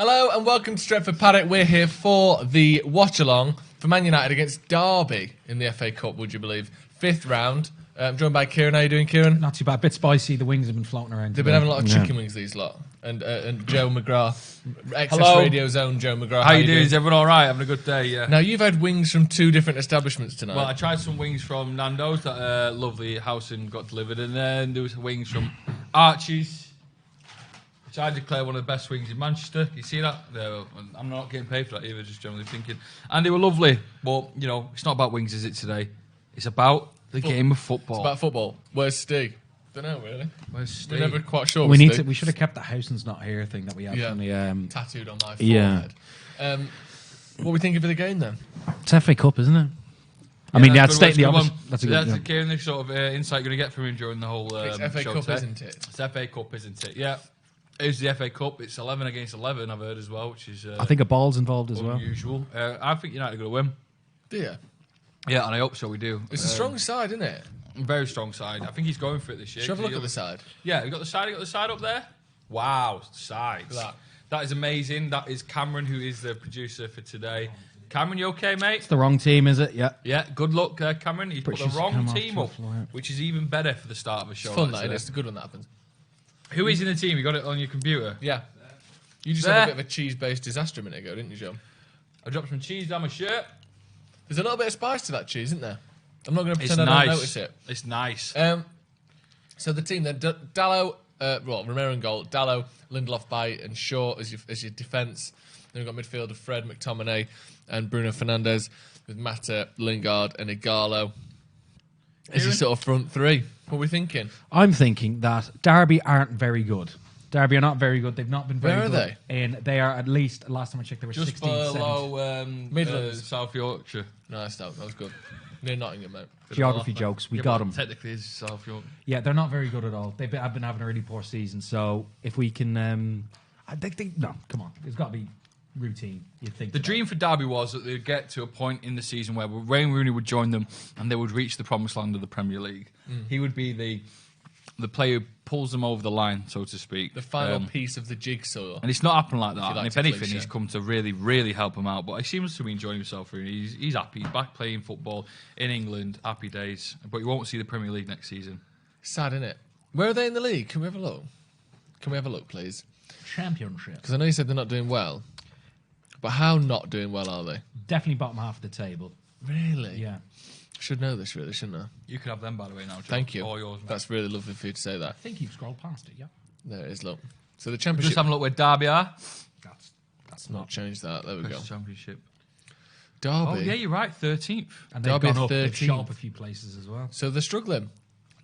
Hello and welcome to Stretford Paddock. We're here for the Watchalong for Man United against Derby in the FA Cup, would you believe? 5th round. I'm joined by Ciaran. How are you doing, Ciaran? Not too bad. A bit spicy. The wings have been floating around. They've been having a lot of chicken wings, these lot. And Joe McGrath. Excess Radio Zone, Joe McGrath. How you doing? Is everyone all right? Having a good day, yeah. Now, you've had wings from 2 different establishments tonight. Well, I tried some wings from Nando's, that lovely house, and got delivered. And then there was wings from Archie's, which I declare one of the best wings in Manchester. You see that? I'm not getting paid for that either, just generally thinking. And they were lovely. But, you know, it's not about wings, is it, today? It's about the game of football. It's about football. Where's Stig? Don't know, really. Where's Steve? We're never quite sure. We should have kept the Howson's not here thing that we had from the tattooed on my forehead. What are we thinking for the game then? It's FA Cup, isn't it? I Yeah, mean, that's state the good obvious. one. That's a good one. Kieran, the sort of insight you're going to get from him during the whole It's FA show Cup, today. isn't it? It's FA Cup, isn't it? Yeah. It's the FA Cup. It's 11 against 11, I've heard as well, which is I think a ball's involved as well. unusual. I think United are going to win. Do you? Yeah, and I hope so. We do. It's a strong side, isn't it? Very strong side. I think he's going for it this year. Should we have a look at the side? Yeah, you got the side. You got the side up there. Wow, the sides. That is amazing. That is Cameron, who is the producer for today. Cameron, you okay, mate? It's the wrong team, is it? Yeah. Yeah. Good luck, Cameron. He's put the wrong team up, yeah. which is even better for the start of a show. It's fun, like that. today. It's a good one that happens. Who is in the team? You got it on your computer? Yeah. You just had a bit of a cheese-based disaster a minute ago, didn't you, Joe? I dropped some cheese down my shirt. There's a little bit of spice to that cheese, isn't there? I'm not going to It's pretend I don't nice. notice it. It's nice. So the team then, Dallo, Romero in goal, Dallo, Lindelof, Baye and Shaw as your defence. Then we've got midfielder Fred, McTominay and Bruno Fernandes with Mata, Lingard and Igalo as your sort of front three. What are we thinking? I'm thinking that Derby aren't very good. Derby are not very good. They've not been very Where are good. And they are at least, last time I checked, they were Just 16th, below Midlands. South Yorkshire. No, that was good. Near Nottingham, mate. Geography jokes. We got them. Technically, it's South Yorkshire. Yeah, they're not very good at all. I've been having a really poor season. So if we can, no, come on, it's got to be routine. You'd think The dream for Derby was that they'd get to a point in the season where Wayne Rooney would join them and they would reach the promised land of the Premier League. He would be the player who pulls them over the line, so to speak. The final piece of the jigsaw. And it's not happened like that. like And if to anything, cliche. he's come to really, really help him out. But he seems to be enjoying himself. Really. He's happy. He's back playing football in England. Happy days. But you won't see the Premier League next season. Sad, isn't it? Where are they in the league? Can we have a look? Can we have a look, please? Championship. Because I know you said they're not doing well. But how not doing well are they? Definitely bottom half of the table. Really? Yeah. Should know this, really, shouldn't I? You could have them, by the way, now, Joe. Thank you. All yours, mate. That's really lovely for you to say I that. think you've scrolled past it, yeah. There it is, look. So the Just championship... having a look where Derby are. That's not changed that. There we go. Championship. Derby. Oh, yeah, you're right. 13th. And they've Derby gone up. They've 13th. shot up a few places as well. So they're struggling.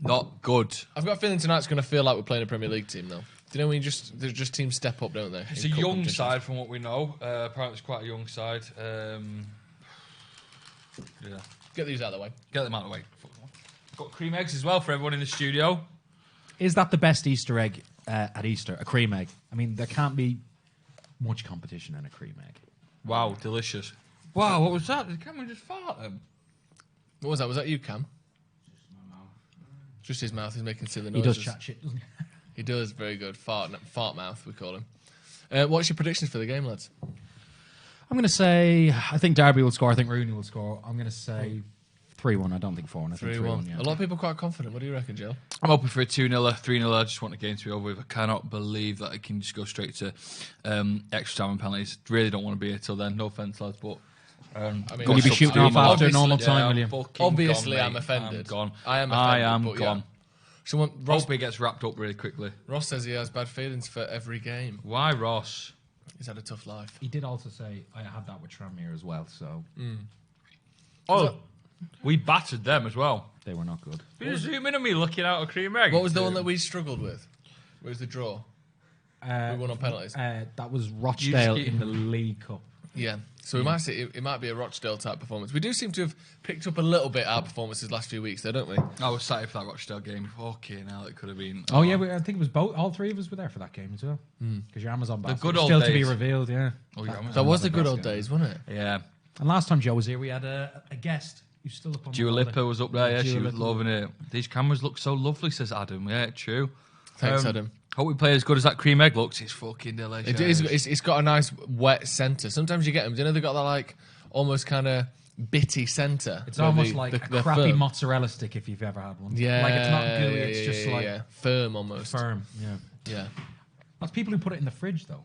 Not good. I've got a feeling tonight's going to feel like we're playing a Premier League team, though. Do you know when there's just teams step up, don't they? It's a in cup young competitions? side from what we know. Apparently, it's quite a young side. Yeah. Get these out of the way. Get them out of the way. Got cream eggs as well for everyone in the studio. Is that the best Easter egg at Easter? A cream egg? I mean, there can't be much competition in a cream egg. Wow, delicious. Wow, what was that? Did Cameron just fart them? What was that? Was that you, Cam? Just his mouth. He's making silly He noises. does chat shit, doesn't he? He does. Very good. Fart mouth, we call him. What's your predictions for the game, lads? I'm going to say, I think Derby will score. I think Rooney will score. I'm going to say 3-1. I don't think 4-1. I think 3-1. Yeah. A lot of people are quite confident. What do you reckon, Joe? I'm hoping for a 2-0, a 3-0. I just want the game to be over with. I cannot believe that I can just go straight to extra time and penalties. Really don't want to be here till then. No offence, lads, but... I mean, Will you be shooting off after normal time, will you? Obviously, I'm offended. I'm gone. I am offended, but gone. Yeah. Someone, Ross, Hope it gets wrapped up really quickly. Ross says he has bad feelings for every game. Why, Ross? He's had a tough life. He did also say, I had that with Tranmere as well, so Oh, we battered them as well. they were not good. You zoom in on me looking out a cream egg. What was the one that we struggled with? Where was the draw? We won on penalties. That was Rochdale You- in the League Cup. Yeah. So we might see it might be a Rochdale type performance. We do seem to have picked up a little bit our performances last few weeks, though, don't we? I was excited for that Rochdale game. Fucking hell, it could have been. Oh, yeah, I think it was both. All three of us were there for that game as well. Because your Amazon basket good was old still to be days. revealed, yeah. Oh, yeah, That was the good old basket. days, wasn't it? yeah. And last time Joe was here, we had a guest who's still up on Dua the Lipa was up there, yeah, Dua she was Lipa. loving it. These cameras look so lovely, says Adam. Yeah, true. Thanks, Adam. Hope we play as good as that cream egg looks. It's fucking delicious. It is. It's got a nice wet centre. Sometimes you get them. Do you know they've got that like almost kind of bitty centre? It's where almost like a they're crappy firm. mozzarella stick if you've ever had one. Yeah, like it's not gooey. It's just like firm almost. firm. Yeah. Yeah. That's people who put it in the fridge though.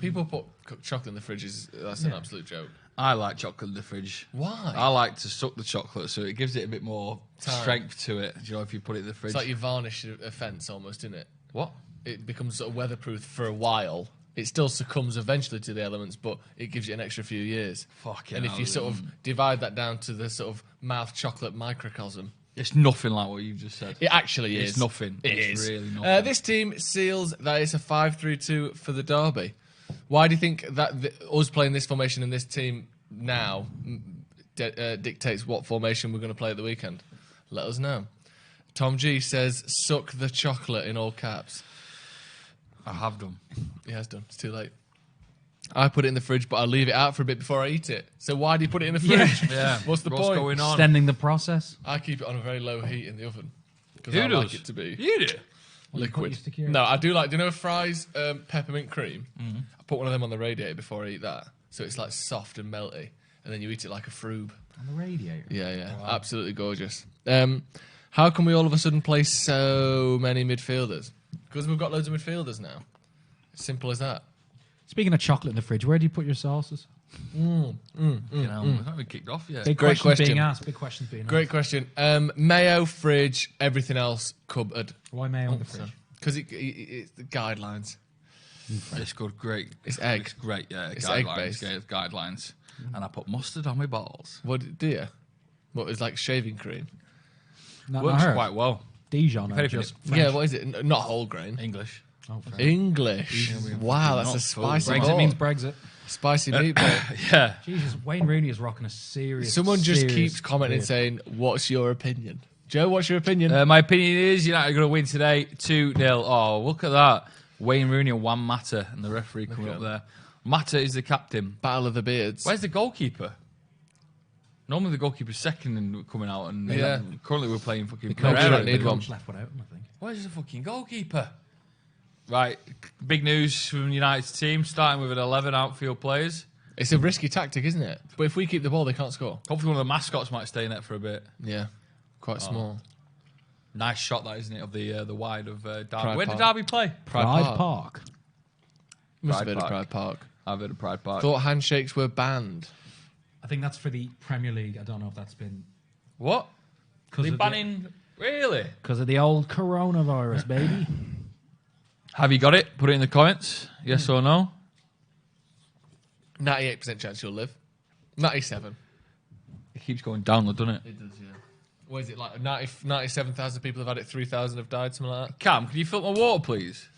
People put chocolate in the fridge. That's an absolute joke. I like chocolate in the fridge. Why? I like to suck the chocolate so it gives it a bit more Time. strength to it. Do you know, if you put it in the fridge. It's like you varnish a fence almost, isn't it? What? It becomes sort of weatherproof for a while. It still succumbs eventually to the elements, but it gives you an extra few years. Fucking And if hell, you sort of divide that down to the sort of mouth chocolate microcosm, It's nothing like what you've just said. it actually is. It's nothing. It's It's really nothing. This team seals that it's a 5-3-2 for the derby. Why do you think that us playing this formation and this team now dictates what formation we're going to play at the weekend? Let us know. Tom G says, suck the chocolate in all caps. I have done. He has done. It's too late. I put it in the fridge, but I leave it out for a bit before I eat it. So why do you put it in the fridge? Yeah. What's the point? going on? Extending the process. I keep it on a very low heat in the oven. Because Who I does? like it to be You do? liquid. you stick your- No, I do like, do you know Fry's peppermint cream? Mm-hmm. I put one of them on the radiator before I eat that. So it's like soft and melty. And then you eat it like a froob. On the radiator. Yeah. Absolutely gorgeous. How can we all of a sudden play so many midfielders? Because we've got loads of midfielders now. Simple as that. Speaking of chocolate in the fridge, where do you put your sauces? You know, we haven't even kicked off yet. Big Great questions question. being asked. Big questions being asked. Great question. Mayo, fridge, everything else, cupboard. Why mayo in the fridge? Because it's the guidelines. It's good, great. It's egg. It's great, yeah. It's guidelines, egg-based. yeah, guidelines. And I put mustard on my balls. What do you? What is like shaving cream? Not Works her. quite well. Dijon. Very Or just good. French. Yeah, what is it? Not whole grain. English. Oh, fair. English. Wow, that's a not full. spicy Brexit ball. means Brexit. Spicy meatball. Yeah. Jesus, Wayne Rooney is rocking a serious. Someone just serious keeps commenting beard. saying, "What's your opinion?" Joe, what's your opinion? My opinion is United are going to win today 2-0. Oh, look at that. Wayne Rooney and Juan Mata and the referee coming at up there. Mata is the captain. Battle of the Beards. Where's the goalkeeper? Normally the goalkeeper's second and coming out, and Yeah. currently we're playing fucking coach Pereira. don't need one. Coach left without him, I think. Where's the fucking goalkeeper? Right, big news from United's team, starting with an 11 outfield players. It's a risky tactic, isn't it? But if we keep the ball, they can't score. Hopefully one of the mascots might stay in it for a bit. Yeah, quite small. Nice shot that, isn't it, of the wide of Derby. Pride Where did Park. Derby play? Pride Park. Park. Must have Pride been at Park. Pride Park. I've heard of Pride Park. Thought handshakes were banned. I think that's for the Premier League. I don't know if that's been What? because They of, banning... Really? the old coronavirus, baby. Have you got it? Put it in the comments. Yes or no? 98% chance you'll live. 97. It keeps going down, though, doesn't it? It does, yeah. What is it like? 97,000 people have had it. 3,000 have died. Something like that. Cam, can you fill my water, please?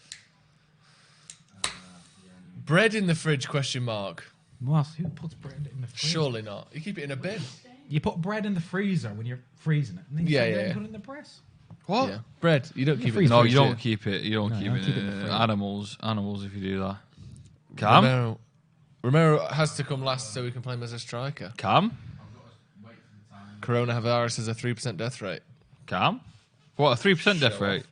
Bread in the fridge? Question mark. What? Who puts bread in the freezer? Surely not. You keep it in a bin. You put bread in the freezer when you're freezing it, and then you Yeah, take it yeah, and yeah. put it in the press. What? Yeah. Bread. You don't keep it. freeze in the No, fridge, you do don't keep it. You don't No, keep don't it. keep it in the fridge. Animals if you do that. Cam? Romero has to come last so we can play him as a striker. Cam? Coronavirus has a 3% death rate. Cam? What, a 3% death Show rate?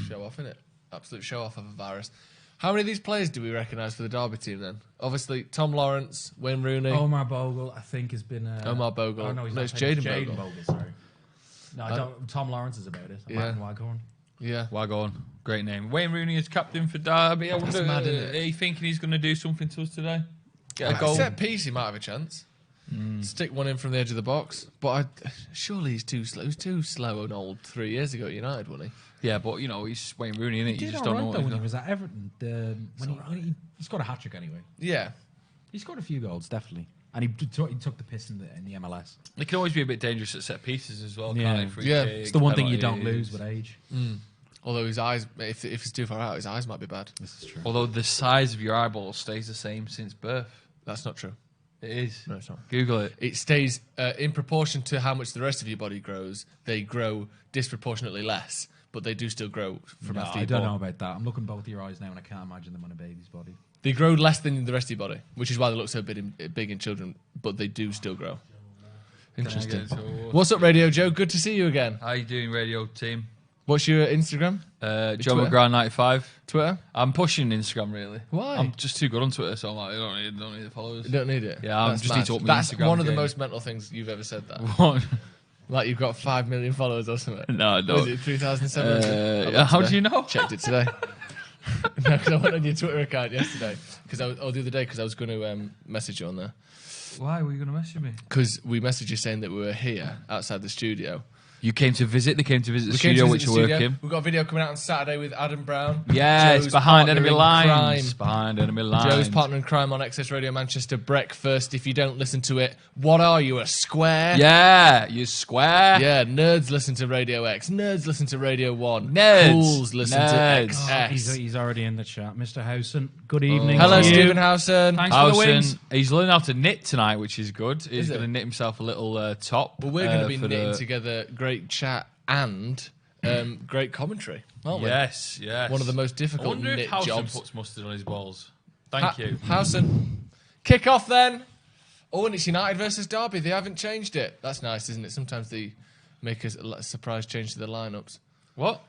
Show off, innit? Absolute show off of a virus. How many of these players do we recognise for the Derby team then? Obviously, Tom Lawrence, Wayne Rooney. Omar Bogle, I think, has been. Omar Bogle. Oh, no, he's No, not it's playing. Jaden Jaden Bogle. Bogle. Sorry. No, I don't. Tom Lawrence is about it. Yeah. Martin Waghorn. Yeah. Wagon. Great name. Wayne Rooney is captain for Derby. I That's wonder, mad, isn't it? are you thinking he's going to do something to us today? Get a goal? Set piece, he might have a chance. Stick one in from the edge of the box. But surely he's too slow. He was too slow and old 3 years ago at United, wasn't he? Yeah, but, you know, he's Wayne Rooney, innit? He You did just all don't know right what though he's when he done. was at Everton. When he scored a hat trick anyway. Yeah. He scored a few goals, definitely, and he took the piss in the MLS. It can always be a bit dangerous at set pieces as well, Yeah. can't it? Free Yeah. kick, It's the one thing you don't penalties. lose with age. Although his eyes, if it's too far out, his eyes might be bad. This is true. Although the size of your eyeball stays the same since birth. That's not true. It is. No, it's not. Google it. It stays in proportion to how much the rest of your body grows. They grow disproportionately less, but they do still grow from No, after I you're don't born. know about that. I'm looking both of your eyes now, and I can't imagine them on a baby's body. They grow less than the rest of your body, which is why they look so big in children, but they do still grow. Interesting. Can I get it to- What's up, Radio Joe? Good to see you again. How you doing, radio team? What's your Instagram? Joe McGrath 95. Twitter? I'm pushing Instagram really. Why? I'm just too good on Twitter, so I'm like, I don't need the followers. You don't need it? Yeah, I That's just mad. need to up my That's Instagram one of the game. most mental things you've ever said, that. What? Like you've got 5 million followers or something. No, I What don't. is it, 3,700? How do you know? Checked it today. No, because I went on your Twitter account yesterday, the other day, because I was going to message you on there. Why were you going to message me? Because we messaged you saying that we were here outside the studio. You came to visit. They came to visit the We came to studio, visit which the you're studio. working. We've got a video coming out on Saturday with Adam Brown. Yes, Joe's behind partner enemy in lines. crime. Behind enemy lines. Joe's partner in crime on Excess Radio Manchester. Breakfast. If you don't listen to it, what are you, a square? Yeah, you square. Yeah, nerds listen to Radio X. Nerds listen to Radio 1. Nerds. Cools listen Nerds. to XS. He's already in the chat. Mr. Howson, good evening. Hello, to you. Stephen Howson. Thanks for the wings. He's learning how to knit tonight, which is good. He's Is going to it? knit himself a little top. Well, we're going to be for knitting the- together great chat and great commentary, aren't we? Yes, yes. One of the most I difficult wonder if knit Howson jobs. puts mustard on his balls. Thank you. Howson. Kick off then. Oh, and it's United versus Derby. They haven't changed it. That's nice, isn't it? Sometimes they make a surprise change to the lineups. What?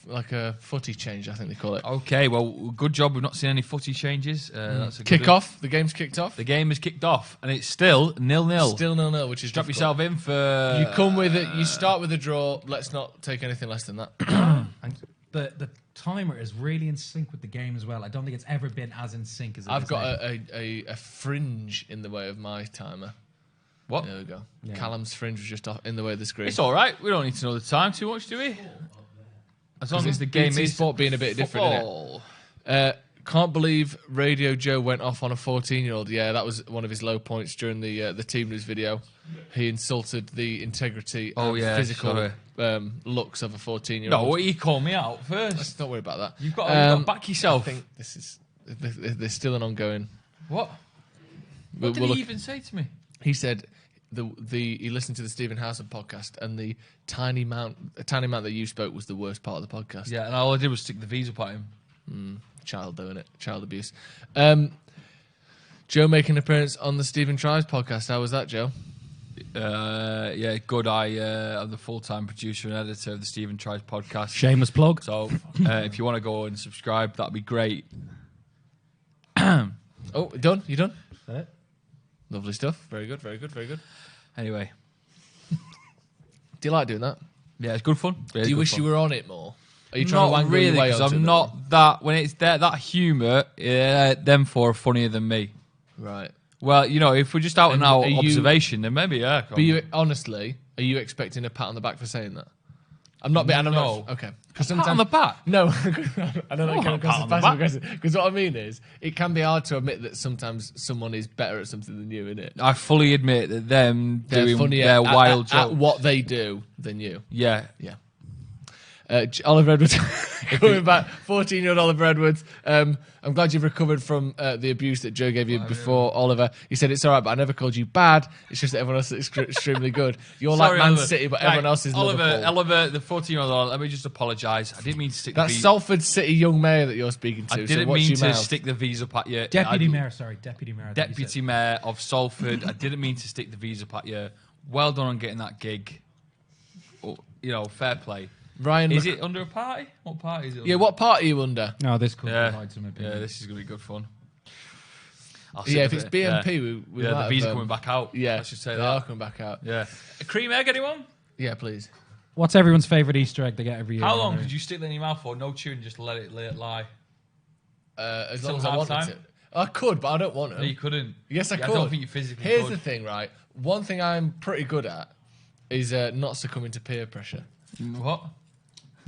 Like a footy change, I think they call it. Okay, well, good job. We've not seen any footy changes. That's a good Kick off. The game's kicked off. The game is kicked off, and it's still 0-0. Still 0-0, which is Strap difficult. yourself in for. You come with it. You start with a draw. Let's not take anything less than that. And the timer is really in sync with the game as well. I don't think it's ever been as in sync as it I've is got now. a fringe in the way of my timer. What? There we go. Yeah. Callum's fringe was just off in the way of the screen. It's all right. We don't need to know the time too much, do we? As long as the game BT is Sport being a bit different, football. innit? Can't believe Radio Joe went off on a 14-year-old. Yeah, that was one of his low points during the team news video. He insulted the integrity and physical looks of a 14-year-old. No, he called me out first. Let's not worry about that. You've got to back I yourself. think this is there's still an ongoing. What? We'll What did he look- even say to me? He said he listened to the Stephen Howson podcast, and the tiny amount that you spoke was the worst part of the podcast. Yeah, and all I did was stick the visa up at him. Child doing it, child abuse. Joe making an appearance on the Stephen Tries podcast. How was that, Joe? Yeah, good. I'm the full-time producer and editor of the Stephen Tries podcast. Shameless plug. So if you want to go and subscribe, that'd be great. Oh, done? You done? That's it. Lovely stuff. Very good, very good, very good. Anyway, Do you like doing that? yeah, it's good fun. Do you wish you were on it more? Are you trying to Not wangle really, your way because onto I'm it? not that. When it's there, that humour, them four are funnier than me. Right. Well, you know, if we're just out and And out are you- observation, then maybe yeah. But you, honestly, are you expecting a pat on the back for saying that? I'm not. I'm No. not. Okay. Because Pat on the back. No, I don't know. Oh, It pat can on the passive back. aggressive. Because what I mean is, it can be hard to admit that sometimes someone is better at something than you, innit? I fully admit that them They're doing funnier their at, wild at jokes. what they do than you. Yeah, Yeah. Oliver Edwards coming back. 14-year-old Oliver Edwards. I'm glad you've recovered from the abuse that Joe gave you before, Oliver. He said it's all right, but I never called you bad. It's just that everyone else is extremely good. You're Sorry, like Man Oliver. City, but Right, everyone else is Liverpool. Oliver, the 14-year-old. Let me just apologise. I didn't mean to stick. That's the Salford City young mayor that you're speaking to. I didn't so watch mean your to mouth. stick the visa up at you. Deputy I- Mayor, sorry. Deputy Mayor. I think you Deputy said. Mayor of Salford. I didn't mean to stick the visa up at you. Well done on getting that gig. Oh, you know, fair play. Ryan, Is it under a party? What party is it? yeah, under? what part are you under? No, this could Yeah, provide some opinion. yeah. This is gonna be good fun. I'll Yeah, sit if with it's it. BNP, we yeah, might the visa have, coming back out. Yeah, I should say they are that. coming back out. Yeah, a cream egg, anyone? Yeah, please. What's everyone's favourite Easter egg they get every year? How long could you stick that in your mouth for? No chewing, just let it lie. As Till long as I wanted half-time? to. I could, but I don't want to. No, you couldn't. Yes, I Yeah, could. I don't think you physically Here's could. the thing, right? One thing I'm pretty good at is not succumbing to peer pressure. What?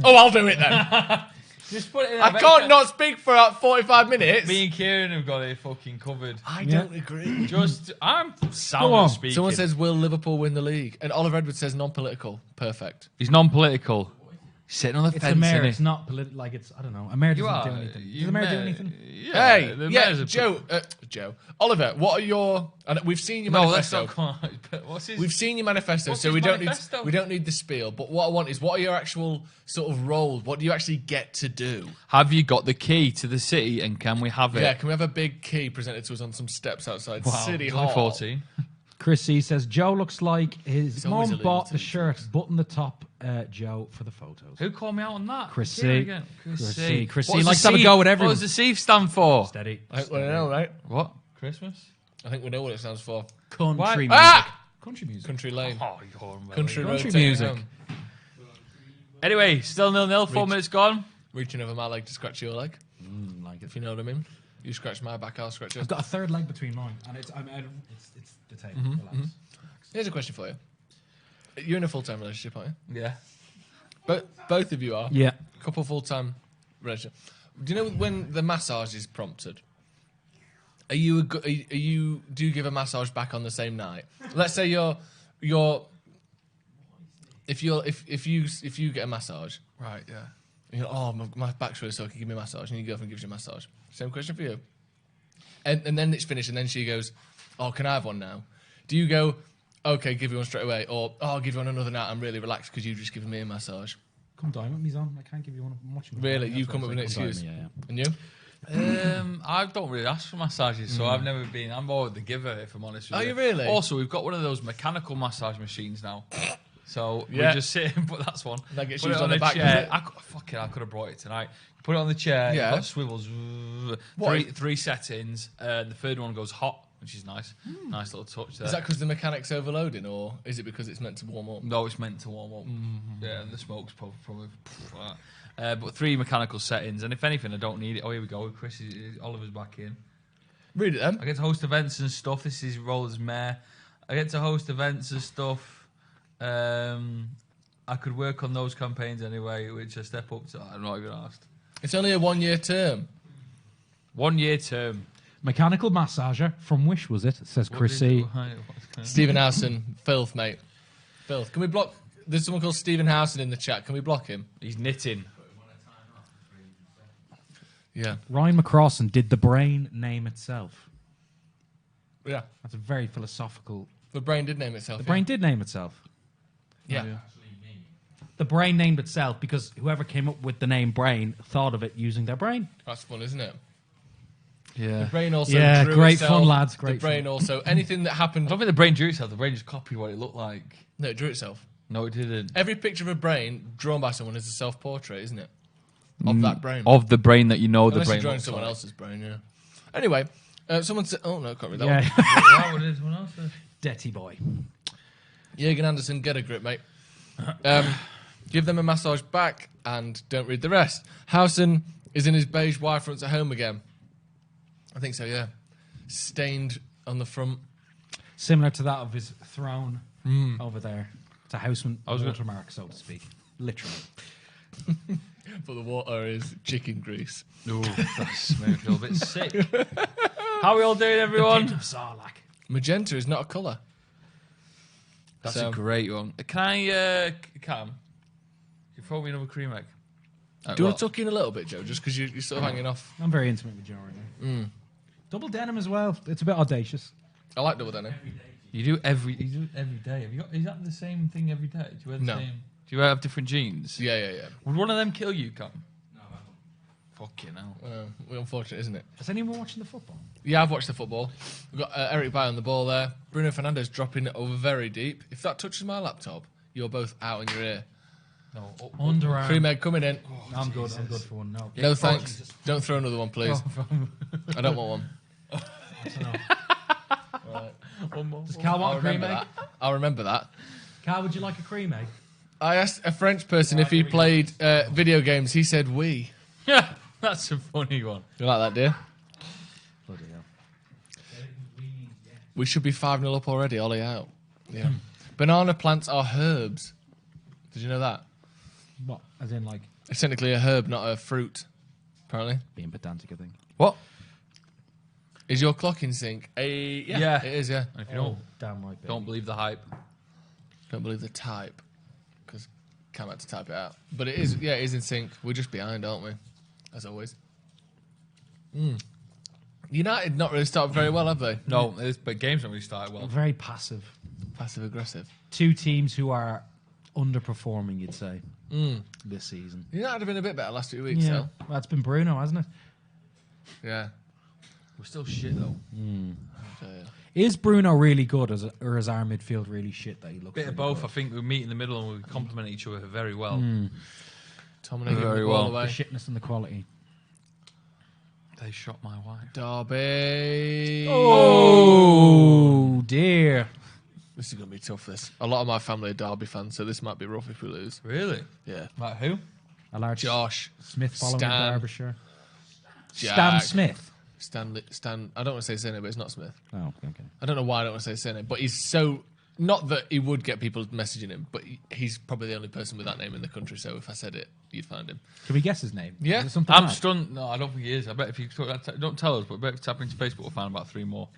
Oh, I'll do it then. Just put it in. I can't not speak for 45 minutes. Me and Ciaran have got it fucking covered. I don't agree. I'm Go sound on. speaking. Someone says, will Liverpool win the league? And Oliver Edwards says non-political. Perfect. he's non-political. Sitting on the It's fence. the mayor. innit? It's not political. Like it's. I don't know. A mayor You doesn't are. do anything. You Does the mayor do mayor- anything? Yeah, Hey, the yeah, mayor's a- Joe, Oliver, what are your? And we've seen your No, let's manifesto. not come on. What's his? We've seen your manifesto, What's so his we manifesto? don't need the spiel. But what I want is, what are your actual sort of roles? What do you actually get to do? Have you got the key to the city, and can we have it? Yeah, can we have a big key presented to us on some steps outside City He's Hall? only 14. Chris C says Joe looks like his He's always mum alluded bought to the it, shirt, button the top, Joe for the photos. Who called me out on that? Chris Again, C. again. Chris C. Chris What C does likes the to have a C- go with What everyone. does the C stand for? Steady. I think we know, right? What? Christmas? I think we know what it stands for. Country Why- music. Ah! Country music. Country Lane. Oh, you're unbelievable. Country road. Country taking music. home. Anyway, still 0-0. 4 minutes gone. Reaching over my leg to scratch your leg, Like it. if you know what I mean. You scratch my back, I'll scratch yours. I've got a third leg between mine, and it's the table. Relax. Here's a question for you. You're in a full-time relationship, aren't you? Yeah. But both of you are. Yeah. Couple full-time relationship. Do you know when the massage is prompted? Do you give a massage back on the same night? Let's say if you get a massage, Right, yeah. you're like, oh, my back's really sore, can you give me a massage? And your girlfriend gives you a massage. Same question for you. And then it's finished, and then she goes, oh, can I have one now? Do you go, okay, give you one straight away, or oh, I'll give you one another night, I'm really relaxed because you've just given me a massage? Come dine with me, Zon. I can't give you one. I'm watching. Really? That's You what come I up with an said, come dine excuse? with me, yeah. And you? I don't really ask for massages, so I've never been. I'm more the giver, if I'm honest with Are you. you really? Also, we've got one of those mechanical massage machines now. So Yeah. we just sit and put that's one. That gets put used it on the a back, chair. does it? I could have brought it tonight. Put it on the chair. Yeah. You've got swivels. What? Three settings. The third one goes hot, which is nice. Nice little touch there. Is that because the mechanic's overloading, or is it because it's meant to warm up? No, it's meant to warm up. Yeah, and the smoke's probably like that. But 3 mechanical settings, and if anything, I don't need it. Oh, here we go. Oliver's back in. Read it then. I get to host events and stuff. This is role as mayor. I get to host events and stuff. I could work on those campaigns anyway, which I step up to. I'm not even asked. It's only a 1-year term. 1 year term. Mechanical massager from Wish, was it? Says Chris C. Stephen Howson, filth, mate. Filth. Can we block? There's someone called Stephen Howson in the chat. Can we block him? He's knitting. Yeah. Ryan McCrossan, did the brain name itself? Yeah. That's a very philosophical. The brain did name itself. The brain did name itself. Yeah. The brain named itself because whoever came up with the name brain thought of it using their brain. That's fun, isn't it? Yeah. The brain also Yeah, drew great itself. fun, lads, The great brain also anything that I happened. don't think the brain drew itself. The brain just copied what it looked like. No, it drew itself. No, it didn't. Every picture of a brain drawn by someone is a self-portrait, isn't it? Of that brain. Of the brain that you know Unless the brain you're drawing looks someone like. else's brain, yeah. Anyway, someone said, oh no, I can't read that Yeah. one. Why would it someone else? Detty boy. Jürgen Anderson, get a grip, mate. Give them a massage back and don't read the rest. Howson is in his beige wire fronts at home again. I think so, yeah. Stained on the front. Similar to that of his throne over there. It's a houseman watermark, so to speak. Literally. But the water is chicken grease. Ooh, that's made me feel a bit sick. How are we all doing, everyone? Sarlacc. Magenta is not a colour. That's So- a great one. Can I, Cam? You throw me another cream egg. Do you want to tuck in a little bit, Joe? Just because you're sort of hanging off. I'm very intimate with Joe right now. Double denim as well. It's a bit audacious. I like double denim. You do it every day. Have you got? Is that the same thing every day? Do you wear the No. same? Do you have different jeans? Yeah. Would one of them kill you, Cam? No, I won't. Fucking hell. Unfortunate, isn't it? Is anyone watching the football? Yeah, I've watched the football. We've got Eric Bayer on the ball there. Bruno Fernandes dropping it over very deep. If that touches my laptop, you're both out in your ear. No. Underarm. Cream egg coming in. I'm good. I'm good for one. No. No thanks. Don't throw another one, please. I don't want one. One more. Does Cal want I'll a cream remember egg? that. I'll remember that. Cal, would you like a cream egg? I asked a French person if he played video games. He said oui. Yeah, that's a funny one. You like that, dear? Bloody hell. We should be 5-0 up already. Ollie out. Yeah. Banana plants are herbs. Did you know that? What? As in, like, It's technically a herb, not a fruit. Apparently. being pedantic, I think. What? Is your clock in sync? Yeah. It is, yeah. If you don't, Damn right, baby. don't believe the hype. Don't believe the type. Because Cam had to type it out. But it is, yeah, it is in sync. We're just behind, aren't we? As always. United not really started very well, have they? No, but games don't really start well. Very passive. Passive aggressive. Two teams who are underperforming, you'd say, this season. United have been a bit better last 2 weeks, Yeah. though. Well, it's been Bruno, hasn't it? Yeah. We're still shit though. So, yeah. Is Bruno really good, or is our midfield really shit that he looks? Bit of really both. good? I think we meet in the middle and we complement each other very well. Tom and Very the well. ball The away. shitness and the quality. They shot my wife. Derby. Oh dear. This is going to be tough, this. A lot of my family are Derby fans, so this might be rough if we lose. Really? Yeah. Like who? A large Josh. Smith following Stan. Derbyshire. Jack, Stan Smith. Stan. I don't want to say his surname, but it's not Smith. Oh, okay. I don't know why I don't want to say his surname, but he's so... Not that he would get people messaging him, but he's probably the only person with that name in the country, so if I said it, you'd find him. Can we guess his name? Yeah. Is it something I'm like- stunned. No, I don't think he is. I bet if you don't tell us, but I bet if you tap into Facebook, we'll find about 3 more.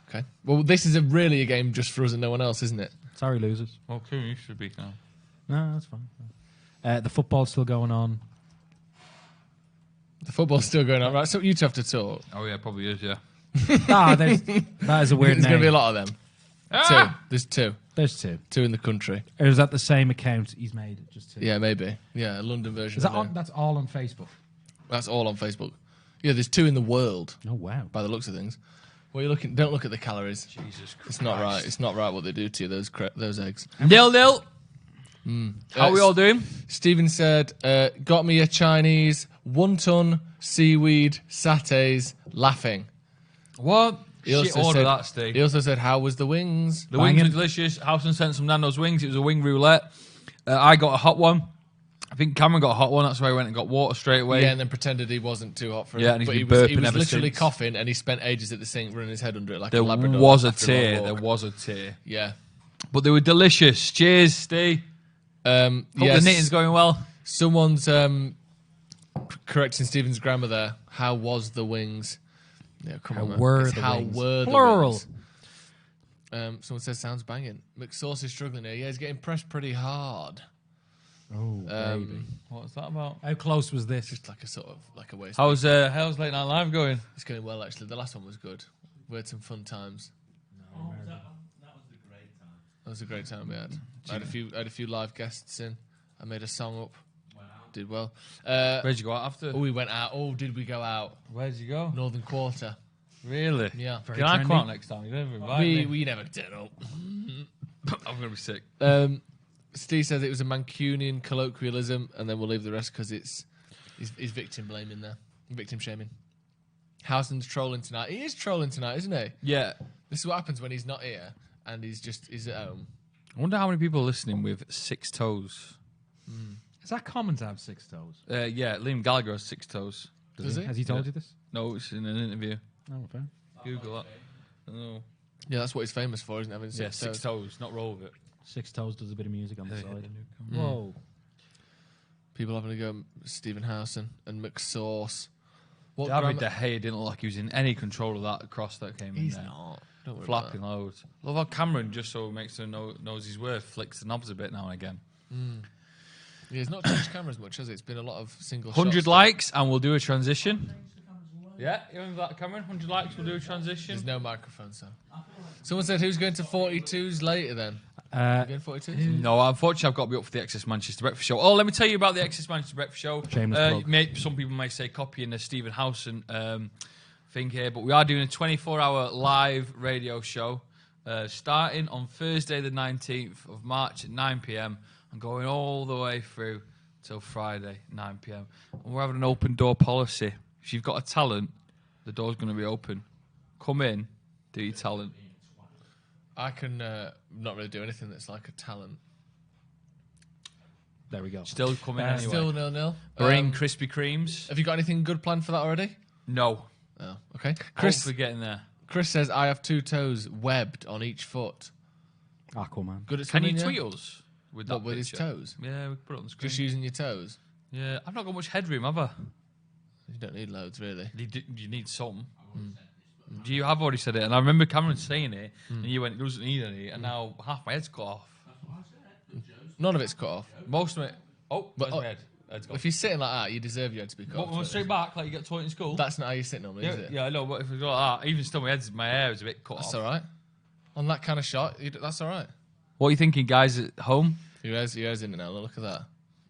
Okay. Well, this is really a game just for us and no one else, isn't it? Sorry, losers. Well, Ciaran, you should be now. No, that's fine. The football's still going on. The football's still going on, right? So you two have to talk. Oh yeah, probably is. Yeah. That is a weird There's going name. to be a lot of them. Ah! Two. There's two. There's two. Two in the country. Or is that the same account he's made? Just two. Yeah, maybe. Yeah, a London version. Is that of on? it. That's all on Facebook. That's all on Facebook. Yeah, there's two in the world, Oh wow. by the looks of things. Well, you're looking. Don't look at the calories. Jesus Christ. It's not right. It's not right what they do to you. Those eggs. 0-0. How are we all doing? Stephen said, "Got me a Chinese wonton seaweed satays. Laughing." What? He Shit also order said- that, Steve. He also said, "How was the wings?" The wings Banging. were delicious. Housen sent some Nando's wings. It was a wing roulette. I got a hot one. I think Cameron got a hot one. That's why I went and got water straight away. Yeah, and then pretended he wasn't too hot for him. Yeah, and he's but been he was burping ever literally since. coughing, and he spent ages at the sink running his head under it like there a Labrador. was a after long tear. walk. There was a tear. Yeah. But they were delicious. Cheers, Steve. Hope Yes. the knitting's going well. Someone's correcting Stephen's grammar there. How was the wings? Yeah, come on, man. were It's the how wings? were the Plural. wings? Someone says sounds banging. McSauce is struggling here. Yeah, he's getting pressed pretty hard. Oh baby. What's that about? How close was this? Just like a sort of like a waste. How's Late Night Live going? It's going well actually. The last one was good. We had some fun times. That was a great time we had. I had a few live guests in. I made a song up. Did well. Where'd you go out after? We went out. Oh, did we go out? Where'd you go? Northern Quarter. Really? Yeah. Can I come out next time? You never invite me. We never did up. I'm going to be sick. Steve says it was a Mancunian colloquialism, and then we'll leave the rest because he's victim blaming there, victim shaming. Housen's trolling tonight. He is trolling tonight, isn't he? Yeah. This is what happens when he's not here and he's at home. I wonder how many people are listening with 6 toes. Is that common to have 6 toes? Yeah, Liam Gallagher has 6 toes. Does he? Has he told you this? No, it's in an interview. Oh, fair. Google that. Oh. Yeah, that's what he's famous for, isn't it? Having Yeah, 6 6 toes, not roll with it. 6 toes does a bit of music on the side. Mm. Whoa. People having to go Stephen Housen and McSauce. What David grammar- De Gea didn't look like he was in any control of that cross that came in He's there. not. Don't worry Flapping about loads. Love how Cameron, just so makes him knows his worth, flicks the knobs a bit now and again. that. Yeah, he's not changed cameras much, has it? It's been a lot of single 100 shots. likes and we'll do a transition. Yeah, you remember that, Cameron? 100 likes, we'll do a transition. There's no microphone, so. Someone said who's going to 42s later then? You going 42s? No, unfortunately, I've got to be up for the Access Manchester Breakfast Show. Oh, let me tell you about the Access Manchester Breakfast Show. Shameless plug. Some people may say copying the Stephen Housen thing here, but we are doing a 24-hour live radio show starting on Thursday the 19th of March at 9 p.m. and going all the way through till Friday, 9 p.m. And we're having an open door policy. If you've got a talent, the door's going to be open. Come in, do your talent. I can not really do anything that's like a talent. There we go. Still come in anyway. Still 0-0. Bring Krispy Kremes. Have you got anything good planned for that already? No. Oh, okay. Hopefully getting there. Chris says I have 2 toes webbed on each foot. Aquaman. Good at Can swimming, you yeah? tweet us with that What, with his picture? toes? Yeah, we can put it on the screen. Just using your toes. Yeah, I've not got much headroom, have I? You don't need loads, really. You need some. You have already said it, and I remember Cameron saying it, and you went, it doesn't need any, and now half my head's cut off. None of it's cut off. Most of it. Oh, But- where's my head? Head's gone. If you're sitting like that, you deserve your head to be cut What, off. straight back, like you get taught in school? That's not how you sit normally, is it? Yeah, I know, but if it's like that, even still my hair is a bit cut That's off. all right. On that kind of shot, that's all right. What are you thinking, guys, at home? Your hair's in it now. Look at that.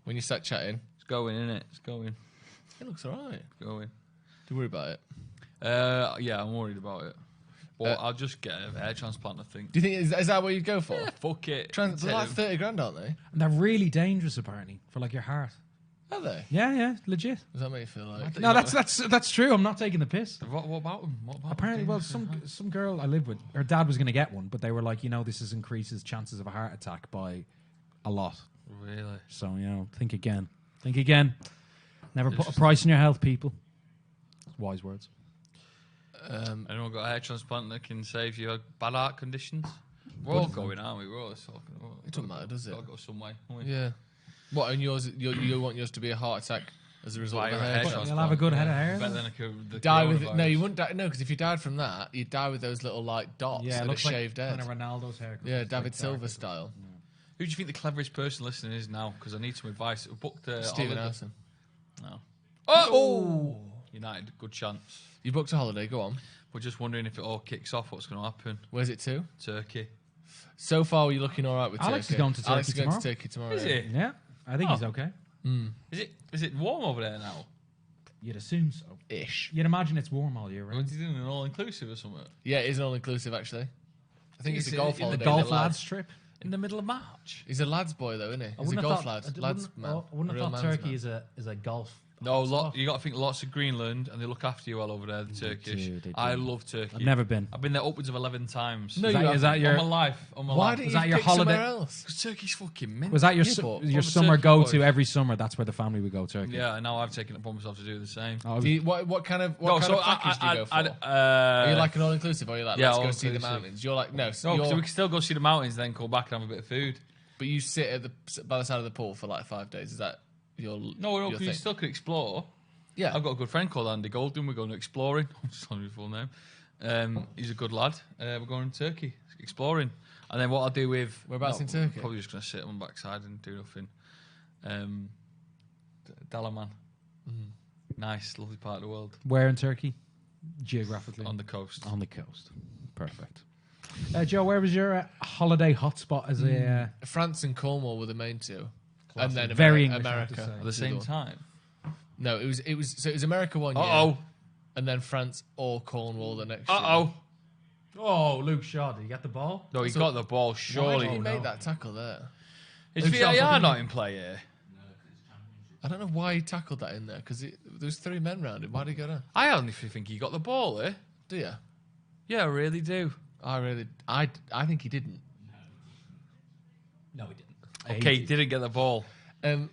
When you start chatting, It's going, innit? It's going. it looks all right. It's going. Don't worry about it. Yeah, I'm worried about it. But I'll just get a hair transplant, I think. Do you think is that what you'd go for? Yeah, fuck it. They're like 30 grand, aren't they? And they're really dangerous, apparently, for like your heart. Are they? Yeah, legit. Does that make you feel like? No, that's true. I'm not taking the piss. What about them? What about Apparently, them? well, some girl I live with, her dad was going to get one, but they were like, this increases chances of a heart attack by a lot. Really? So, think again. Think again. Never put a price on your health, people. Wise words. Anyone got a hair transplant that can save you bad heart conditions? We're all going, aren't we? We're all talking. It doesn't matter, does it? Got to go some way. haven't we? Yeah. What, and yours? You want yours to be a heart attack as a result Why of a a hair hair transplant? You'll have a good head of hair. Better than the Die with coronavirus. no, you wouldn't die. No, because if you died from that, you'd die with those little like dots Yeah, it and a looks like shaved head. kind of Ronaldo's hair. Yeah, David Silver style. Who do you think the cleverest person listening is now? Because I need some advice. We booked Stephen holiday. Howson. No. Oh! United, good chance. You booked a holiday. Go on. We're just wondering if it all kicks off, what's going to happen. Where's it to? Turkey. So far, you're looking all right with Alex Turkey. is going to Turkey Alex is going tomorrow. to Turkey tomorrow. Is it? Yeah, I think he's okay. Is it warm over there now? You'd assume so. Ish. You'd imagine it's warm all year Or round. is he doing an all-inclusive or something? Yeah, it is an all-inclusive actually. I think it's a golf in the holiday. Golf with the lads lads. trip. In the middle of March? He's a lads boy though, isn't he? I He's a wouldn't golf have lad. thought, Lads man. I wouldn't Real have thought man's Turkey man. is a golf. No, spot. you got to think lots of Greenland, and they look after you well over there, the Turkish. do, they do. I love Turkey. I've never been. I've been there upwards of 11 times. No, Is you that, is that haven't. your On my life. On my Why life. didn't Was you that your pick holiday- somewhere else? Because Turkey's fucking mint. Was that your Yeah, but your I'm a summer Turkey go boy. to every summer? That's where the family would go Turkey. Yeah, and now I've taken it upon myself to do the same. Oh, Do you, what kind of package do you go for? Are you like an all-inclusive, or are you like, yeah, let's go see the all-inclusive. mountains? You're like, no, No, because we can still go see the mountains, then come back and have a bit of food. but you sit by the side of the pool for like 5 days. Is that your No, your because you thing? still can explore. Yeah. I've got a good friend called Andy Golden. We're going exploring. I'm just telling you his full name. He's a good lad. We're going to Turkey exploring, and then what I'll do with Whereabouts in Turkey? Probably just going to sit on my backside and do nothing. Dalaman, nice, lovely part of the world Where in Turkey? Geographically. on the coast. On the coast. Perfect. Joe, where was your holiday hotspot as a... France and Cornwall were the main two, and then Very English, I have to America say. At the same time. No, it was America one year, Uh-oh. and then France or Cornwall the next Uh-oh. Oh, Luke Shaw, did you get the ball? No, he got the ball, year. Why surely. did he Oh, make no. that tackle there? Is Luke Shaw VAR fucking- not in play here? I don't know why he tackled that in there because there was 3 men round him. Why did he go down? I honestly think he got the ball here. Do you? Yeah, I really do. I think he didn't. No, he didn't. Okay, he didn't get the ball. Where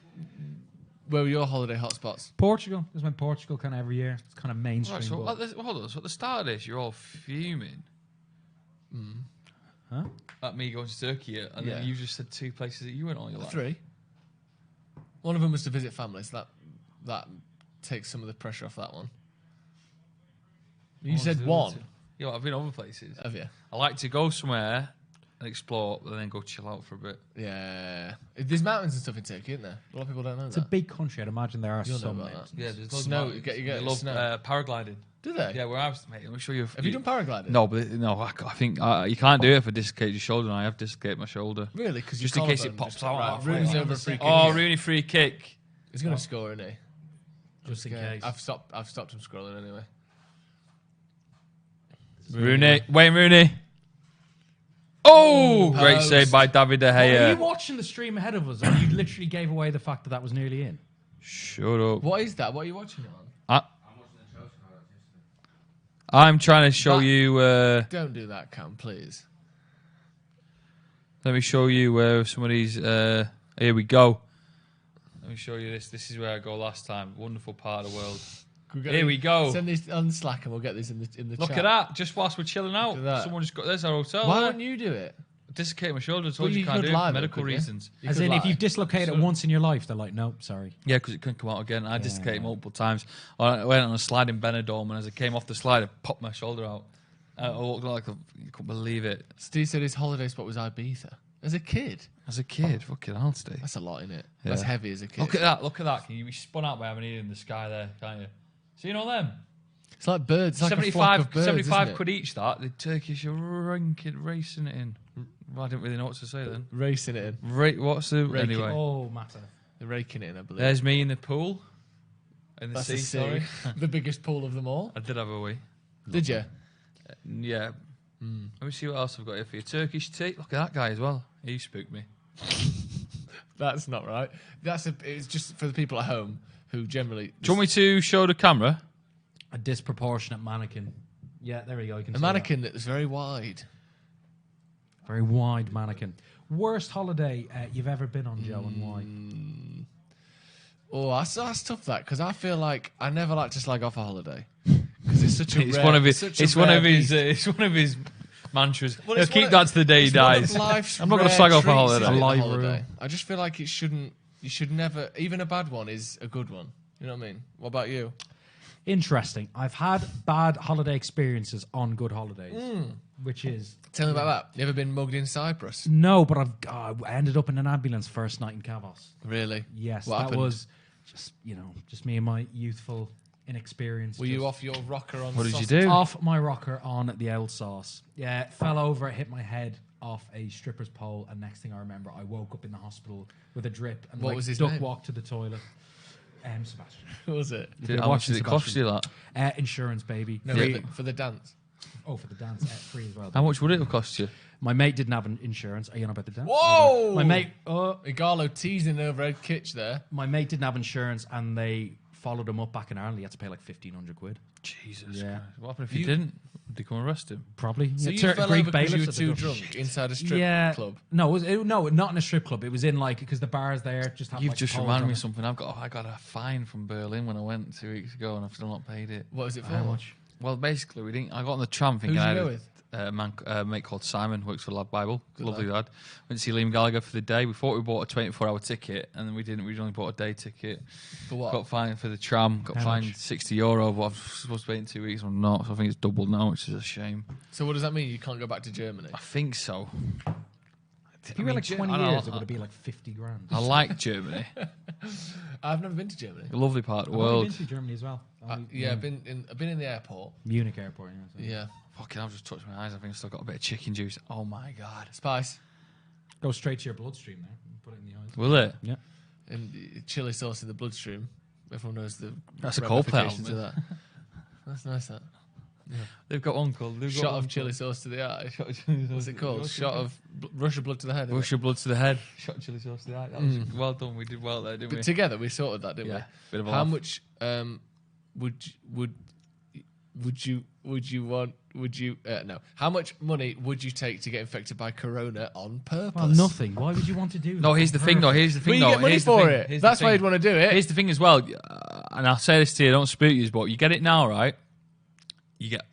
were your holiday hotspots? Portugal. This went Portugal kind of every year. It's kind of mainstream. Right, so but- hold on. So at the start of this, you're all fuming. Huh? At me going to Turkey, and Yeah. then you just said 2 places that you went on. You're like, 3. One of them was to visit family, so that takes some of the pressure off that one. You said 1, Yeah, I've been other places. have you? I like to go somewhere and explore, and then go chill out for a bit. Yeah. There's mountains and stuff in Turkey, isn't there? A lot of people don't know It's a that. big country. I'd imagine there are You'll know some about names. that. Yeah, there's loads of Snow. mountains. You get They love snow. paragliding. Do they? Yeah, where I was, mate. Let me show you. Have you done paragliding? No, but I think you can't do it if I dislocate your shoulder, and I have dislocated my shoulder. Really? Because Just in case it pops out. Right, Rooney's over a free kick. Oh, Rooney free kick. He's going to score, isn't he? Just in case. I've stopped him scrolling anyway. Rooney, Wayne Rooney. Oh, great Post. save by David De Are you Gea. watching the stream ahead of us, or you literally gave away the fact that was nearly in? Shut up. What is that? What are you watching it on? I'm trying to show That- you. Don't do that, Cam, please. Let me show you some of these. Here we go. Let me show you this. This is where I go last time. Wonderful part of the world. Here we go. Send this on Slack and we'll get this in the Look chat. at that. Just whilst we're chilling out, Look at that. someone just got. There's our hotel. Why there. wouldn't you do it? Dislocate my shoulder. I Well, told you you can't could do it lie for though, medical couldn't you? reasons. You As could in, if lie. you've dislocated it once in your life, they're like, nope, sorry. Yeah, because it couldn't come out again. I dislocated multiple times. I went on a slide in Benidorm, and as I came off the slide, I popped my shoulder out. I walked like you couldn't believe it. Steve said his holiday spot was Ibiza. As a kid, As a kid, fucking hell, Steve. that's a lot in it. Yeah. That's heavy as a kid. Look at that. Look at that. Can you be spun out by having it in the sky there? Can't you? Seeing all them? It's like birds. It's like a flock of birds, 75 isn't it? quid each. That the Turkish are racing it in. I didn't really know what to say then. Racing it in. What's the Rake it. anyway? Oh, matter. They're raking it in, I believe. There's me in the pool, in the That's sea. the sea. Sorry, The biggest pool of them all. I did have a wee. Did you? Yeah. Let me see what else I've got here for you. Turkish tea. Look at that guy as well. He spooked me. That's not right. It's just for the people at home who generally. Do you want me to show the camera? A disproportionate mannequin. Yeah, there we go. You can A see mannequin that's very wide. that. Very wide mannequin. Worst holiday you've ever been on, Joe, and why? Oh, that's tough. That because I feel like I never like to slag off a holiday because it's such a. It's rare, one of his. such a It's one rare of his. beast. It's one of his mantras. Well, He'll it's keep one that of- to the day he it's one of dies. life's I'm not going to rare slag off a treats, holiday. isn't it, Live holiday? rule. I just feel like it shouldn't. You should never. Even a bad one is a good one. You know what I mean? What about you? Interesting. I've had bad holiday experiences on good holidays, which is Tell me about that. You ever been mugged in Cyprus? no, but I ended up in an ambulance first night in Kavos. Really? Yes, What that happened? was just me and my youthful inexperience. Were just you off your rocker on? What did you sausage? do? off my rocker on the old sauce? Yeah, fell over, hit my head off a stripper's pole, and next thing I remember, I woke up in the hospital with a drip and What was his duck name? walked to the toilet. Sebastian. What was it? How much did it cost you that? Insurance, baby. No, Free. for the dance. Oh, for the dance, free as well. How much would it have cost you? My mate didn't have an insurance. Are you on about the dance? Whoa! My mate, Igalo teasing over Ed Kitch there. my mate didn't have insurance, and they followed him up back in Ireland. He had to pay like 1,500 quid. Jesus Yeah. Christ. What happened if you didn't? Did they come and arrest him? Probably. So Yeah, you fell Greek over because you were bailiffs at too the door. drunk inside a strip club. No, no, not in a strip club. It was in like because the bars there just have. You've like, just poles reminded on me it. of something. I got a fine from Berlin when I went 2 weeks ago, and I've still not paid it. What was it for? How much? Well, basically, we didn't. I got on the tram thinking Who'd you I had go a- with? a mate called Simon, works for Lad Bible. Good Lovely lad. Went to see Liam Gallagher for the day. We thought we bought a 24-hour ticket, and then we didn't. We only bought a day ticket. For what? Got fined for the tram. Got How fined much? €60, but I'm supposed to pay in 2 weeks. I'm not, so I think it's doubled now, which is a shame. So what does that mean? You can't go back to Germany? I think so. If you were like 20 I don't know, years, it would have been like 50 grand. I like Germany. I've never been to Germany. A lovely part of the I've only world. been to Germany as well. Yeah, I've been in the airport. Munich airport. Yeah, so. Yeah, Fucking, I've just touched my eyes. I think I've still got a bit of chicken juice. Oh my god. spice Go straight to your bloodstream there. And put it in the eyes. Will it? Yeah. and chili sauce in the bloodstream. Everyone knows the That's a Coldplay ramifications album. of that. That's nice. That They've got one called. They've got shot one of chili sauce to the eye. called- Shot of chili sauce What's to it the- called? what's it Shot called? of Rush of blood to the head. isn't Rush it? of blood to the head. Shot of chili sauce to the eye. That was well done. We did well there, didn't But we? together we sorted that, didn't Yeah, bit of we? a How laugh. much no? How much money would you take to get infected by corona on purpose? Well, nothing. Why would you want to do that? No, here's the thing, though. Here's the Well, thing, you though. get money Here's the for thing. it. Here's the That's why thing. you'd want to do it. Here's the thing as well, and I'll say this to you, don't spook you, but you get it now, right?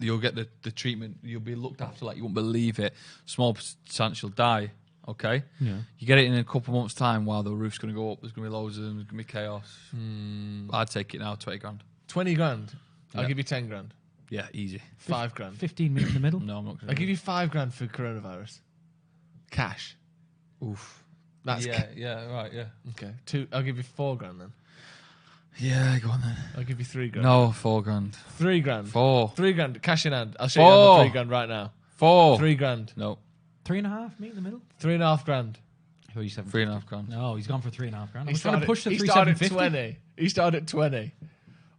You'll get the treatment. You'll be looked after like you won't believe it. Small percentage will die. Okay. Yeah. You get it in a couple of months' time while the roof's going to go up. There's going to be loads of them. There's going to be chaos. I'd take it now. 20 grand. 20 grand. I'll Yeah. give you 10 grand. Yeah, easy. 5 grand. 15 minutes in the middle. No, I'm not going I'll give you 5 grand for coronavirus. Cash. Oof. That's Yeah. Right. Yeah. okay. I'll give you 4 grand then. Yeah. Go on then. I'll give you 3 grand. No, 4 grand. 3 grand. 4. 3 grand. Cash in hand. I'll show you the 3 grand right now. 4. 3 grand. No. 3.5, meet in the middle. 3.5 grand. Who are you 7? 3.5 grand. No, he's gone for 3.5 grand. I He was trying to push the he started 3,750. at 20. He started at 20.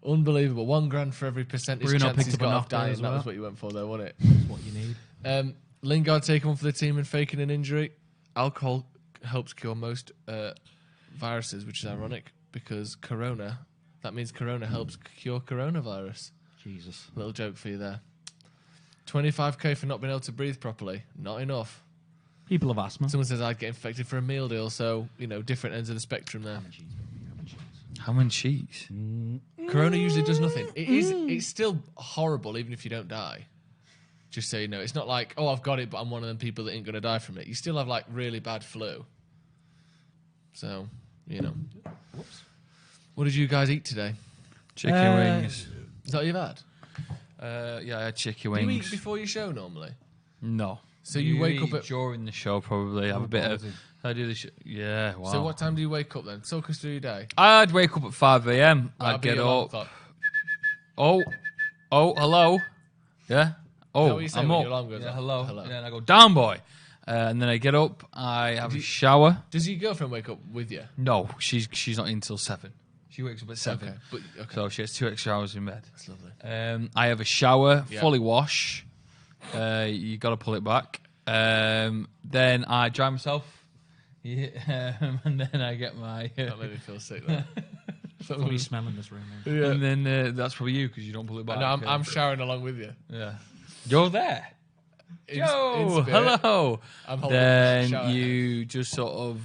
Unbelievable. 1 grand for every percentage Bruno chance picked he's up a got of knock there dying. as That was well. what you went for, though, wasn't it? That's what you need. Lingard taking one for the team and faking an injury. Alcohol helps cure most viruses, which is ironic because that means corona helps cure coronavirus. Jesus. Little joke for you there. 25k for not being able to breathe properly. Not enough. People have asthma. Someone says I'd get infected for a meal deal, so, different ends of the spectrum there. Ham and cheese. Corona usually does nothing. It's still horrible even if you don't die. Just so you know. It's not like, oh, I've got it, but I'm one of them people that ain't going to die from it. You still have, like, really bad flu. So, Whoops. What did you guys eat today? Chicken wings. Is that what you've had? Yeah, I had chicken Do you wings. eat before your show normally? No. So you wake eat up at... during the show, probably. Have a bit of. ballsy. I do the yeah. Wow. So what time do you wake up then? Talk us through your day. I'd wake up at 5 a.m. That'll I'd be get your alarm up. clock. Oh, hello. Yeah. Oh, what you say I'm when up. your alarm goes Yeah, off? hello. Hello. Yeah, and I go down, boy. And then I get up. I have a shower. Does your girlfriend wake up with you? No, she's not in till 7. She wakes up at 7. Okay. But, okay. So she has 2 extra hours in bed. That's lovely. I have a shower, Yeah. fully wash. You got to pull it back. Then I dry myself. Yeah, and then I get my... That made me feel sick, though. Funny smell in this room. Yeah. Yeah. And then that's probably you because you don't pull it back. No, I'm showering along with you. Yeah. You're there. In Joe, spirit. hello. I'm holding the Then shower you just sort of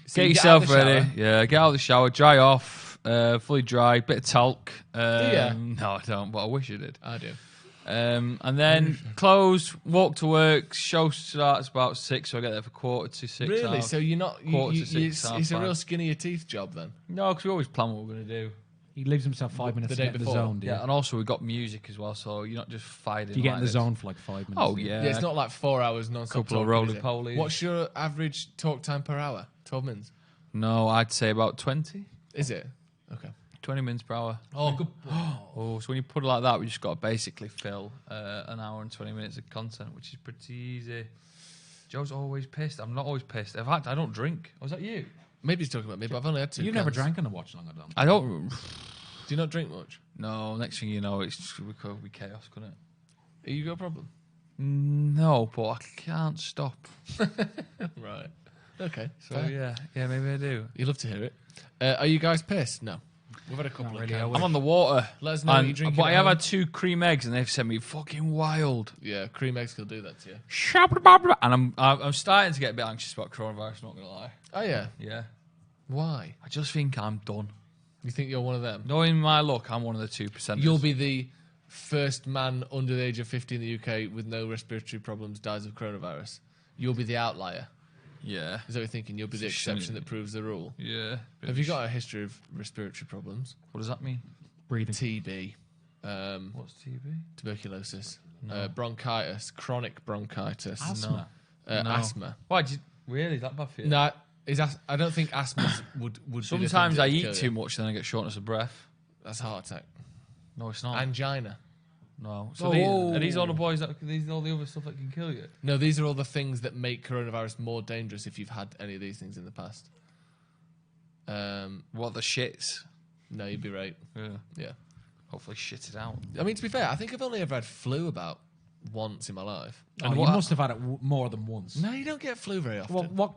So get you get out yourself of the ready. shower. Yeah, get out of the shower, dry off, fully dry, bit of talc. you? No, I don't, but I wish I did. I do. And then close, walk to work. Show starts about 6, so I get there for 5:45. Really? So you're not... Quarter to 6, it's half a real 5. skinny your teeth job, then? No, because we always plan what we're going to do. He leaves himself 5 minutes The to day get in the before. zone. Do you? Yeah, and also we've got music as well, so you're not just fighting. Do you get like in the this. zone for like 5 minutes? Oh, do you? yeah. Yeah, it's not like 4 hours non-stop Couple of talking, is it? roly-polies. What's your average talk time per hour? 12 minutes? No, I'd say about 20. Is it? Okay. 20 minutes per hour. Oh, good. Oh, so when you put it like that, we just got to basically fill an hour and 20 minutes of content, which is pretty easy. Joe's always pissed. I'm not always pissed. In fact, I don't drink. Was that you? Maybe he's talking about me, but I've only had 2 You've never cans. drank on a watch long, I don't. I don't. Do you not drink much? No, next thing you know, it's just, we could be chaos, couldn't it? Are you got a problem? No, but I can't stop. Right. Okay. So fair. yeah, maybe I do. You love to hear it. Are you guys pissed? No. We've had a couple Not of really, I cans. I'm on the water. Let us know what And- you're drinking. But I at have home. had 2 cream eggs, and they've sent me fucking wild. Yeah, cream eggs will do that to you. And I'm starting to get a bit anxious about coronavirus. Not gonna lie. Oh yeah. Yeah, Why? I just think I'm done. You think you're one of them? Knowing my luck, I'm one of the 2%. You'll be the first man under the age of 50 in the UK with no respiratory problems dies of coronavirus. You'll be the outlier. Yeah, Is that what you're thinking? You'll be the It's a shame. exception that proves the rule. yeah. Have you got a history of respiratory problems? What does that mean? Breathing. TB, What's TB? tuberculosis, bronchitis, chronic bronchitis, Asthma. No. asthma. Why? Really? Is that bad for you? No, I don't think asthma would. Be the thing Sometimes that I would eat kill too you. much, then I get shortness of breath. That's heart attack, No, it's not. angina. No. So are these all the boys that these all the other stuff that can kill you? No, these are all the things that make coronavirus more dangerous if you've had any of these things in the past. What the shits? No, you'd be right. Yeah. Yeah. Hopefully shit it out. I mean, to be fair, I think I've only ever had flu about once in my life. Oh, you must have had it more than once. No, you don't get flu very often. Well,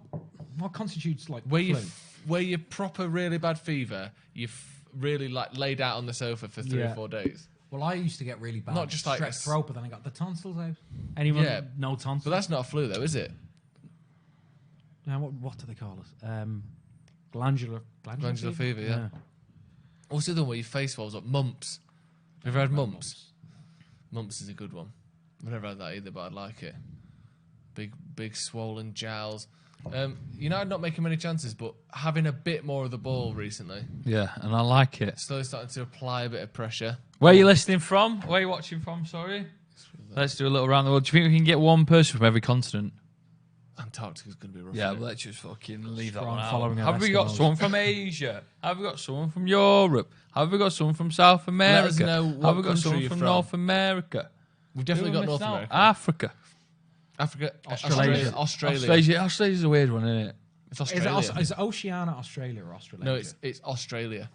what constitutes like where you flu? where you proper really bad fever, you really like laid out on the sofa for 3 or Yeah. 4 days. Well, I used to get really bad. Not just like strep a throat, but then I got the tonsils out. Anyone? Yeah. No tonsils. But that's not a flu, though, is it? What do they call it? Glandular fever, yeah. What's the other one where your face swells up? Mumps. Have you ever had mumps? Mumps is a good one. I've never had that either, but I'd like it. Big swollen jowls. I'd not making many chances, but having a bit more of the ball recently. Yeah, and I like it. Slowly starting to apply a bit of pressure. Where are you listening from? Where are you watching from? Sorry. Let's do a little round the world. Do you think we can get one person from every continent? Antarctica's going to be rough. Yeah, isn't but it? let's just fucking leave that Strong one out. following of Have we got Eskimos. someone from Asia? Have we got someone from Europe? Have we got someone from South America? us know what Have we got country someone you're from from. North America? We've definitely Who got am I North missing out? America. Africa. Africa. Australasia. Australia. Australia's a weird one, isn't it? It's Is Australia. it Oceania, Australia, or Australasia? No, it's Australia.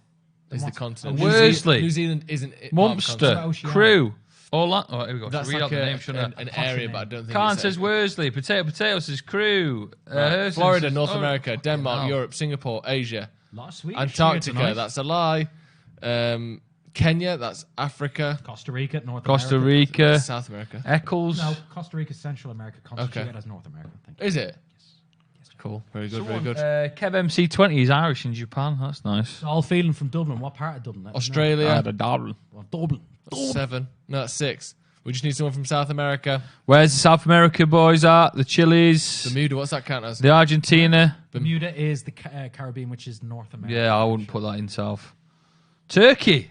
Is the what's- continent. Worsley. New Zealand isn't part of the Munster. continent. Oceania. Crew. Orlando. Oh, here we go. That's Read like out the name, shouldn't I? an area, but I don't think Khan it's says Worsley. Potato says Crew. Hurston Florida, says- North oh, America, Denmark, no. Europe, Singapore, Asia, A lot of Swedish Antarctica. here tonight. That's a lie. Kenya. That's Africa. Costa Rica, North Costa America. Rica. South America. Eccles. No, Costa Rica, Central America, constituted Okay. as North America. Thank you. Is it? Cool. Very good. Very good. Kev MC20 is Irish in Japan. That's nice. All feeling from Dublin. What part of Dublin? Let me know. Australia. Dublin. Well, Dublin. 7. No, that's 6. We just need someone from South America. Where's the South America boys at? The Chilis. Bermuda. What's that count as? The Argentina. Bermuda is the Caribbean, which is North America. Yeah, I wouldn't put that in South. Turkey.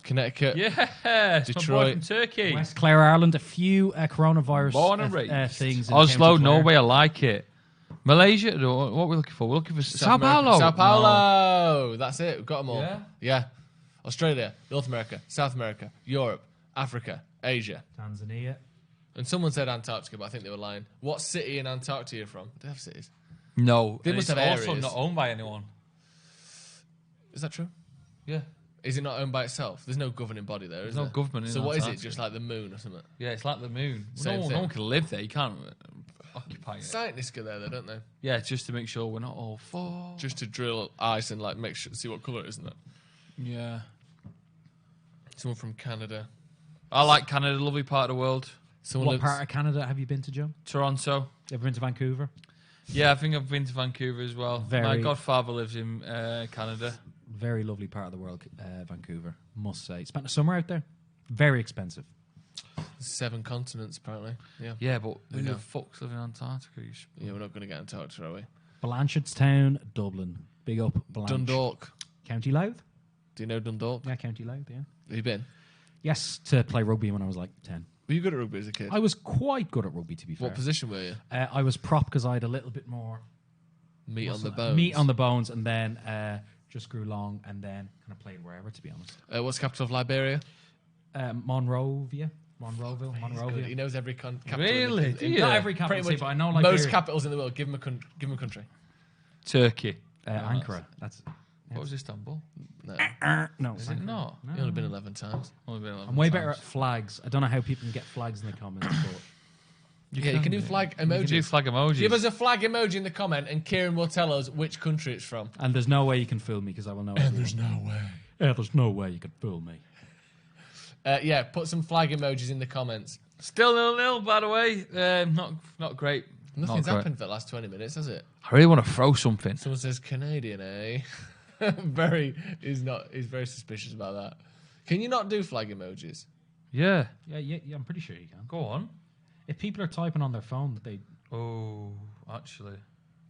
Connecticut. Yes. Detroit. My boy from Turkey. West Clare, Ireland. A few coronavirus Born and raised. things. in Oslo, County Clare. Norway. I like it. Malaysia. No, what are we looking for? We're looking for Sao America. Paulo. Sao Paulo. That's it. We've got them all. Yeah? Yeah. Australia, North America, South America, Europe, Africa, Asia. Tanzania. And someone said Antarctica, but I think they were lying. What city in Antarctica are you from? Do they have cities? No. They and must it's have also areas. not owned by anyone. Is that true? Yeah. Is it not owned by itself? There's no governing body there, is There's there? no government in So what is it? Antarctica. Just like the moon or something? Yeah, it's like the moon. Same No thing. one can live there. You can't occupy it. Scientists go there, though, don't they? Yeah, just to make sure we're not all full. Just to drill ice and like see what colour it is, isn't it? Yeah. Someone from Canada. I like Canada, lovely part of the world. Someone What lives- part of Canada have you been to, Joe? Toronto. You ever been to Vancouver? Yeah, I think I've been to Vancouver as well. My Very- godfather lives in Canada. Very lovely part of the world, Vancouver, must say. Spent a summer out there. Very expensive. 7 continents, apparently. Yeah. Yeah, but who Yeah. the fuck's living in Antarctica? Yeah, we're not going to get into it, are we? Blanchardstown, Dublin. Big up, Blanch. Dundalk. County Louth? Do you know Dundalk? Yeah, County Louth, yeah. Have you been? Yes, to play rugby when I was like 10. Were you good at rugby as a kid? I was quite good at rugby, to be fair. What position were you? I was prop because I had a little bit more Meat on the bones. meat on the bones, and then just grew long, and then kind of played wherever, to be honest. What's the capital of Liberia? Monrovia. He Monrovia. knows every capital. Really? Do you? Not every Pretty capital, much but I know Liberia. most capitals in the world. Give him a country. Turkey. Ankara. That's What was Istanbul? No, no. Is it not? you've only been 11 times. Only been 11 I'm way better times. at flags. I don't know how people can get flags in the comments, but You can do flag You can do emojis. flag emojis. Give us a flag emoji in the comment, and Ciaran will tell us which country it's from. and there's no way you can fool me because I will know. There's no way. there's no way you can fool me. Yeah, put some flag emojis in the comments. Still 0-0, by the way. Not great. Nothing's Not great. happened for the last 20 minutes, has it? I really want to throw something. Someone says Canadian, eh? He's very suspicious about that. Can you not do flag emojis? Yeah. Yeah, I'm pretty sure you can. Go on. If people are typing on their phone, they Oh, actually.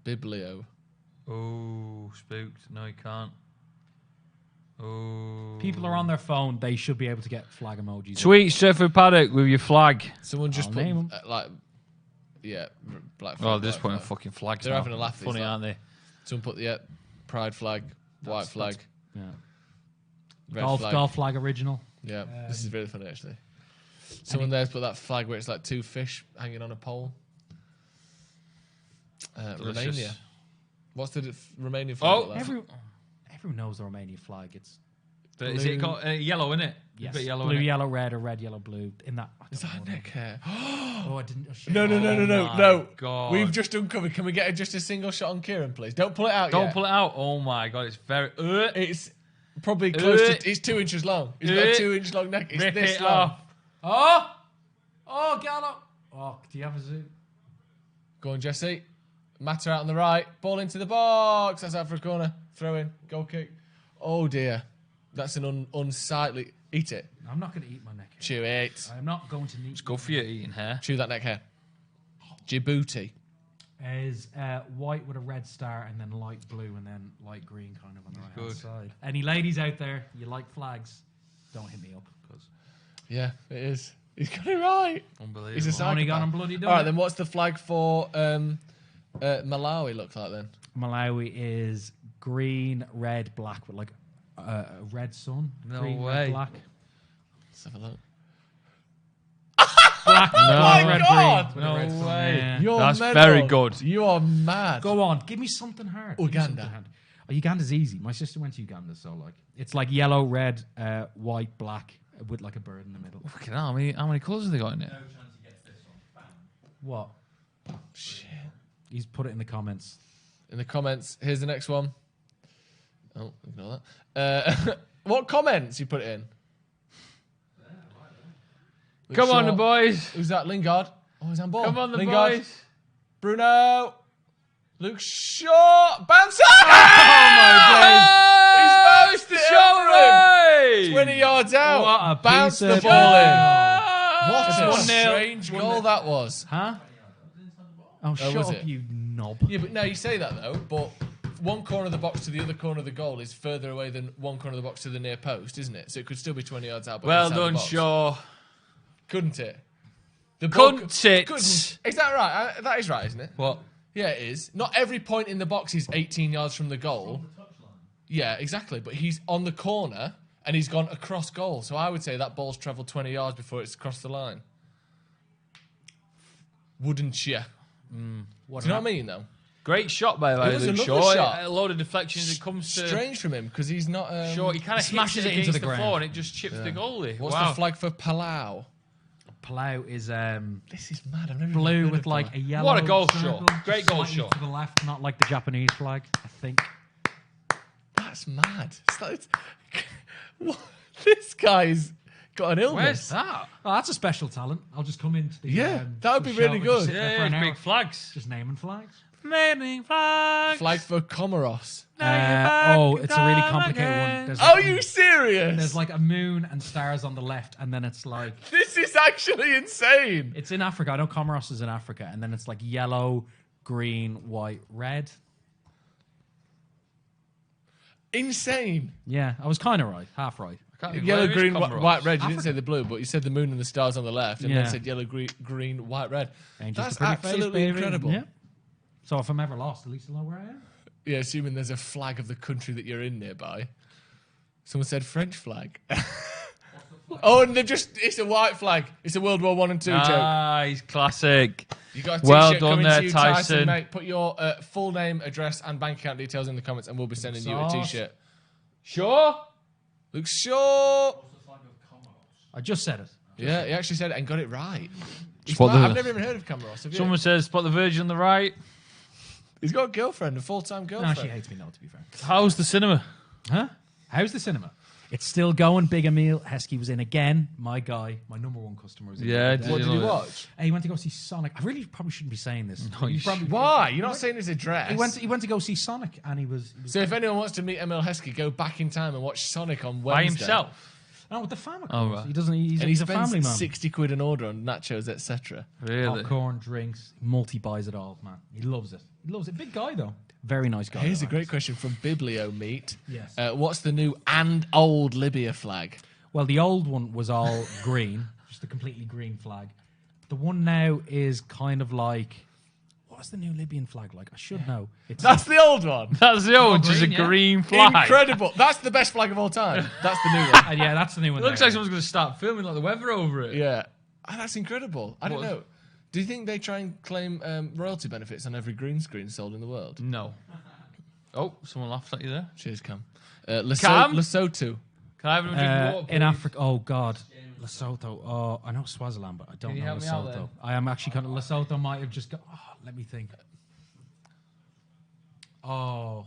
Biblio. Oh, spooked. No, you can't. Oh. people are on their phone, they should be able to get flag emojis. Tweet Stretford Paddock with your flag. Someone just I'll put name 'em. black flag. Oh, they're just white putting flag. fucking flags. They're now. having a laugh, Funny, these lot. aren't they? Someone put pride flag, white flag, Yeah. red Golf flag. flag original. Yeah, this is really funny actually. Someone there's put that flag where it's like 2 fish hanging on a pole. Romania. What's the Romanian flag? Oh, look like? Everyone knows the Romanian flag. It's Is it got yellow in it? yes, A bit yellow blue, in it. yellow, red, or red, yellow, blue. In that. Is that neck hair? Oh, I didn't. Oh, shit. No. my God. We've just uncovered. Can we get just a single shot on Ciaran, please? Don't pull it out Don't yet. pull it out. Oh my god, it's very. It's probably close to. It's 2 inches long. It's got a 2-inch long neck. It's Rip this it long. off. Oh, Gallo. Oh, do you have a zoom? Go on, Jesse. Matter out on the right. Ball into the box. That's out for a corner. Throw in. Goal kick. Oh dear. That's an unsightly. Eat it. I'm not going to eat my neck hair. Chew it. I'm not going to eat. It's good for you eating hair. Chew that neck hair. Djibouti. Is white with a red star and then light blue and then light green kind of on the right hand Good. side. Any ladies out there, you like flags, don't hit me up. Because Yeah, it is. He's got it right. Unbelievable. He's a psychopath. only gone and bloody done All right, it. then what's the flag for Malawi look like then? Malawi is green, red, black with like a red sun. No green, way. Red, black. Let's have a look. Black, my red, God! green. with a red No sun, way. yeah. You're That's mental. very good. You are mad. Go on, give me something hard. Give me Uganda. something hard. Oh, Uganda's easy. My sister went to Uganda, so like it's like yellow, red, white, black with like a bird in the middle. Fucking hell, how many colours have they got in it? What? Shit. He's put it in the comments. In the comments, here's the next one. Oh, ignore that. What comments you put it in? Luke Come on, Shaw. the boys. Who's that? Lingard. Oh, he's on ball. Come on, the Lingard. boys. Bruno. Luke Shaw. Bounce Oh my He's bounced it Shaw, over him. 20 yards out. What a Bounced piece the of ball in. What It's a 1-0. strange goal that was. Huh? Oh, shut was up, it? you knob. Yeah, but no, you say that though, but one corner of the box to the other corner of the goal is further away than one corner of the box to the near post, isn't it? So it could still be 20 yards out. But Well inside the done, box. Shaw. Couldn't it? The ball Couldn't it? Couldn't. Is that right? That is right, isn't it? What? Yeah, it is. Not every point in the box is 18 yards from the goal. Yeah, exactly. But he's on the corner and he's gone across goal. So I would say that ball's travelled 20 yards before it's crossed the line. Wouldn't you? Do you know what I mean, though? Great shot by the way. It was a Luke lovely Shaw. shot. A load of deflections. It comes to Strange from him because he's not. Shaw. He kind of smashes it into against the the ground. floor and it just chips the goalie. What's wow. the flag for Palau? Palau is This is mad. I've never blue even heard with of like Palau. a yellow. What a goal circle, shot. Great goal slightly shot. to the left, not like the Japanese flag. I think. That's mad. What? This guy's got an illness. Where's that? Oh, that's a special talent. I'll just come into the. Yeah, that would the be show really and just good. sit there for Yeah, an hour, big flags. just naming flags. Naming flags. Flag for Comoros. It's a really complicated one. There's Are like, you serious? There's like a moon and stars on the left, and then it's like This is actually insane. it's in Africa. I know Comoros is in Africa, and then it's like yellow, green, white, red. Insane. Yeah, I was kind of right, half right. Yellow, green, Comoros? white, red. You didn't say the blue, but you said the moon and the stars on the left, and Yeah. then said yellow, green, white, red. Angels That's to pretty face, absolutely baby. incredible. Yeah. So if I'm ever lost, at least I'll know where I am. Yeah, assuming there's a flag of the country that you're in nearby. Someone said French flag. Oh, and it's a white flag. It's a World War One and Two joke. Nice, classic. You got a Well t-shirt done coming there, to you, Tyson. mate. Put your full name, address, and bank account details in the comments, and we'll be sending you a Sauce. t-shirt. Sure. Luke Shaw. I just said it. Yeah, he actually said it and got it right. Spot the- I've never even heard of Comoros. Have you? Someone says spot the Virgin on the right. He's got a girlfriend, a full-time No, girlfriend. she hates me. No, to be fair. How's the cinema? Huh? How's the cinema? It's still going. Big Emil Heskey was in again. My guy, my number one customer was in. Yeah, the other day. What did you love it? watch? He went to go see Sonic. I really probably shouldn't be saying this. No, you probably, Why? You're not saying his address. He went to go see Sonic, and he was So if anyone wants to meet Emil Heskey, go back in time and watch Sonic on Wednesday. By himself. no with the family. Oh, right. He doesn't. He's And he a spends family man. 60 quid an order on nachos, etc. Really? Popcorn, drinks, multi buys it all. Man, he loves it. He loves it. Big guy though. Very nice guy. Here's a though. great question from Biblio Meat. Yes. What's the new and old Libya flag? Well, the old one was all green, just a completely green flag. The one now is kind of like, what's the new Libyan flag like? I should know. It's That's the old one. That's the old, just a green, yeah. green flag. Incredible. That's the best flag of all time. That's the new one. yeah, that's the new one. It looks there. like someone's going to start filming like the weather over it. Yeah. That's incredible. I don't What? know. Do you think they try and claim royalty benefits on every green screen sold in the world? No. Oh, someone laughed at you there. Cheers, Cam. Cam? Lesotho. Can I have him drink water, in please? Africa, oh God, Lesotho. Oh, I know Swaziland, but I don't Can you know help me out Lesotho. then? I am actually kind of Lesotho. Might have just got. Oh, let me think. Oh.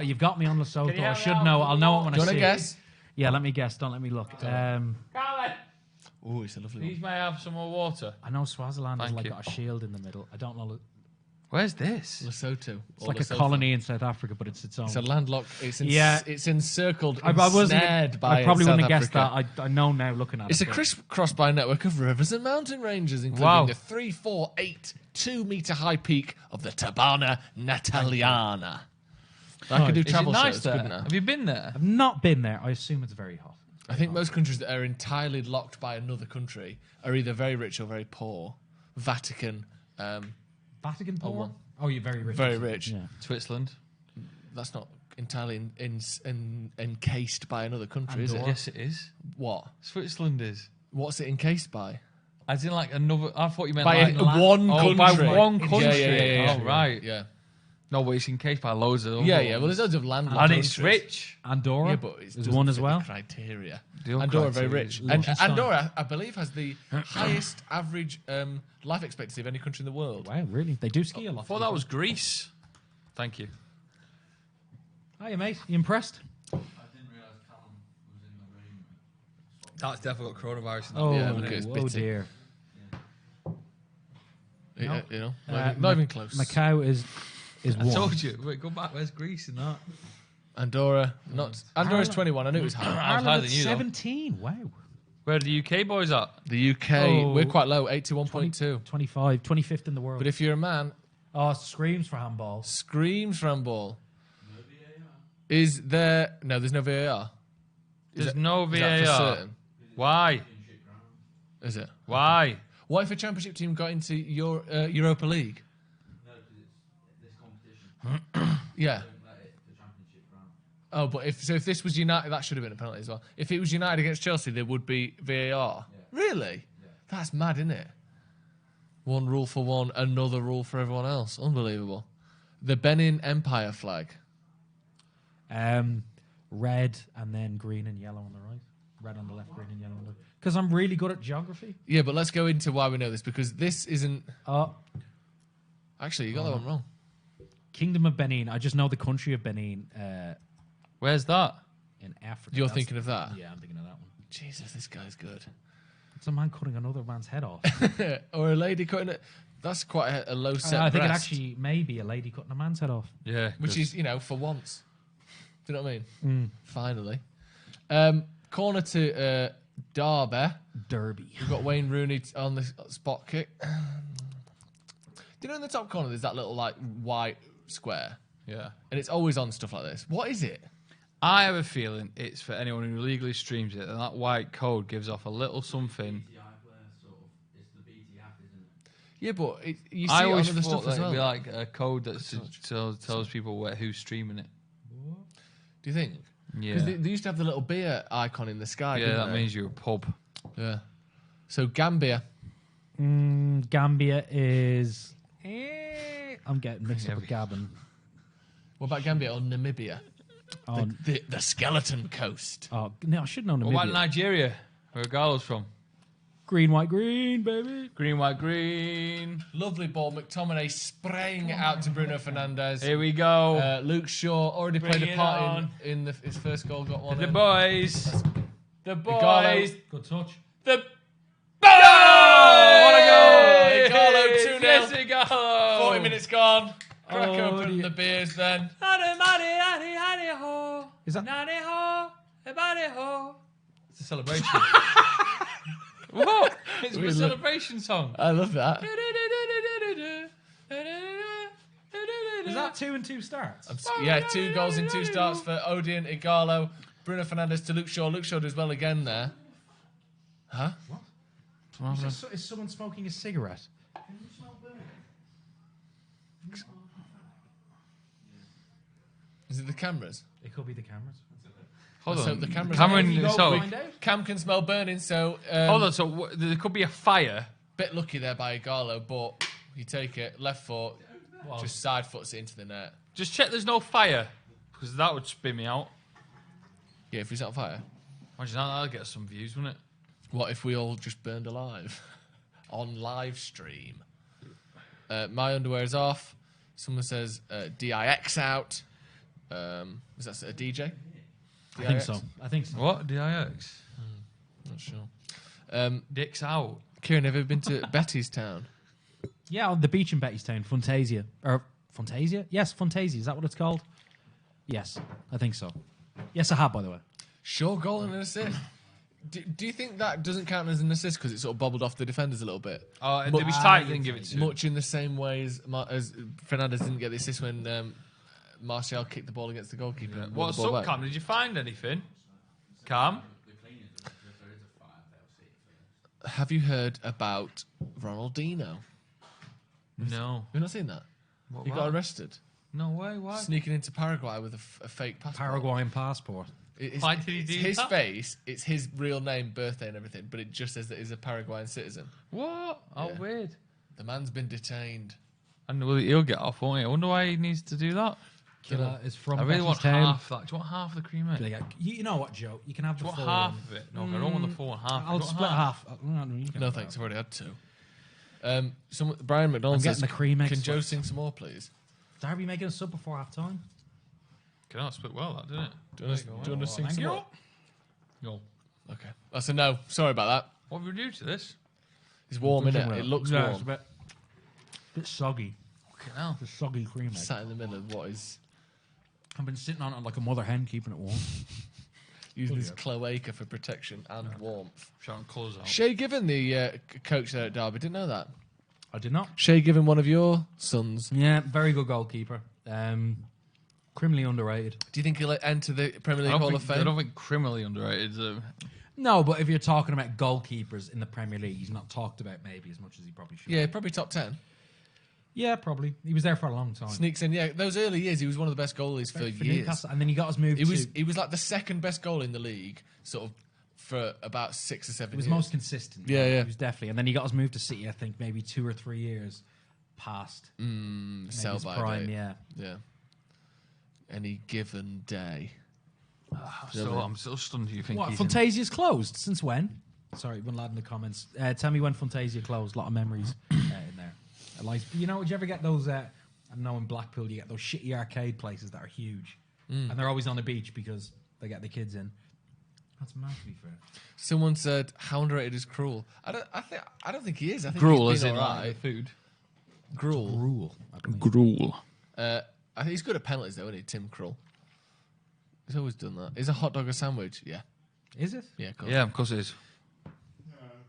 You've got me on Lesotho. Can you I help me should out know. with I'll the know it water? when Do you I want see to it. guess? Yeah, let me guess. Don't let me look. Oh, it's a lovely one. Please may I have some more water? I know Swaziland has Thank like you. got a shield in the middle. I don't know. Where's this? Lesotho. It's like a colony in South Africa, but it's its own. It's a landlocked. Yeah. It's encircled, I wasn't. ensnared by I probably South wouldn't have guessed Africa. that. I know now looking at It's a it. but- crisscrossed by a network of rivers and mountain ranges, including Wow. the 348 2-meter high peak of the Tabana Nataliana. I could do Is it travel nice shows, there? couldn't I? Have you been there? I've not been there. I assume it's very hot. I think most countries that are entirely locked by another country are either very rich or very poor. Vatican, Vatican poor? one. Oh, you're very rich. very rich. Yeah. Switzerland. That's not entirely encased by another country, is it? Andorra. Yes, it is. What? Switzerland is. What's it encased by? As in like another. I thought you meant By like. one Oh, country. by one Yeah, country. yeah. Oh, right. Yeah. No, but it's encased by loads of them. Yeah, yeah. Well, there's loads of landlocked And countries. it's rich. Andorra. Yeah, but it There's doesn't one as fit well. the criteria. The other Andorra very criteria rich. is And Liechtenstein. Andorra, I believe, has the highest average life expectancy of any country in the world. Wow, really? They do ski a lot. I thought that was Greece. Thank you. Hiya, mate. You impressed? That's definitely got coronavirus in that. Oh, Yeah, look at his oh bitty. dear. Yeah, you know, Uh, not even close. Macau is I one. told you. Wait, go back. Where's Greece in that? Andorra, not Andorra's Ireland- 21. I knew it was high. I was Ireland higher at than you, though. 17. Wow. Where are the UK boys at? The UK, Oh, we're quite low, 81.2. 25, 25th in the world. But if you're a man, Oh, screams for handball. screams for handball. Is there? No, there's no VAR. There's no Is that for VAR. certain? Why? Is it? Why? What if a championship team got into your Europa League? Yeah. Oh, but if this was United, that should have been a penalty as well. If it was United against Chelsea, there would be VAR. Really? That's mad, isn't it? One rule for one, another rule for everyone else. Unbelievable. The Benin Empire flag. Red and then green and yellow on the right. Red on the left, green and yellow on the... Because I'm really good at geography. Yeah, but let's go into why we know this, because this isn't... Actually, you got that one wrong. Kingdom of Benin. I just know the country of Benin Where's that? in Africa. You're thinking of that? Yeah, I'm thinking of that one. Jesus, this guy's good. It's a man cutting another man's head off. Or a lady cutting it. That's quite a low set I think it breast, actually may be a lady cutting a man's head off. Yeah. which is, for once. Do you know what I mean? Finally. Corner to Derby. Derby. We've got Wayne Rooney on the spot kick. Do you know in the top corner there's that little like white square? Yeah. And it's always on stuff like this. What is it? I have a feeling it's for anyone who legally streams it, and that white code gives off a little something. Yeah, but you see I it on always other thought stuff as that it'd well. be like a code that tells people who's streaming it. Do you think? Yeah. Because they used to have the little beer icon in the sky. Yeah, didn't that they? means you're a pub. Yeah. So Gambia. Gambia is... I'm getting mixed up with Gabon. What about Gambia or Namibia? Oh, The skeleton coast. no, I should know Namibia. What about Nigeria, where Gallo's from? Green, white, green, baby. Green, white, green. Lovely ball. McTominay spraying it out to Bruno Fernandes. Here we go. Luke Shaw already Bring played a it part on. in his first goal. Got one. The in. boys. The Igalo. boys. Good touch. The What a goal! Hey! Igalo 2-0. Yes, Igalo. 40 minutes gone. Crack Oh, open dear. the beers then. Is that... It's a celebration. What? It's a celebration song. I love that. Is that 2 and 2 starts? Yeah, 2 goals in 2 starts for Odion, Igalo, Bruno Fernandes to Luke Shaw. Luke Shaw does well again there. Huh? Is someone smoking a cigarette? Is it the cameras? It could be the cameras. Hold So on. the cameras- Cameron, If you go so, find out. Cam can smell burning, so hold on. So there could be a fire. bit lucky there by Igalo, but you take it, left foot, just side foots it into the net. Just check there's no fire, because that would spin me out. Yeah, if he's on fire. Imagine that, that'll get some views, wouldn't it? What if we all just burned alive on live stream? My underwear is off. Someone says DIX out. Is that a DJ? I think so. I think so. What? DIX? Not sure. Dick's out. Kieran, have you been to Betty's Town? Yeah, on the beach in Bettystown, Fantasia. Or Fantasia? Yes, Fantasia. Is that what it's called? Yes, I think so. Yes, I have, by the way. Sure, goal and an assist. Do you think that doesn't count as an assist because it sort of bobbled off the defenders a little bit? Oh, it was tight, didn't give it to him. Much in the same way as Fernandes didn't get the assist when Martial kicked the ball against the goalkeeper. and won What's the ball up, back. Cam? Did you find anything? Cam? Have you heard about Ronaldinho? No. You've not seen that? What, He got what? arrested. No way, why? Sneaking into Paraguay with a fake passport. Paraguayan passport. Why did he do his that? face, it's his real name, birthday and everything, but it just says that he's a Paraguayan citizen. What? Oh, Yeah. weird. The man's been detained. And well, he'll get off, won't he? I wonder why he needs to do that. Killer is from I really want Bettystown. half that. Do you want half of the cream, mate? They go, you know what, Joe? You can have Do the you full want half one. of it? No, I don't want the full and half. I'll I want split half. You can No have thanks, that. I've already had 2. Brian McDonald I'm says, getting the cream eggs can Joe first." sing some more, please? Derby making a sub before half time. Okay, that split well, that didn't it? Do you want to sing Thank some you. more? No. Okay. That's a no. Sorry about that. What have we do to this? It's warm, innit? It looks Yeah, warm. it's a bit soggy. Okay, now. It's a soggy cream egg. Sat in the middle of what is I've been sitting on it like a mother hen, keeping it warm. using his cloaca for protection and warmth. Shouting colours out. Shay Given, the coach there at Derby, didn't know that. I did not. Shay Given, one of your sons. Yeah, very good goalkeeper. Criminally underrated. Do you think he'll enter the Premier I League Hall don't, of think, I Fame? don't think criminally underrated. No, but if you're talking about goalkeepers in the Premier League, he's not talked about maybe as much as he probably should. Yeah, probably top 10. Yeah, probably. He was there for a long time. Sneaks in. Yeah, those early years, he was one of the best goalies for years. Newcastle, and then he got his move He was like the second best goal in the league, sort of for about 6 or 7 He was years. most consistent. Yeah. He was definitely. And then he got us moved to City, I think, maybe 2 or 3 years past. Sell his by prime, date. yeah. Any given day. I'm still stunned. You think What, he's in- Fantasia's closed? Since when? Sorry, one lad in the comments. Tell me when Fantasia closed. A lot of memories in there. Like, you know, would you ever get those, I don't know, in Blackpool, you get those shitty arcade places that are huge. And they're always on the beach because they get the kids in. That's mad, to be fair. Someone said, "How underrated is Cruel?" I don't think he is. I think Gruel he's as been in all like right. the food. Gruel. Rule. Gruel. I think he's good at penalties, though, isn't he? Tim Krul. He's always done that. Is a hot dog a sandwich? Yeah. Is it? Yeah, of course. Yeah, of course it is.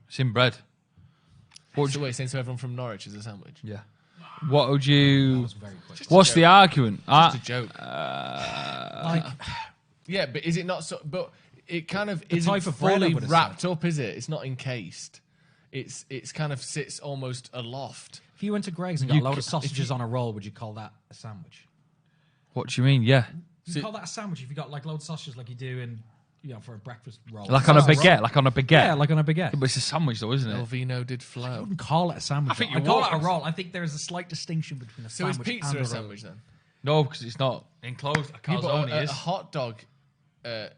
It's in bread. What's the way saying to everyone from Norwich is a sandwich? Yeah. What would you? That was very quick. What's the argument? Just a joke. Like, Yeah, but is it not so? But it kind of The isn't type of bread, I fully would have wrapped up, is it? It's not encased. It's kind of sits almost aloft. if you went to Greg's and got You a load c- of sausages on a roll, would you call that a sandwich? What do you mean? Yeah. You call that a sandwich if you got like loads of sausages like you do in, for a breakfast roll. Like on a It's not baguette. roll. Like on a baguette. Yeah, like on a baguette. But it's a sandwich, though, isn't it? Elvino did I flow. wouldn't call it a sandwich. I think though. you I call it a would. roll. I think there is a slight distinction between a So is sandwich pizza and a roll. sandwich then? No, because it's not enclosed. A Yeah, but calzone a is. hot dog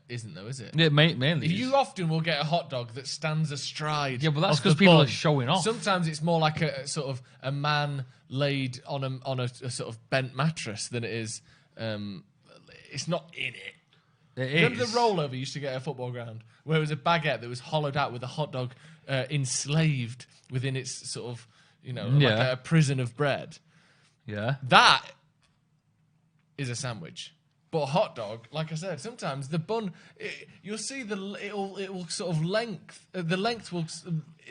isn't though, is it? Yeah, mainly. You often will get a hot dog that stands astride. Yeah, but that's of the 'cause people are bun. showing off. Sometimes it's more like a sort of a man laid on a sort of bent mattress than it is. It's not in it. It Remember is. the rollover you used to get at a football ground, where it was a baguette that was hollowed out with a hot dog enslaved within its sort of, like Yeah. a prison of bread. Yeah. That is a sandwich. But a hot dog, like I said, sometimes the bun, you'll see it will sort of the length will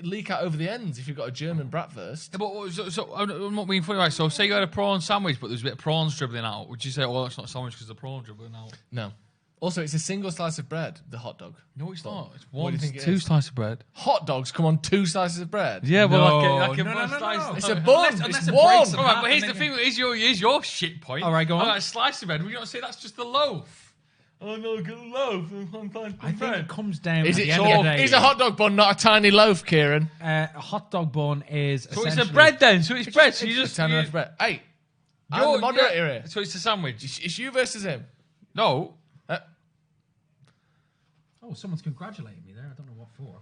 leak out over the ends if you've got a German bratwurst. Yeah, but so I'm not being funny, right? So say you had a prawn sandwich, but there's a bit of prawns dribbling out. Would you say, "Oh, that's not a sandwich because the prawn dribbling out"? No. Also, it's a single slice of bread, the hot dog. No, it's not. It's What one. do you think it Two is? slices of bread. Hot dogs come on 2 slices of bread. Yeah, but No, like a no, bun no, slice. no. It's a bun. Unless It's it one. breaks in All right, half but here's and the then thing. Here's your shit point. All right, go on. Like a slice of bread. Would you not say that's just the loaf? Oh no, get a loaf. I think it comes down. Is at it the end of the day, is a hot dog bun not a tiny loaf, Ciaran? a hot dog bun is So it's a essentially- bread then. So it's bread. So you It's just a tiny you- loaf of bread. Hey, I'm you're- the moderator yeah. here. So it's a sandwich. It's you versus him. No. Oh, someone's congratulating me there. I don't know what for.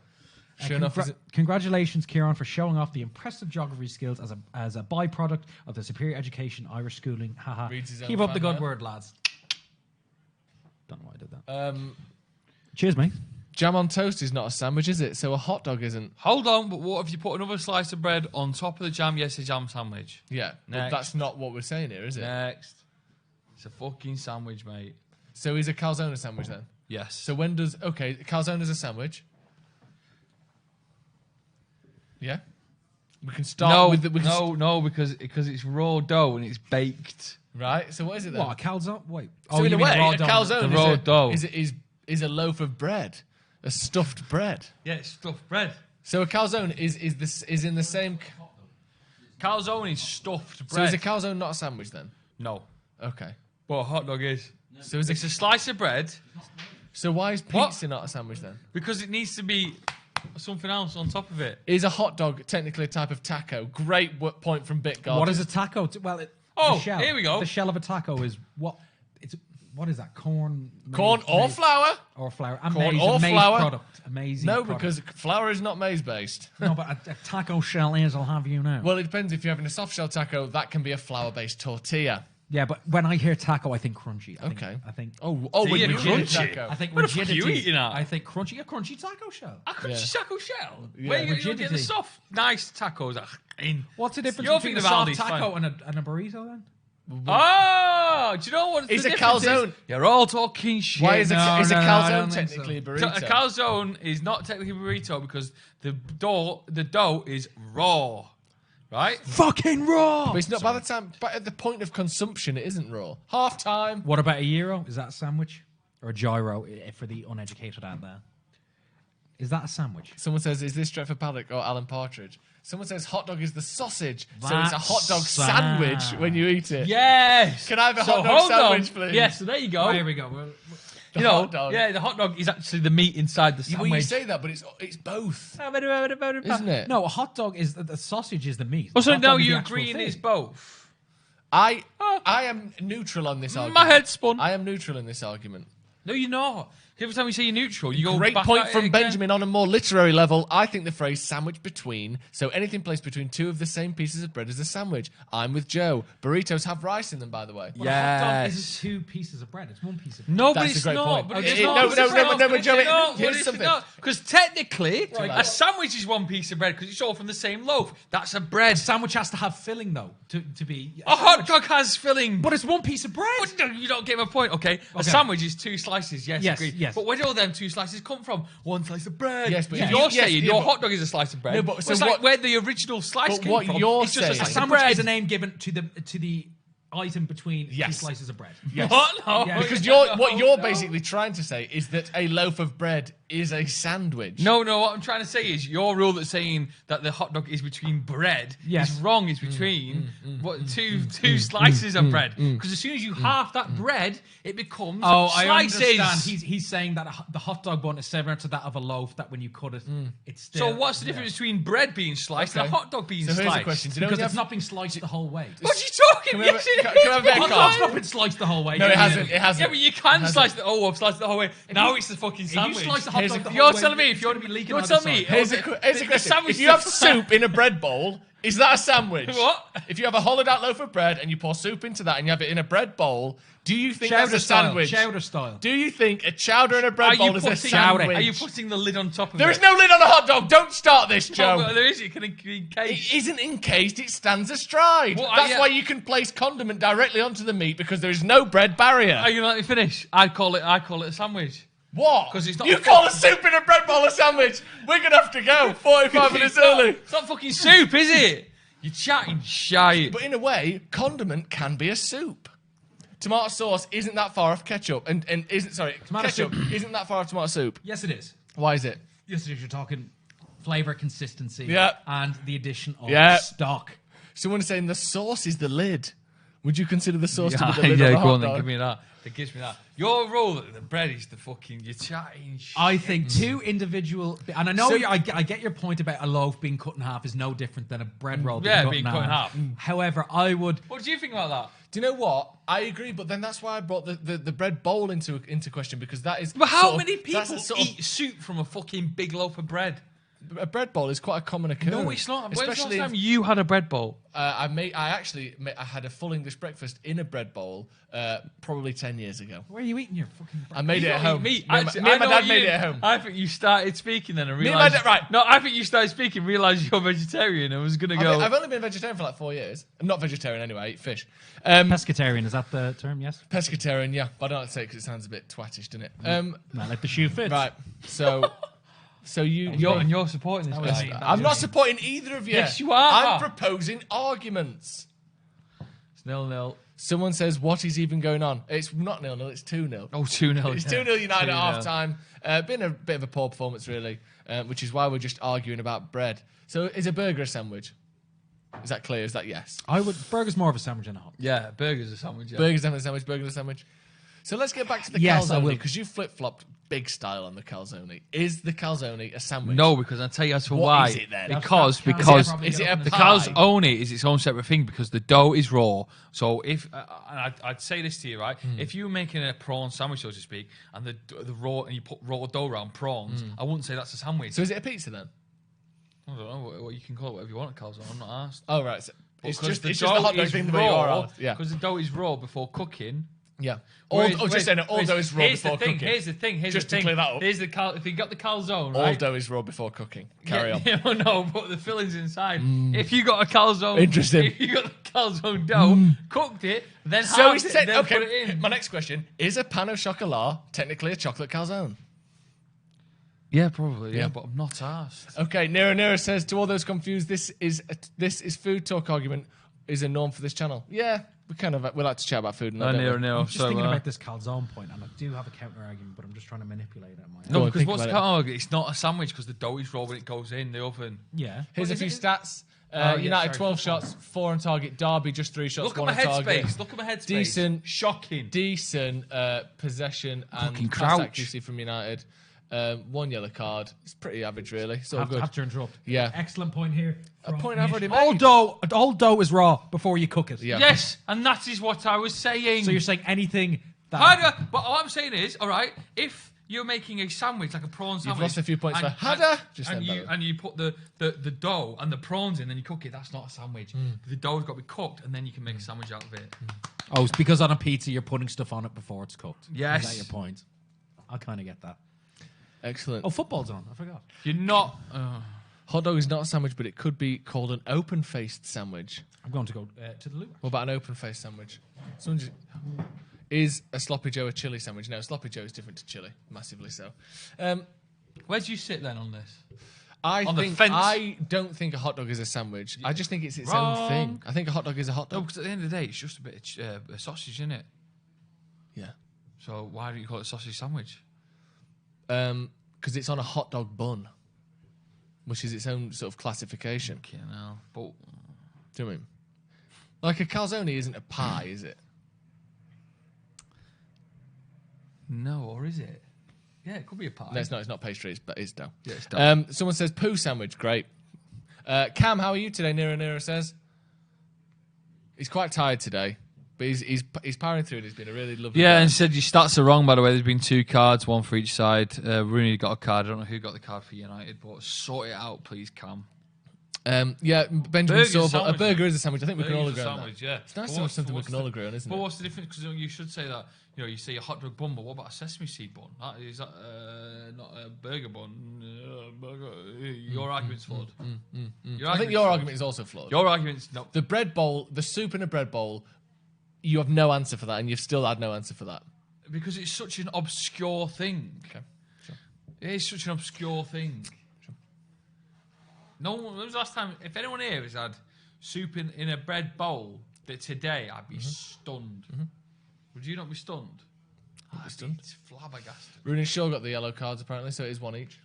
Sure enough, is it- Congratulations, Ciaran, for showing off the impressive geography skills as a byproduct of the superior education Irish schooling. Haha. Reads his own Keep up the fan good mail. word, lads. Don't know why I did that. Cheers, mate. Jam on toast is not a sandwich, is it? So a hot dog isn't. Hold on, but what if you put another slice of bread on top of the jam? Yes, a jam sandwich. Yeah, but Next. that's not what we're saying here, is it? Next. It's a fucking sandwich, mate. So is a calzone a sandwich then? Yes. So when does calzone is a sandwich? Yeah, we can start no, with the no, because it's raw dough and it's baked. right. So what is it then? What, a calzone? Wait. So in you a mean way, raw a dough? calzone The raw dough. is a loaf of bread, a stuffed bread. Yeah, it's stuffed bread. So a calzone is in the same. Calzone is stuffed So bread. is a calzone not a sandwich then? No, Okay. but a hot dog is. So is It's it? a slice of bread So why is What? pizza not a sandwich then? because it needs to be something else on top of it. Is a hot dog technically a type of taco? Great point from Bitgard. What is a taco? Well, Oh, the shell. here we go. The shell of a taco is what? What is that? Corn? Corn or flour? Or flour. Corn Maize, or a maize flour? product. Amazing. No, product. because flour is not maize based. No, but a taco shell is, I'll have you know. Well, it depends. If you're having a soft shell taco, that can be a flour based tortilla. yeah, but when I hear taco, I think crunchy. Okay. I think. Oh, So when you're you eat crunchy. a taco. I think What the fuck are rigidity. you eating at? I think crunchy. A crunchy taco shell. A crunchy taco shell. Yeah. Where you get the Rigidity. soft, nice tacos? In. What's the difference You're between a thinking of soft Aldi's, taco fine. and a burrito then? Oh, do you know what? It's the a difference calzone. Is? You're all talking shit. Why is No, is a no, I calzone don't think technically a So burrito? a calzone is not technically a burrito because the dough is raw, right? Fucking raw. But it's not by the time. But at the point of consumption, it isn't raw. Half time. What about a gyro? Is that a sandwich or a gyro for the uneducated out there? Is that a sandwich? Someone says, "Is this Stretford Paddock or Alan Partridge?" Someone says, "Hot dog is the sausage, so it's a hot dog That's sandwich sad. when you eat it." Yes. Can I have a So hot dog hold sandwich, on. please? Yes. So there you go. Oh, here we go. You know, hot dog. yeah, the hot dog is actually the meat inside the sandwich. Well, you say that, but it's both, isn't it? No, a hot dog is the sausage is the meat. Oh, so The hot now dog is the you're actual agreeing thing. it's both? I am neutral on this argument. My head's spun. I am neutral in this argument. No, you're not. Every time you say you're neutral, you go Great back point at it from again. Benjamin on a more literary level. I think the phrase sandwich between, so anything placed between two of the same pieces of bread is a sandwich. I'm with Joe. Burritos have rice in them, by the way. But a hot dog Yes. isn't 2 pieces of bread. It's 1 piece of bread. No, but That's a it's great not. point. But Okay, it's no, not. no, It's no, not. no, no, But Joey, it's not. here's But it's something. not. Because technically, Right. a sandwich is 1 piece of bread because it's all from the same loaf. That's a bread. A sandwich has to have filling though to be. A hot dog has filling. But it's 1 piece of bread. But no, you don't get my point, okay? A Okay. sandwich is 2 slices, yes, Yes, agreed. yes. But where do all them 2 slices come from? 1 slice of bread. Yes, but So you- you're yes, saying yeah, your but- hot dog is a slice of bread. No, but Well, so it's like what- where the original slice But came what from. you're It's just saying- a A slice of sandwich bread. is a name given to the item between 2 Yes. slices of bread. Yes. What? No. Yeah. Because No, what you're no. basically trying to say is that a loaf of bread is a sandwich. No, what I'm trying to say is your rule that's saying that the hot dog is between bread Yes. is wrong. It's between two slices of bread. Because as soon as you half that bread, it becomes Oh, slices. I understand. He's saying that the hot dog bun is similar to that of a loaf. That when you cut it, it's still. So what's the difference between bread being sliced and Okay. a hot dog being So here's sliced? the question. Do you know Because when it's you not being sliced the whole way. What are you talking? Can we have Yes, a- it can we have a bit of is. Hot dog's not been sliced the whole way. No, it hasn't. It hasn't. Yeah, but you can slice the. Oh, I've sliced it the whole way. Now it's the fucking If you sandwich. slice the hot Here's dog a- the whole You're way, telling me if it's you're gonna be leaking you're out telling the me side. Here's the- a question. the sandwich If you have is- soup in a bread bowl, is that a sandwich? What? If you have a hollowed out loaf of bread and you pour soup into that and you have it in a bread bowl, do you think Chowder that's a style. sandwich? Chowder style. Do you think a chowder in a Are bread you bowl is a putting? sandwich? Are you putting the lid on top of There it? is no lid on a hot dog. Don't start this, Oh, Joe. well, there is. It can be It encased. isn't encased, it stands astride. Well, That's yeah. why you can place condiment directly onto the meat because there is no bread barrier. Are you gonna let me finish? I call it a sandwich. What? 'Cause it's not You a call a fucking- soup in a bread bowl a sandwich? We're going to have to go 45 minutes early. It's not fucking soup, is it? You're chatting shite. But in a way, condiment can be a soup. Tomato sauce isn't that far off ketchup. And Tomato ketchup soup. isn't that far off tomato soup. Yes, it is. Why is it? Yes, it is. You're talking flavor, consistency, Yeah. and the addition of Yeah. stock. Someone is saying the sauce is the lid. Would you consider the sauce to be Yeah, the lid yeah, on a go hot on then, dog? give me that. That gives me that. Your rule that the bread is the fucking. You're chatting shit. I think 2 individual, and I know So- I get your point about a loaf being cut in half is no different than a bread roll Yeah, being cut in half. However, I would. What do you think about that? Do you know what? I agree, but then that's why I brought the bread bowl into question because that is. But how sort of- many that's people a sort of- eat soup from a fucking big loaf of bread? a bread bowl is quite a common occurrence. No, it's not. When's the last Especially time you had a bread bowl? I had a full English breakfast in a bread bowl probably 10 years ago. Where are you eating your fucking? I made it at You home. meat. Me and Actually, my I know dad what made you it at did. home. I think you started speaking then and Me and my realised. dad- right. No, I think you started speaking, realised you're vegetarian and was going to go. I've only been vegetarian for like 4 years. I'm not vegetarian anyway, I eat fish. Pescatarian, is that the term? Yes. Pescatarian, yeah. But I don't like to say it because it sounds a bit twattish, doesn't it? Not like the shoe fits. Right. So You're supporting this was guy. me. I'm not supporting either of you. Yes, you are. I'm proposing arguments. It's 0-0. Someone says, what is even going on? It's not 0-0, it's 2-0. Oh, 2-0. It's 2-0 United 2-0. at half time. Been a bit of a poor performance, really, which is why we're just arguing about bread. So is a burger a sandwich? Is that clear? Is that yes? I would. Burger's more of a sandwich than a hot. Yeah, burger's a sandwich. Yeah. Burger's definitely a sandwich, burger's a sandwich. So let's get back to the Yes, I calzone, will. because you flip-flopped big style on the calzone. Is the calzone a sandwich? No, because I'll tell you as to What why. is it then? Because That's- because probably is get it up a in the the pie? sky. calzone is its own separate thing because the dough is raw. So if and I'd say this to you, right? If you were making a prawn sandwich, so to speak, and the raw and you put raw dough around prawns, I wouldn't say that's a sandwich. So is it a pizza then? I don't know what you can call it, whatever you want a calzone. I'm not asked. Oh, right. So it's Because just the hot dog thing the way you are asked. Yeah. Because the dough is raw before cooking. Yeah. Whereas- Just saying, all dough is raw here's before the thing, cooking. Here's the thing. Just to clear that up. Here's the if you got the calzone, All right? dough is raw before cooking. Carry on. Yeah, no, but the filling's inside. If you got a calzone, Interesting. If you got the calzone dough, cooked it, then So halved is it, then put it okay. in. My next question is: a pan au chocolat technically a chocolate calzone? Yeah, probably. Yeah. Yeah, but I'm not asked. Okay. Nero says to all those confused, this is food talk argument is a norm for this channel. Yeah, we like to chat about food. And that, don't we? Nero. I'm just thinking about this calzone point, and I do have a counter argument, but I'm just trying to manipulate it. Go No, on, because think what's the about counter? It's not a sandwich because the dough is raw when it goes in the oven. Yeah. Here's a few stats. United, 12 football. shots, 4 on target. Derby, just 3 shots, Look at 1 my on target. headspace. Look at my headspace. Decent. Shocking. Decent possession and Fucking pass crouch. accuracy from United. 1 yellow card. It's pretty average, really. It's all Have good. to interrupt. Yeah. Excellent point here. A from point I've Nish. already made. All dough is raw before you cook it. Yeah. Yes, and that is what I was saying. So you're saying anything that... But all I'm saying is, all right, if you're making a sandwich, like a prawn sandwich... lost a few points and, for Hadda. And you put the dough and the prawns in, then you cook it, that's not a sandwich. The dough's got to be cooked, and then you can make a sandwich out of it. Oh, it's because on a pizza you're putting stuff on it before it's cooked. Yes. Is that your point? I kind of get that. Excellent. Oh, football's on. I forgot. You're not... Hot dog is not a sandwich, but it could be called an open-faced sandwich. I'm going to go to the loo. What about an open-faced sandwich? Is a sloppy Joe a chili sandwich? No, sloppy Joe is different to chili, massively so. Where do you sit then on this? I On the fence. don't think a hot dog is a sandwich. I just think it's its Wrong. own thing. I think a hot dog is a hot No, dog. because at the end of the day, it's just a bit of sausage, isn't it? Yeah. So why don't you call it a sausage sandwich? Because it's on a hot dog bun, which is its own sort of classification. Okay, no. But Do you know what I mean? Like a calzone isn't a pie, is it? no, or is it? Yeah, it could be a pie. No, it's not. It's not pastry. It's dough. Yeah, it's dough. Someone says poo sandwich. Great. Cam, how are you today? Nira says he's quite tired today, but he's powering through. And he's been a really lovely. Yeah, guy. and said your stats are wrong, by the way. There's been 2 cards, 1 for each side. Rooney got a card. I don't know who got the card for United, but sort it out, please, Cam. Yeah, Benjamin Burger's Sorbo. A sandwich. burger is a sandwich. I think we can all Burger's a agree on sandwich, that. yeah. It's nice But to have what's- something we what's can all the- agree on, isn't But it? what's the difference? Because you should say that, you say a hot dog bun, but what about a sesame seed bun? That is that not a burger bun? Your argument's flawed. I think your argument is also flawed. Your argument's no. The bread bowl, the soup in a bread bowl, you have no answer for that, and you've still had no answer for that. Because it's such an obscure thing. Okay, sure. It is such an obscure thing. No one. When was the last time? If anyone here has had soup in a bread bowl, that today I'd be stunned. Would you not be stunned? I'd be stunned. It's flabbergasted. Rooney Shaw got the yellow cards apparently, so it is 1 each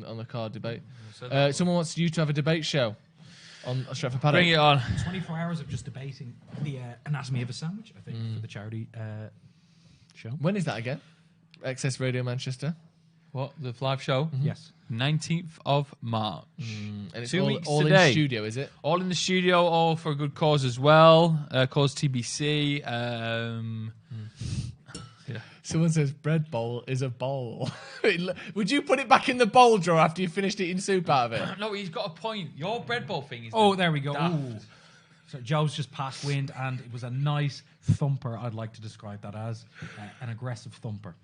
on the card debate. So Someone wants you to have a debate show on Stretford Paddock. bring it on. 24 hours of just debating the anatomy of a sandwich, I think, for the charity show. When is that again? Excess Radio Manchester. What the live show? Yes. 19th of March. And it's 2 all, weeks all in today. studio, is it? All in the studio, all for a good cause as well. Cause TBC. Someone says bread bowl is a bowl. Would you put it back in the bowl drawer after you finished eating soup out of it? No, he's got a point. Your bread bowl thing is. Oh, there we go. daft. Ooh. So Joe's just passed wind, and it was a nice thumper. I'd like to describe that as an aggressive thumper.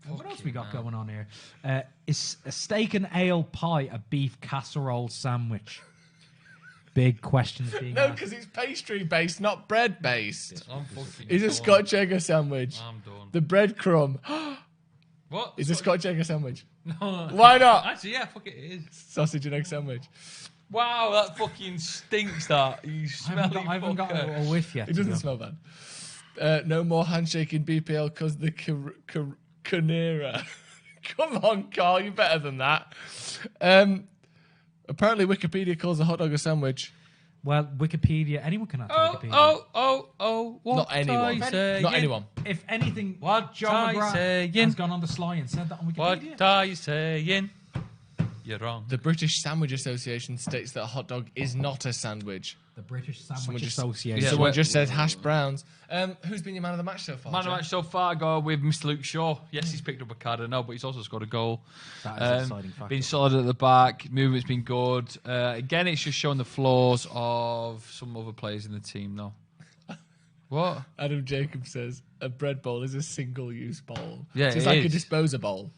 What else we got going on here? Is a steak and ale pie a beef casserole sandwich? Big questions being No, asked. because it's pastry based, not bread based. I'm fucking. It's a done. Scotch egg sandwich. I'm done. The breadcrumb What? is a Scotch egg sandwich. No. Why not? Actually, yeah, fuck it is. Sausage and egg sandwich. Wow, that fucking stinks. That you smelly I haven't got fucker. a whiff yet. It doesn't smell bad. No more handshaking BPL because the Canera. Come on, Carl, you're better than that. Apparently, Wikipedia calls a hot dog a sandwich. Well, Wikipedia. Anyone can answer Wikipedia. What Not anyone. I say? Not anyone. If anything, What Joe I McGrath saying? has gone on the sly and said that on Wikipedia. What are you saying? You're wrong. The British Sandwich Association states that a hot dog is not a sandwich. The British Sandwich Someone just- Association. Yeah, Someone well- just says hash browns. Who's been your man of the match so far? Man of Joe? the match so far, go with Mr. Luke Shaw. Yes, he's picked up a card, I know, but he's also scored a goal. That is an exciting factor. Been solid at the back. Movement's been good. Again, it's just showing the flaws of some other players in the team, though. What? Adam Jacobs says a bread bowl is a single-use bowl. Yeah, so it's it like a is. disposer bowl.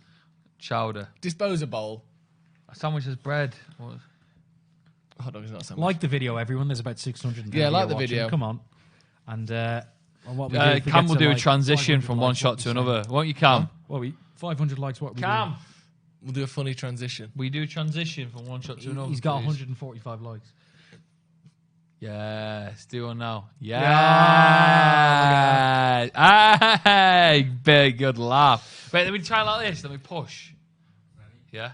Chowder. Disposer bowl. A sandwich has bread. What? A hot dog is not a sandwich. Like the video, everyone. There's about 630 Yeah, like the watching. video. Come on. And what we do, if we Cam get will to, do a like, transition 500 from one likes, shot what to we say. another. Won't you, Cam? What we 500 likes. What we Cam. We'll do a funny transition. We do transition from one shot to do? another. He's got please. 145 likes. Yes, do one now. Yeah, Yeah. Hey, big good laugh. Wait, let me try like this. Let me push. Yeah.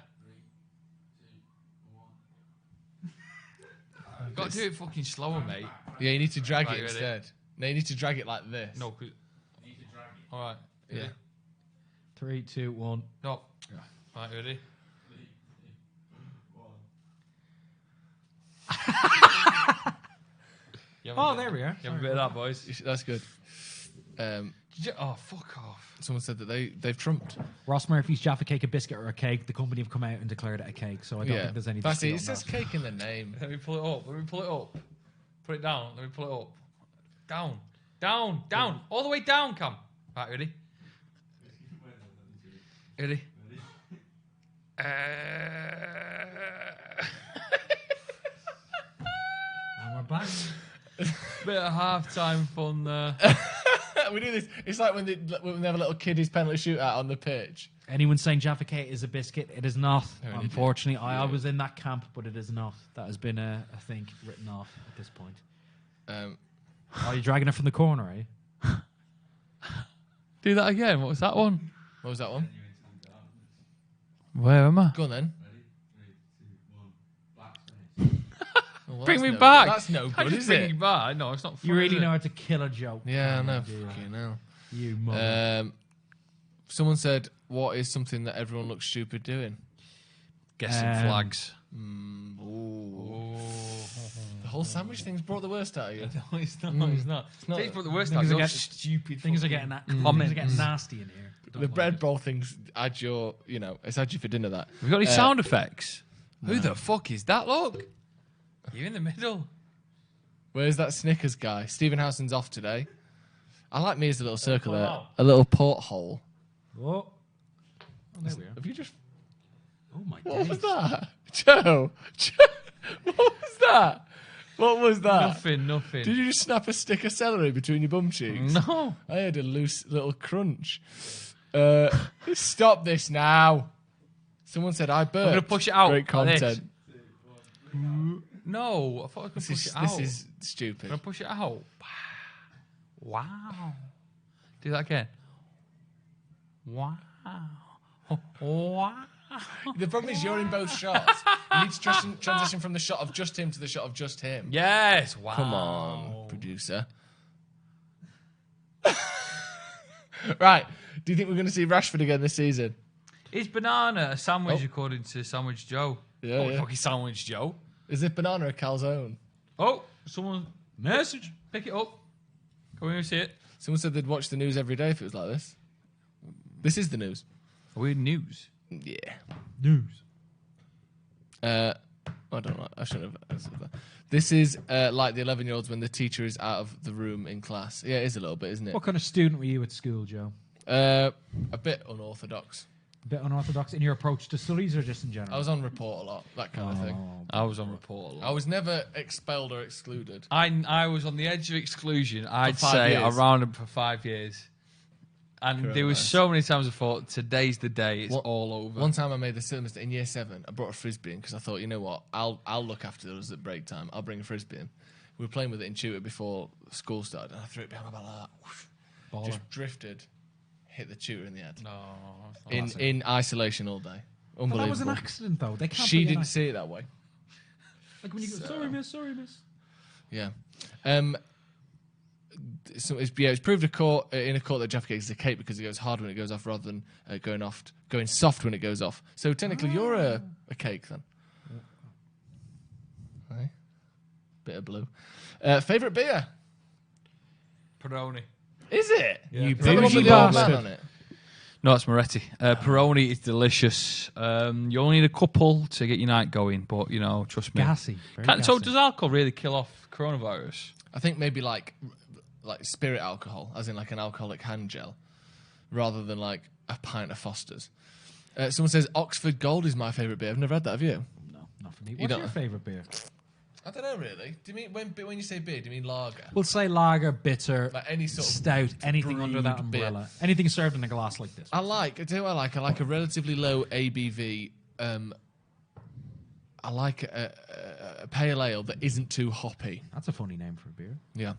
You've got to do it fucking slower, mate. Yeah, you need to drag Right, it you ready? instead. No, you need to drag it like this. No, all right. Yeah. 3, 2, 1. No. Right, ready? Oh, there we are. You have a bit of that, boys. That's good. Oh, fuck off. Someone said that they've trumped. Ross Murphy's Jaffa Cake a biscuit or a cake. The company have come out and declared it a cake, so I don't think there's any That's it. dispute It on says that. cake in the name. Let me pull it up. Put it down. Let me pull it up. Down. All the way down, Cam. Right, ready? Ready? And we're back. Bit of half-time fun there. We do this. It's like when they have a little kiddies penalty shootout on the pitch. Anyone saying Jaffa Cake is a biscuit? It is not. No, Unfortunately, I was in that camp, but it is not. That has been, I think, written off at this point. Are you dragging it from the corner, eh? Do that again. What was that one? What was that one? Where am I? Go on then. Well, Bring that's me no back. Good. That's no I good, just is bring it? you back. No, it's not funny. You really is it? know how to kill a joke. Yeah, I know. dear. Fucking hell. You mother. Someone said, "What is something that everyone looks stupid doing?" Guessing flags. Ooh. The whole sandwich thing's brought the worst out of you. No, it's not. It's not. not. It's the worst Things time. are You're getting- stupid. Things are fucking getting things are getting nasty in here. The bread bowl thing's had your, it's had you for dinner. That Have we got any sound effects? Who the fuck is that? Look. You're in the middle. Where's that Snickers guy? Stephen Howson's off today. I like me as a little circle pull there, out. a little porthole. Oh, there we are. Have you just? Oh my What was days. that, Joe? What was that? What was that? Nothing. Did you just snap a stick of celery between your bum cheeks? No. I had a loose little crunch. Stop this now. Someone said I burped. I'm gonna push it out Great like this. content. No, I thought I could push it out. This is stupid. Can I push it out? Wow. Do that again. Wow. Wow. The problem is you're in both shots. You need to transition from the shot of just him to the shot of just him. Yes. Wow. Come on, producer. Right. Do you think we're going to see Rashford again this season? Is banana a sandwich according to Sandwich Joe? Yeah, Oh, yeah. fucking Sandwich Joe. Is it banana or calzone? Oh, someone message. Pick it up. Can we see it? Someone said they'd watch the news every day if it was like this. This is the news. Are we in news? Yeah. News. I don't know. I shouldn't have said that. This is like the 11-year-olds when the teacher is out of the room in class. Yeah, it is a little bit, isn't it? What kind of student were you at school, Joe? A bit unorthodox. A bit unorthodox in your approach to studies, or just in general? I was on report a lot, that kind of thing. I was on report a lot. I was never expelled or excluded. I was on the edge of exclusion. I'd 5 say years. around for 5 years. And there was Coronavirus. so many times I thought, today's the day, it's What- all over. One time I made the silly mistake in year 7. I brought a frisbee in because I thought, you know what, I'll look after those at break time. I'll bring a frisbee in. We were playing with it in tutor before school started, and I threw it behind my back like that. Whoosh. Baller. Just drifted, hit the tutor in the head. No, it's not. In isolation all day. But Unbelievable. that was an accident, though. They can't She put you in didn't see it that way. like when you go, sorry, miss. Yeah. So it's proved in a court that Jaffa Cake is a cake because it goes hard when it goes off rather than going soft when it goes off. So technically, you're a cake then. Aye. Bit of blue. Favorite beer? Peroni. Is it? You Is that the one bougie with the old man bastard. on it? No, it's Moretti. Peroni is delicious. You only need a couple to get your night going, but, trust me. Gassy. Very So gassy. does alcohol really kill off coronavirus? I think maybe like spirit alcohol, as in like an alcoholic hand gel, rather than like a pint of Foster's. Someone says Oxford Gold is my favourite beer. I've never had that, have you? No, not for me. What's don't- your favourite beer? I don't know really. Do you mean when you say beer, do you mean lager? We'll say lager, bitter, Like any sort of stout, anything under that brewed beer. umbrella. Anything served in a glass like this. I like a relatively low ABV. I like a pale ale that isn't too hoppy. That's a funny name for a beer. Yeah,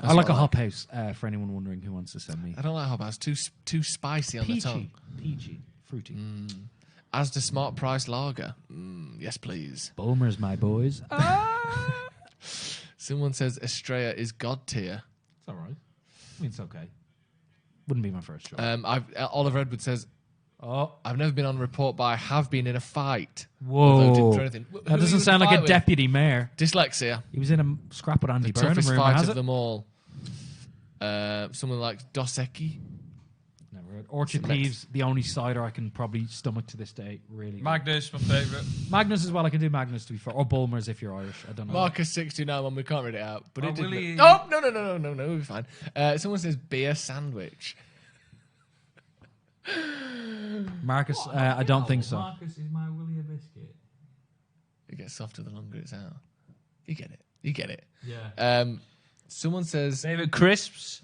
I like what a I hop house, for anyone wondering who wants to send me. I don't like hop. It's too spicy on the tongue. Peachy, fruity. Asda Smart Price Lager. Yes, please. Bulmers, my boys. Someone says Estrella is God tier. It's all right. I mean, it's okay. Wouldn't be my first choice. Oliver Edward says, I've never been on a report, but I have been in a fight. Whoa. Although didn't throw anything. Who That are doesn't you sound in a like fight a with? deputy mayor. Dyslexia. He was in a scrap with Andy The Burnham, toughest rumour fight has of it. them all. Someone like Dosecki. Never heard. Orchard Thieves, the only cider I can probably stomach to this day. Really good. Magnus, my favourite. Magnus as well. I can do Magnus to be fair. Or Bulmers if you're Irish. I don't know. Marcus 69 we can't read it out. But it did. Willie- Oh, no, we'll be fine. Someone says beer sandwich. Marcus, I don't think so. Marcus is my Willie a biscuit. It gets softer the longer it's out. You get it. Yeah. Someone says Favourite crisps?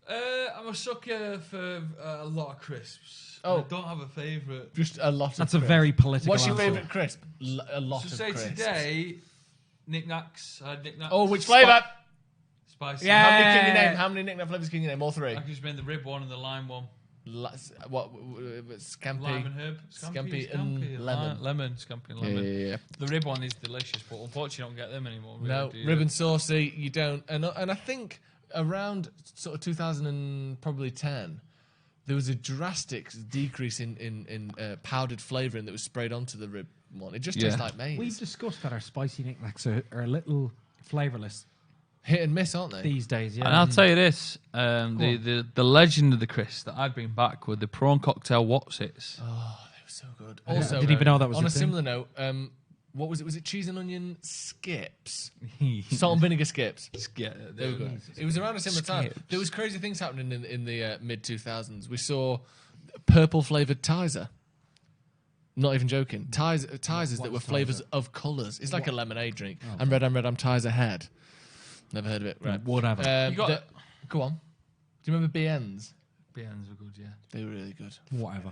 I'm a sucker for a lot of crisps. Oh. I don't have a favourite. just a lot That's of a crisps. very political What's your answer. favourite crisp? A lot So of say crisps. today, knickknacks. I had knickknacks. Oh, which flavour? Spicy. Yeah. How many can you name? How many knick-knack flavours can you name? All three. I just made the rib one and the lime one. Scampi? Lime and herb. Scampi and lemon. Lemon. Scampi and Yeah, lemon. yeah. The rib one is delicious, but unfortunately you don't get them anymore. Really, No, do you? rib and saucy, you don't. And I think around sort of 2010, there was a drastic decrease in powdered flavouring that was sprayed onto the rib one. It just tastes like maize. We've discussed that our spicy knickknacks are a little flavourless Hit and miss, aren't they? these days. Yeah. And I'll tell you this: the legend of the crisp that I've been back with the prawn cocktail Watsits. Oh, they were so good. I Also, didn't even know that was on a a thing. similar note, what was it? Was it cheese and onion skips? Salt and vinegar skips. Yeah, They were good. It was around a similar time. Skips. There was crazy things happening in the mid 2000s. We saw purple flavoured Tizer. Not even joking. Tizers that were flavours of colours. It's like a lemonade drink. I'm red, I'm Tizer head. Never heard of it. Right. Whatever. You got- Go on. Do you remember BNs? BNs were good, yeah. They were really good. Whatever.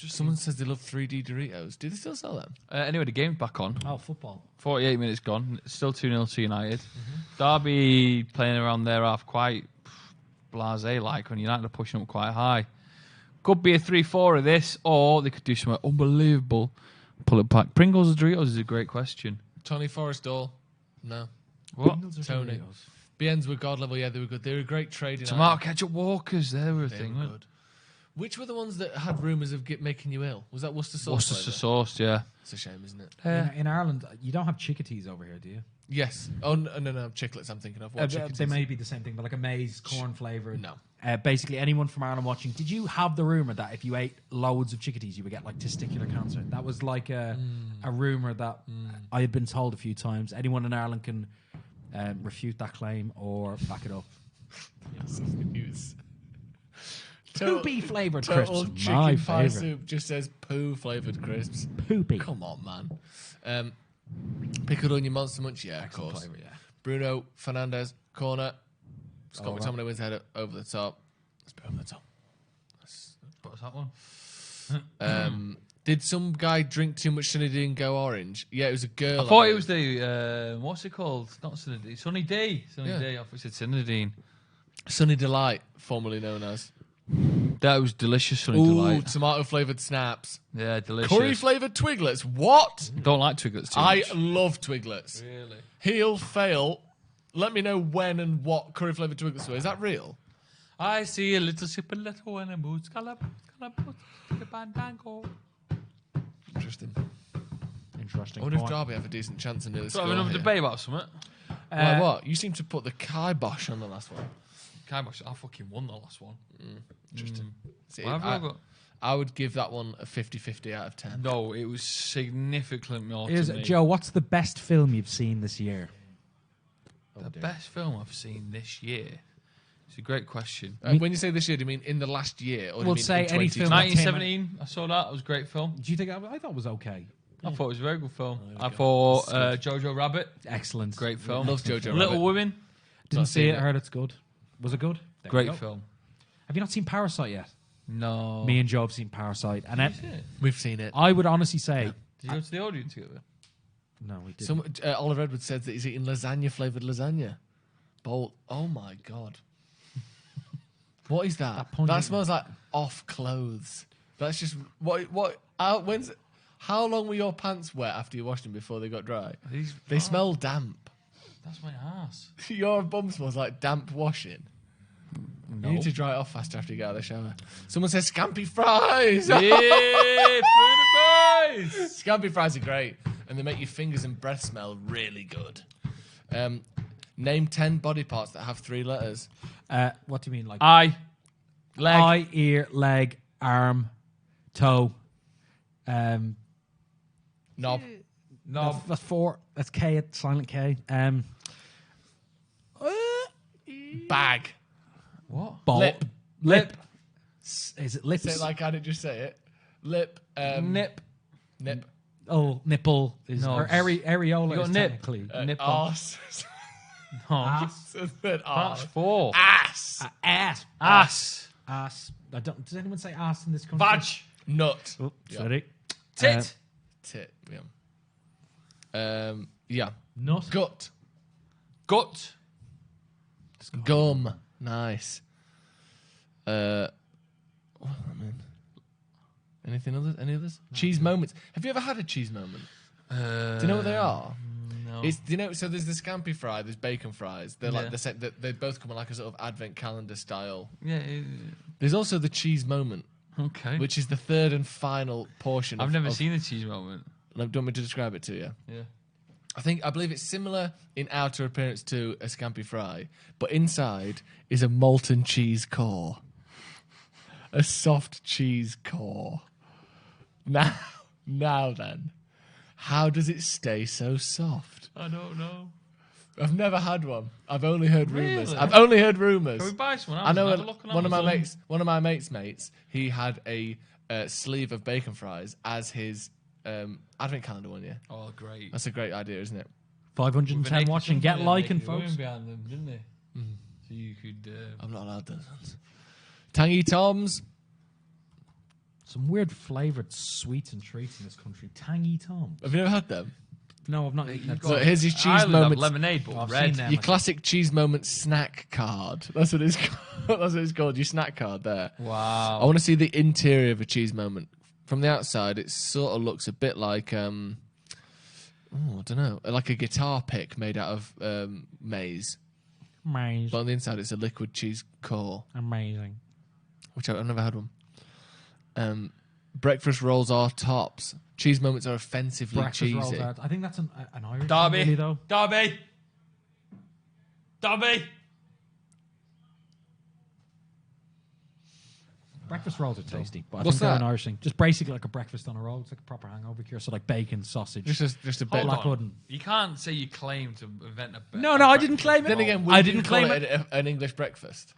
Someone says they love 3D Doritos. Do they still sell them? Anyway, the game's back on. Oh, football. 48 minutes gone. Still 2-0 to United. Derby playing around their half quite blasé like when United are pushing up quite high. Could be a 3-4 of this, or they could do something unbelievable. Pull it back. Pringles or Doritos is a great question. Tony Forrestall? No. What? Tony. BNs were god level. Yeah, they were good. They were a great trading. Tomato ketchup Walkers. They were a They thing. were weren't good. Which were the ones that had rumours of making you ill? Was that Worcester sauce? Worcestershire flavour? sauce, yeah. It's a shame, isn't it? In Ireland, you don't have chickadees over here, do you? Yes. Oh no, chiclets. I'm thinking of. What chickens They is- may be the same thing, but like a maize corn flavour. No. Basically, anyone from Ireland watching, did you have the rumour that if you ate loads of chickadees, you would get like testicular cancer? That was like a rumour that I had been told a few times. Anyone in Ireland can refute that claim or back it up. Yes. Poopy flavoured Total crisps. chicken My pie favourite. soup just says poo flavoured crisps. Poopy. Come on, man. Pickled onion monster munch. Yeah, of Excellent course. flavour, yeah. Bruno Fernandez corner. Scott Over. McTominay wins header over the top. Let's put it over the top. What's that one? Did some guy drink too much Sunny D and go orange? Yeah, it was a girl. I thought I it was the, what's it called? Not Sunny D. Sunny D. Sunny Yeah. D. I thought it said Synodine. Sunny Delight, formerly known as. That was delicious, Sunny Ooh, Delight. tomato flavoured snaps. Yeah, delicious. Curry flavoured Twiglets. What? Don't like Twiglets too I much. love Twiglets. Really? Heel, fail. Let me know when and what curry flavoured Twiglets were. Is that real? I see a little ship, a little and a mood, Interesting. Interesting. I wonder if point. Derby have a decent chance in the So score have another here. debate about something. Why, what? You seem to put the kibosh on the last one. Kibosh, I fucking won the last one. Interesting. See, What have I got? I would give that one a 50-50 out of 10. No, it was significantly more Here's, to me. Joe, what's the best film you've seen this year? The best film I've seen this year. It's a great question. When you say this year, do you mean in the last year? Or do you We'll mean say in any 2020? film that came out- 1917, I saw that. It was a great film. Do you think I thought it was okay? I thought it was a very good film. Oh, I thought Jojo Rabbit, Excellent. great film. Love Jojo Little Rabbit. Women, Didn't Not see seen it. it. Heard it's good. Was it good? There great you go. film. Have you not seen Parasite yet? No. Me and Joe have seen Parasite, and Did you see it? We've seen it. I would honestly say Did you go to the audience together? no. We didn't. Oliver Edwards said that he's eating lasagna flavoured lasagna. Bowl. Oh my god. What is that? That pungent- That smells like off clothes. That's just how long were your pants wet after you washed them before they got dry? They smell damp. That's my ass. Your bum smells like damp washing. No. You need to dry it off faster after you get out of the shower. Someone says scampi fries. Yeah, food advice. Scampi fries are great, and they make your fingers and breath smell really good. Name 10 body parts that have 3 letters. What do you mean? Like Eye. Leg. eye, ear, leg, arm, toe. Knob. That's 4. That's K. Silent K. Bag. What? Ball. Lip. Lip. Is it lips? Say it like I did just say it. Lip. Nip. Nip. Oh, nipple is No. or areola You got is nip. technically Nip. Arse. No. ass. That's Arse. 4. Ass. Ass. Ass. Ass. Does anyone say ass in this country? Vag. Nut. Oh, Yeah. sorry. Tit. Tit. Yeah. Yeah. Nut. Gut. Gut. Gum. Nice. What does that mean? Anything others? Any others? Cheese moments. Have you ever had a cheese moment? Do you know what they are? No. Do you know? So there's the scampi fry. There's bacon fries. They're like Yeah. the same. They both come in like a sort of advent calendar style. Yeah. There's also the cheese moment, Okay. which is the third and final portion. I've never seen a cheese moment. Do you want me to describe it to you? Yeah. I believe it's similar in outer appearance to a scampi fry, but inside is a molten cheese core, a soft cheese core. Now then, how does it stay so soft? I don't know. I've never had one. I've only heard rumours. Really? I've only heard rumours. Can we buy some? I know Have a look on one of my Amazon. mates. He had a sleeve of bacon fries as his advent calendar one year. Oh, great. That's a great idea, isn't it? 510 watching. Get liking, folks. Behind them, didn't they? So you could. I'm not allowed those ones. Tangy Toms. Some weird flavoured sweets and treats in this country. Tangy Tom. Have you ever had them? No, I've not eaten that. So here's his cheese Ireland have moments. lemonade, but I've red. seen them. Your classic cheese moment snack card. That's what it's called. That's what it's called. Your snack card there. Wow. I want to see the interior of a cheese moment. From the outside, it sort of looks a bit like I don't know, like a guitar pick made out of maize. Amazing. But on the inside, it's a liquid cheese core, Amazing. which I've never had one. Breakfast rolls are tops. Cheese moments are offensively Breakfast rolls cheesy. out. I think that's an Irish Derby. thing, really, though. Derby. Derby. Breakfast rolls are tasty, but I What's think they're an that? Irish thing. Just basically like a breakfast on a roll. It's like a proper hangover cure. So like bacon, sausage. Just a bit. Black Hold on. pudding. You can't say you claim to invent a. No, I didn't claim it. Then again, I would didn't you call claim it an English breakfast.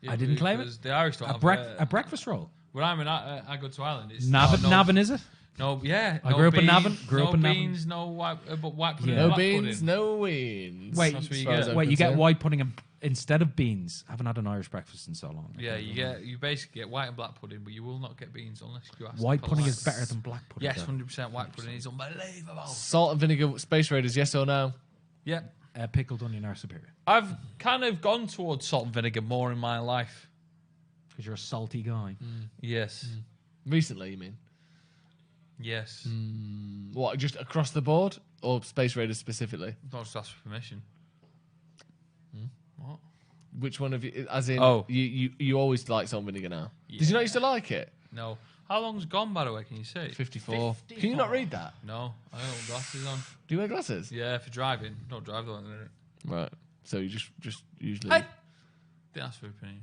Yeah, I didn't claim it. because The Irish don't A, have a breakfast roll. When I go to Ireland, it's Navan, is it? No, yeah. I no grew up in beans, Navan, grew no up in Navan. beans, no white, but white pudding. Yeah. and No black beans, pudding. no wins. Wait, That's what you As far as get. I'm Wait, you get concerned. white pudding instead of beans. I haven't had an Irish breakfast in so long. Yeah, you basically get white and black pudding, but you will not get beans unless you ask. White for pudding light. is better than black pudding. Yes, though. 100% white pudding is unbelievable. Salt and vinegar Space Raiders, yes or no? Yeah, Pickled onion are superior I've kind of gone towards salt and vinegar more in my life. because you're a salty guy. Yes, Recently, you mean? yes. What, just across the board? Or Space Raiders specifically? Not just ask for permission. What? Which one of you, as in, Oh. you always like salt and vinegar now? Did Yeah. you not used to like it? No. How long's gone, by the way? Can you see? 54. Can you not read that? No, I don't have glasses on. Do you wear glasses? Yeah, for driving. Don't drive though. Right. So you just usually... Hey! Didn't ask for opinion.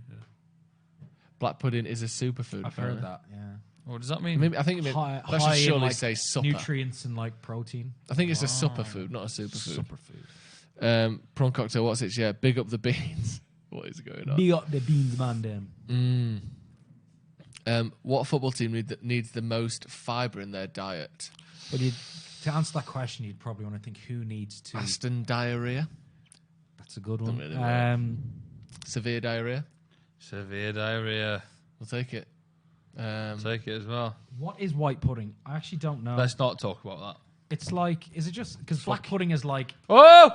Black pudding is a superfood. I've heard that. Yeah. What does that mean? Maybe, I think it meant, High that should in, surely like, say supper. nutrients and like protein. I think it's a supper food, not a superfood. Superfood. Prawn cocktail, what's it? Yeah, big up the beans. What is going on? Big up the beans, man. Them. What football team needs the most fibre in their diet? But to answer that question, you'd probably want to think who needs to. Aston diarrhea, That's a good one. really know. Severe diarrhea. Severe diarrhea. We'll take it. Take it as well. What is white pudding? I actually don't know. Let's not talk about that. It's like, is it just because black pudding is like Oh!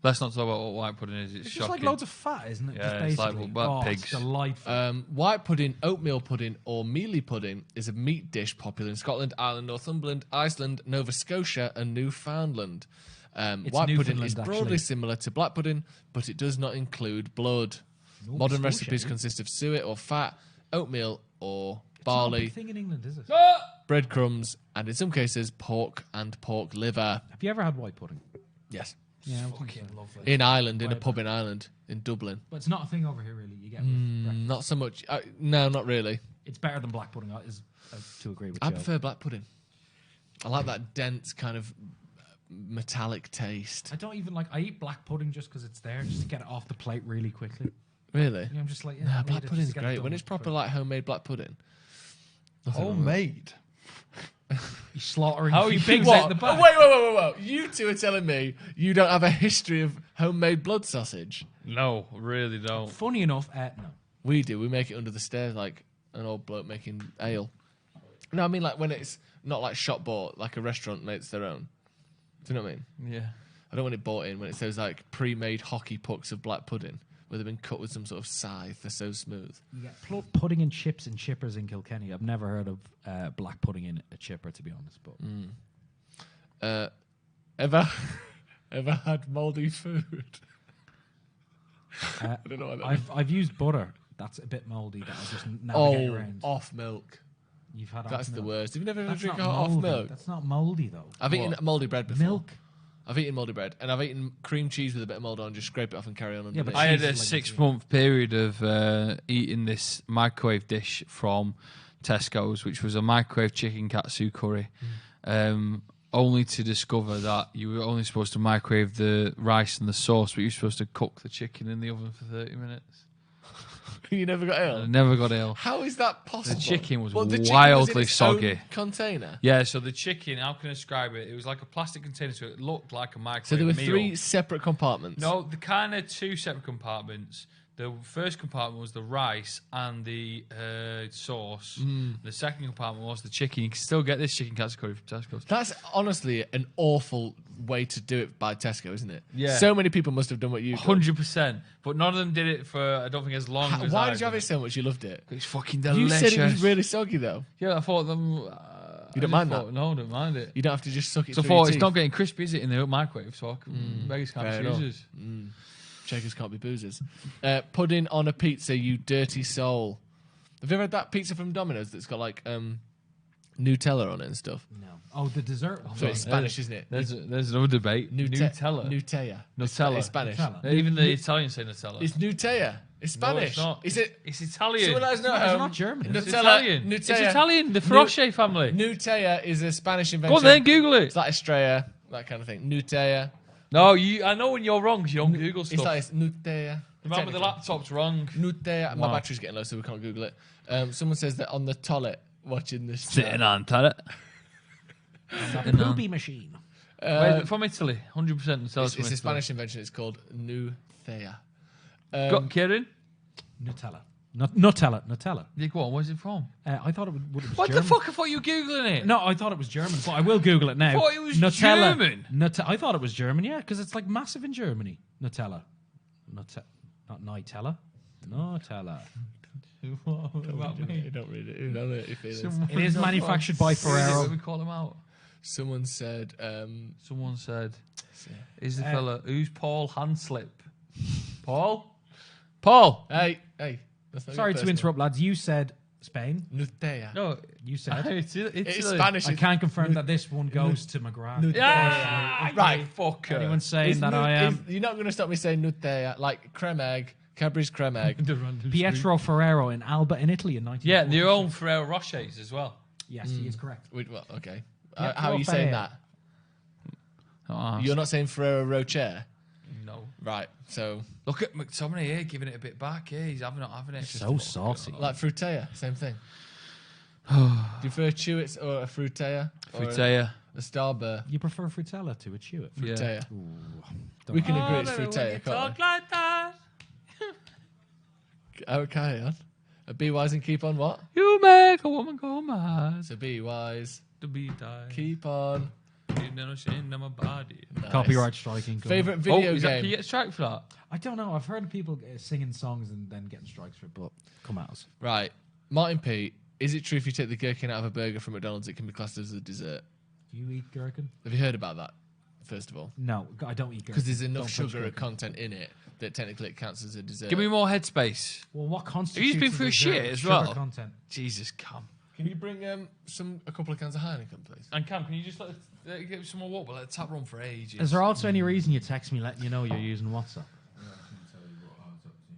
Let's not talk about what white pudding is. It's It's shocking. just like loads of fat, isn't it? Yeah, just it's like basically. what It's pigs. delightful. White pudding, oatmeal pudding, or mealy pudding is a meat dish popular in Scotland, Ireland, Northumberland, Iceland, Nova Scotia, and Newfoundland. White pudding Newfoundland, is broadly actually. similar to black pudding, but it does not include blood. Nova Modern Scotia, recipes eh? consist of suet or fat, oatmeal or It's not a barley, big thing in England, is it? breadcrumbs, and in some cases, pork and pork liver. Have you ever had white pudding? Yes. Yeah, Fucking lovely. In Ireland, in a Right. pub in Ireland, in Dublin. But it's not a thing over here, really. You get it with breakfast. Not so much. No, not really. It's better than black pudding. To agree with I Joe. prefer black pudding. I like that dense kind of metallic taste. I don't even like. I eat black pudding just because it's there, just to get it off the plate really quickly. Really? You know, I'm just like, yeah, I Nah, need black it just pudding's to get it great. done When it's proper quick. like homemade black pudding. nothing wrong with Homemade. You're slaughtering How a few you pigs What? out the back. Wait. You two are telling me you don't have a history of homemade blood sausage? No, really don't. Funny enough, no. We do. We make it under the stairs like an old bloke making ale. No, I mean like when it's not like shop bought, like a restaurant makes their own. Do you know what I mean? Yeah. I don't want it bought in when it says like pre-made hockey pucks of black pudding where they've been cut with some sort of scythe. They're so smooth. You get pudding and chips and chippers in Kilkenny. I've never heard of black pudding in a chipper, to be honest. But Ever had mouldy food? I don't know what that means. I've used butter. That's a bit mouldy. That I just navigate around. Off milk. You've had That's off the milk. worst. Have you never had a That's drink not off mouldy. milk? That's not mouldy though. I've eaten mouldy bread before. Milk. I've eaten mouldy bread, and I've eaten cream cheese with a bit of mould on, just scrape it off and carry on. Yeah, underneath. but I had cheese a is like 6-month period of eating this microwave dish from Tesco's, which was a microwave chicken katsu curry, only to discover that you were only supposed to microwave the rice and the sauce, but you're supposed to cook the chicken in the oven for 30 minutes. You never got ill. I never got ill. How is that possible? The chicken was the chicken wildly was in its own soggy. container. Yeah, so the chicken, how can I describe it? It was like a plastic container, so it looked like a microwave So there were meal. 3 separate compartments. No, the kind of 2 separate compartments. The first compartment was the rice and the sauce. The second compartment was the chicken. You can still get this chicken katsu curry from Tesco's. That's honestly an awful way to do it by Tesco, isn't it? Yeah. So many people must have done what you did. 100%. But none of them did it for, I don't think, as long as Why I did you have it so much? You loved it. It's fucking You delicious. said it was really soggy though. Yeah, I thought them... You don't mind that? No, I don't mind it. You don't have to just suck it So I through thought your it's teeth. not getting crispy, is it, in the microwave? So I can beggars can't fair be enough. choosers. Shakers can't be boozers. Pudding on a pizza, you dirty soul. Have you ever had that pizza from Domino's that's got like Nutella on it and stuff? No. Oh, the dessert one. So it's Spanish, isn't it? There's another debate. Nutella. Nutella. It's Spanish. Nutella. Even the Italians say Nutella. It's Nutella. It's No, Spanish. it's not. Is it? It's Italian. Someone let us know. It's not German. It's Nutella. Italian. Nutella. It's Italian. The Feroce family. Nutella is a Spanish Go invention. on then, Google it. It's like Estrella, that kind of thing. Nutella. No, I know when you're wrong because you don't Google stuff. It's like Nutella. Remember the laptop's wrong. Nutella. My Wow. battery's getting low, so we can't Google it. Someone says that on the toilet watching this. Sitting on toilet. The poopy machine. From Italy, 100% Nutella. It's a Spanish invention. It's called Nutella. Got Ciaran? Nutella. Nutella. Yeah, go on. Where's it from? I thought it was What German. the fuck? I thought you were Googling it. No, I thought it was German, but I will Google it now. I thought it was Nutella. German. I thought it was German, yeah, because it's like massive in Germany. Nutella. Not Nutella. Nutella. What about me? You don't read it. You don't know what your feelings. It is manufactured by Ferrero. We call them out. Someone said. Someone said, "Is the fella who's Paul Handslip?" Paul. Hey. That's not Sorry your to personal. interrupt, lads. You said Spain. Nutella. No, You said. it's It's Spanish. I can confirm that this one goes to McGrath. Yeah, Right. fucker. Anyone saying that I am You're not going to stop me saying Nutella, like creme egg, Cadbury's creme egg. Pietro Ferrero in Alba in Italy in 1940. Yeah, their own Ferrero Rochers as well. Yes, he is correct. Well, okay. Yeah, How are you saying that? Oh, You're not saying Ferrero Rocher? no. Right. So, Look at McTominay here, giving it a bit back. Here, he's not having it. So saucy. like Frutella, same thing. Do you prefer a Chewits or a Frutella? Or Frutella. a Starburst? You prefer Frutella to a chew it? Yeah. Frutella. Don't We can know. agree it's Frutella, can't we? like that, Oh, carry on. Be wise and keep on what? you make a woman go mad. So be wise. To be died. Keep on. You no shame in my body. Nice. Copyright striking. go on. Favorite video Is that, can game. you get a strike for that? I don't know. I've heard of people singing songs and then getting strikes for it, but come at us. Right, Martin P. Is it true if you take the gherkin out of a burger from McDonald's, it can be classed as a dessert? Do you eat gherkin? Have you heard about that? First of all, No, I don't eat gherkin. because there's enough Don't touch sugar gherkin. content in it that technically it counts as a dessert. Give me more headspace. Well, what constitutes? been through a shit dessert? as Sugar well? Content. Jesus, come. Can you bring a couple of cans of Heineken, please? And Cam, can you just get some more water? We'll let the tap run for ages. Is there also any reason you text me letting you know you're using WhatsApp?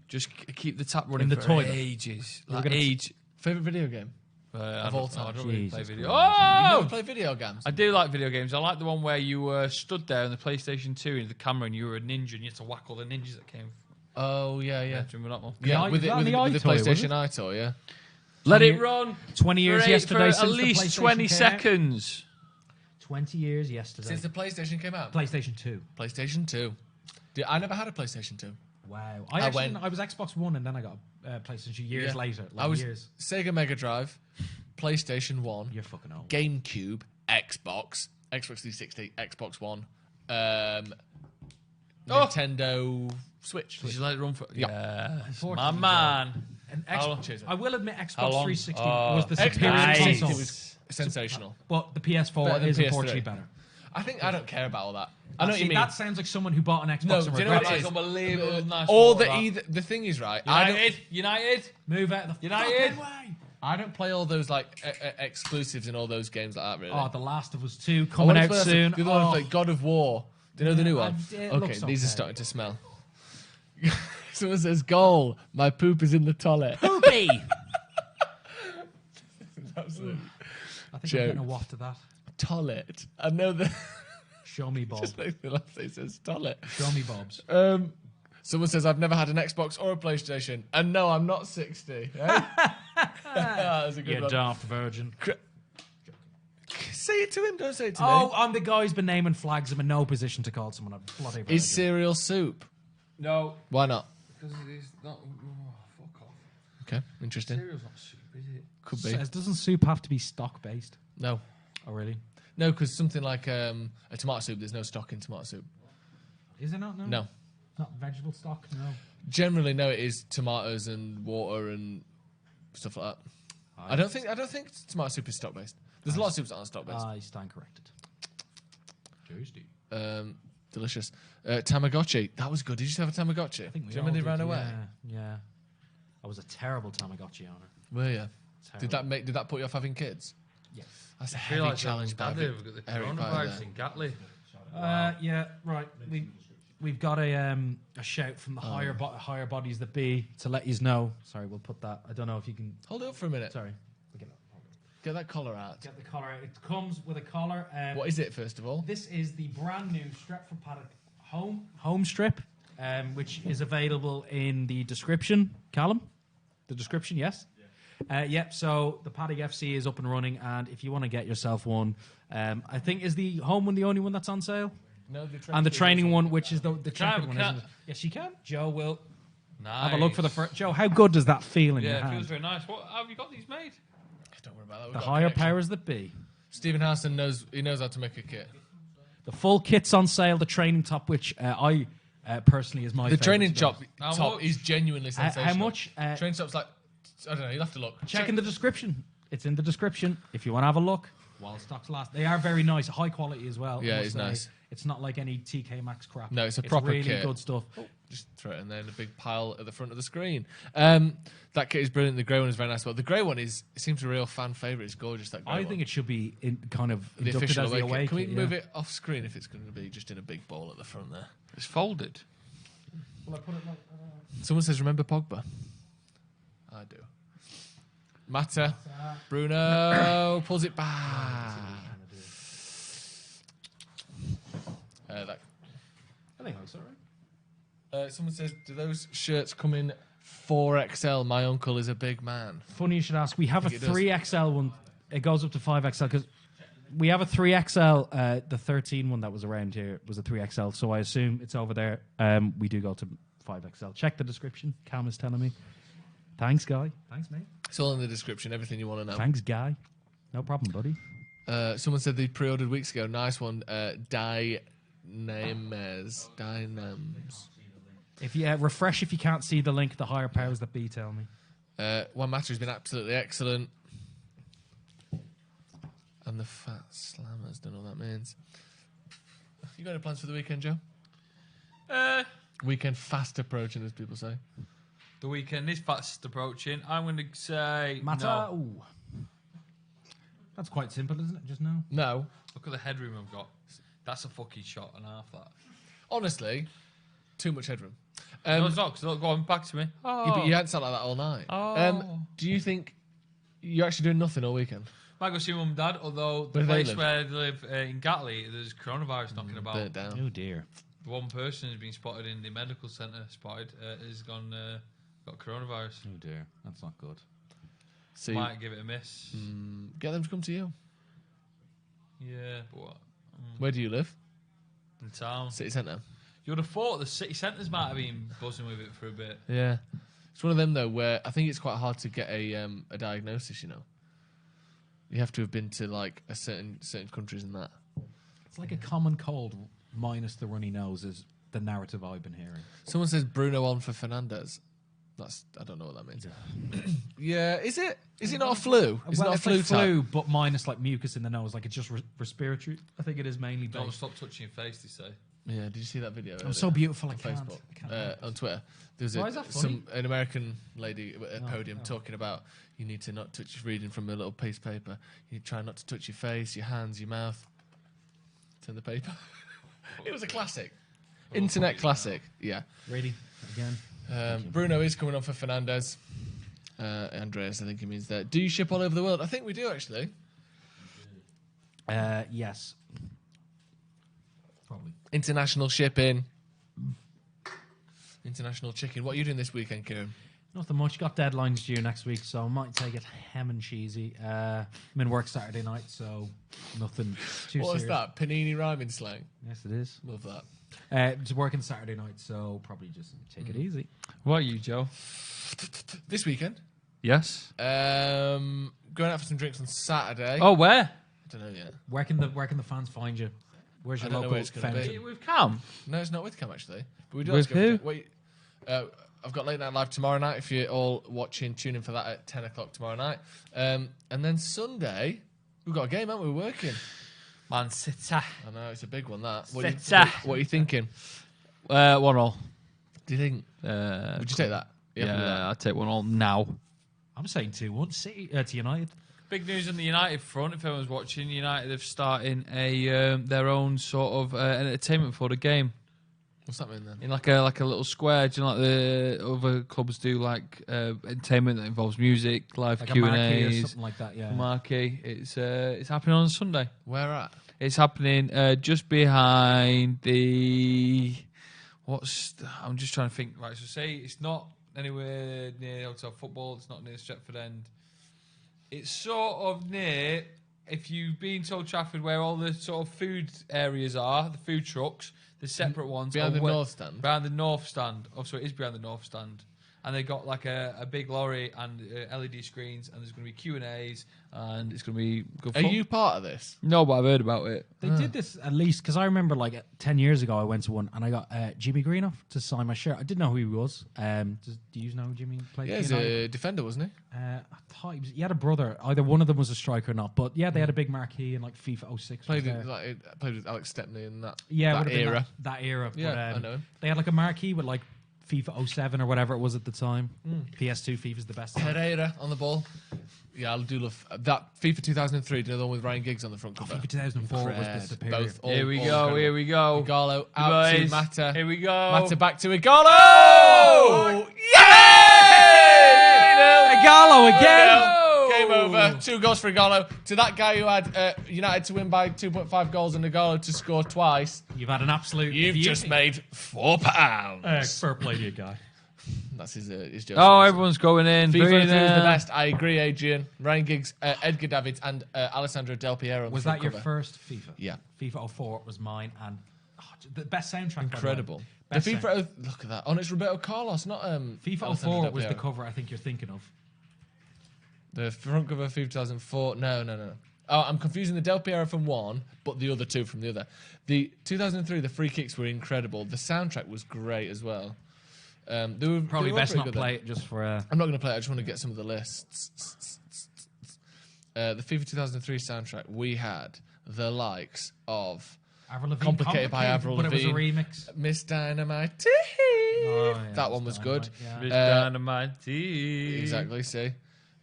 Just keep the tap running In the for toilet? ages. We're Like gonna- age. Favorite video game? Of all time. I don't really play Jesus video. Christ. You Oh! never play video games? I do like video games. I like the one where you stood there on the PlayStation 2 in the camera and you were a ninja and you had to whack all the ninjas that came. Oh yeah, Yeah, yeah. do you remember that one? Yeah, The with i- the, was with, that the, the with the iToy, was PlayStation it? iToy, yeah. Let 20 it run. 20 years for yesterday at since the least PlayStation 20 came out. seconds. 20 years yesterday. Since the PlayStation came out. PlayStation 2. PlayStation 2. I never had a PlayStation 2. Wow. I I went- was Xbox One and then I got a PlayStation years Yeah. later. Like I was years. Sega Mega Drive, PlayStation 1, You're fucking old. GameCube, Xbox 360, Xbox One, Nintendo Switch. Did you let it run for? Yeah. Yes. My Unfortunately, man. And How long- Cheers, mate. I will admit How Xbox long? 360 Oh. was the Xbox superior 360 console. was sensational. But the PS4 Better than is PS3. unfortunately better. I don't care about all that. I know what See, you mean. that sounds like someone who bought an Xbox No, and do you know what regrets it it. is? Unbelievable. Nice All water, the that. the thing is right. I don't. United. Move out of the United. fucking way. I don't play all those like exclusives in all those games like that. Really. Oh, The Last of Us 2 I coming wanna out play soon. The other one's Oh, like God of War. Do you know the new Yeah, one? it Okay, looks these are okay. starting to smell. Someone says, "Goal! My poop is in the toilet." Poopy. Absolutely. I think Joke. I'm getting a waft of that. Toilet. I know that. Show me Bob. Just like the last thing says toilet. Show me Bob's. Someone says, "I've never had an Xbox or a PlayStation," and no, I'm not 60. Eh? That's a good You one. daft virgin. Say it to him. Don't say it to Oh, me. I'm the guy who's been naming flags. I'm in no position to call someone a bloody virgin. Is cereal soup? No, Why not? because it's not. Oh, fuck off. Okay, interesting. Cereal's not soup, is it? Could be. Says, doesn't soup have to be stock based? No. Oh, really? No, because something like a tomato soup, there's no stock in tomato soup. Is it not? No. Not vegetable stock? No. Generally, no, it is tomatoes and water and stuff like that. I don't think tomato soup is stock based. There's a lot of soups that aren't stock based. I stand corrected. Tasty. Delicious. Tamagotchi. That was good. Did you just have a Tamagotchi? I think we Do you all remember they did, ran away? Yeah. I was a terrible Tamagotchi owner. Were you? Did Terrible. Did that put you off having kids? Yes. That's a I feel heavy like challenge, by Daddy, we've got the Eric Byer coronavirus there. in Gatley. Yeah, right. We've got a shout from the higher bodies that be to let you know. Sorry, we'll put that. I don't know if you can. Hold it up for a minute. Sorry. Get that collar out. Get the collar out. It comes with a collar. What is it, first of all? This is the brand new Stretford Paddock home strip, which is available in the description. Callum, the description, yes. Yep. So the Paddock FC is up and running, and if you want to get yourself one, I think is the home one the only one that's on sale, No, and the training one, which is the checkered one. can. Isn't it? Yes, you can. Joe will Nice. have a look for the first. Joe, how good does that feel in your Yeah, it hand? feels very nice. What have you got these made? Don't worry about that. We've The got a higher connection. powers that be. Stephen Howson knows how to make a kit. The full kit's on sale. The training top, which I personally is my The favourite, training to be honest. top much? is genuinely sensational. How much? Training top's like, I don't know, you'll have to look. Check in the description. It's in the description if you want to have a look. While stocks last, they are very nice, high quality as well. I Yeah, must it's say. nice. It's not like any TK Maxx crap. No, it's a proper really kit. good stuff. Just throw it in there in a big pile at the front of the screen. That kit is brilliant. The grey one is very nice. Well, the grey one it seems a real fan favourite. It's gorgeous, that grey I one. think it should be kind of the inducted official as the away away kit. Can we kit, move it off screen if it's going to be just in a big bowl at the front there? It's folded. Will I put it like, Someone says, remember Pogba? I do. Mata. Bruno pulls it back. That I think that's all right. someone says, do those shirts come in 4XL? My uncle is a big man. Funny you should ask. We have a think it does. 3XL one. It goes up to 5XL because we have a 3XL. The 13 one that was around here was a 3XL, so I assume it's over there. We do go to 5XL. Check the description. Cam is telling me. Thanks, Guy. Thanks, mate. It's all in the description, everything you want to know. Thanks, Guy. No problem, buddy. Someone said they pre-ordered weeks ago. Nice one. Dynames. If you refresh, if you can't see the link, the higher powers that be tell me. One Matter has been absolutely excellent. And the Fat Slammers, don't know what that means. You got any plans for the weekend, Joe? Weekend fast approaching, as people say. The weekend is fast approaching. I'm going to say Matter. no. Ooh. That's quite simple, isn't it? Just no. No. Look at the headroom I've got. That's a fucking shot and a half, that. Honestly, too much headroom. No, it's not, because look, go on, back to me. Oh. Yeah, but you hadn't sat like that all night. Oh. Do you think you're actually doing nothing all weekend? Might go see mum and dad, although the place where they live in Gatley, there's coronavirus knocking about. Burnt down. Oh dear. One person has been spotted in the medical centre, has got coronavirus. Oh dear. That's not good. So Might give it a miss. get them to come to you. Yeah, but what? Where do you live? In town. City centre. You would have thought the city centres might have been buzzing with it for a bit. Yeah. It's one of them, though, where I think it's quite hard to get a diagnosis, you know. You have to have been to, like, a certain countries and that. It's like a common cold minus the runny nose is the narrative I've been hearing. Someone says Bruno on for Fernandez. I don't know what that means. Yeah, is it? Is it not a flu? Is it not a it's flu like type? flu, but minus like mucus in the nose. Like it's just respiratory. I think it is mainly Don't based. stop touching your face, they say. Yeah, did you see that video? I'm so beautiful, I on can't. Facebook, I can't help it. on Twitter. There was Why is that funny? an American lady at a podium talking about you need to not touch, reading from a little piece of paper. You try not to touch your face, your hands, your mouth. Turn the paper. It was a classic. Internet classic, yeah. Really? Again? Bruno is coming on for Fernandez. Andreas, I think he means that. Do you ship all over the world? I think we do, actually. Yes. Probably. International shipping. International chicken. What are you doing this weekend, Ciaran? Nothing much. Got deadlines due next week, so I might take it ham and cheesy. I'm in work Saturday night, so nothing too What was serious. that? Panini rhyming slang? Yes, it is. Love that. It's working Saturday night, so probably just take it easy. What are you, Joe? This weekend? Yes. Going out for some drinks on Saturday. Oh, where? I don't know yet. Where can the fans find you? Where's your I don't know local where it's gonna be. fountain? With Cam. No, it's not with Cam, actually. But we do With have to go who? for wait. I've got Late Night Live tomorrow night. If you're all watching, tune in for that at 10 o'clock tomorrow night. And then Sunday, we've got a game, haven't we? We're working. Man City. I know, it's a big one, that. What are you thinking? 1-1. Do you think? Would you take that? Yeah, I'd take 1-1 now. I'm saying 2-1 City to United. Big news on the United front. If anyone's watching, United have starting their own sort of entertainment for the game. What's that mean then? In like a little square, do you know, like the other clubs do, like entertainment that involves music, live Like a marquee or Q&As, something like that, yeah. marquee. It's happening on Sunday. Where at? It's happening just behind the. I'm just trying to think. Right, so say it's not anywhere near Hotel Football. It's not near Stretford End. It's sort of near, if you've been to Old Trafford, where all the sort of food areas are, the food trucks, the separate ones. Behind the North Stand? Behind the North Stand. Oh, so it is behind the North Stand. And they got like a big lorry and LED screens, and there's going to be Q&As, and it's going to be good Are fun. you part of this? No, but I've heard about it. They did this at least because I remember like 10 years ago I went to one and I got Jimmy Greenough to sign my shirt. I didn't know who he was. Do you know Jimmy? Played Yeah, he's a defender, wasn't he? I thought he had a brother. Either one of them was a striker or not. But yeah, they had a big marquee in like FIFA 06. Played was there. with Alex Stepney and that. Yeah, that would have been era. that era. Yeah, but, I know him. They had like a marquee with like FIFA 07 or whatever it was at the time. PS2 FIFA's the best. Pereira on the ball. Yeah, I do love that. FIFA 2003, do you know the one with Ryan Giggs on the front cover? FIFA 2004 was the period. Both. Here we go. Igalo out to Boys, Mata. Here we go. Mata back to Igalo! Oh! Yay! Igalo again! Game over. 2 goals for Igalo. To that guy who had United to win by 2.5 goals and Igalo to score twice. You've had an absolute. You've just made £4. Fair play to you, guy. That's his joke. Oh, everyone's going in. FIFA 3 is the Brilliant. best. I agree, Adrian. Ryan Giggs, Edgar Davids, and Alessandro Del Piero. On Was the front that your cover. first FIFA? Yeah. FIFA 04 was mine, and the best soundtrack. Incredible. By The the way. Best FIFA. Look at that. Oh, and it's Roberto Carlos, not FIFA Alessandro 04 Del was the Piero. cover I think you're thinking of. The front cover of FIFA 2004. No. Oh, I'm confusing the Del Piero from one, but the other two from the other. The 2003, the free kicks were incredible. The soundtrack was great as well. Probably best not play it just for. I'm not going to play it. I just want to get some of the lists. The FIFA 2003 soundtrack, we had the likes of Complicated by Avril Lavigne. But it was a remix. Miss Dynamite. That one was good. Miss Dynamite. Exactly, see.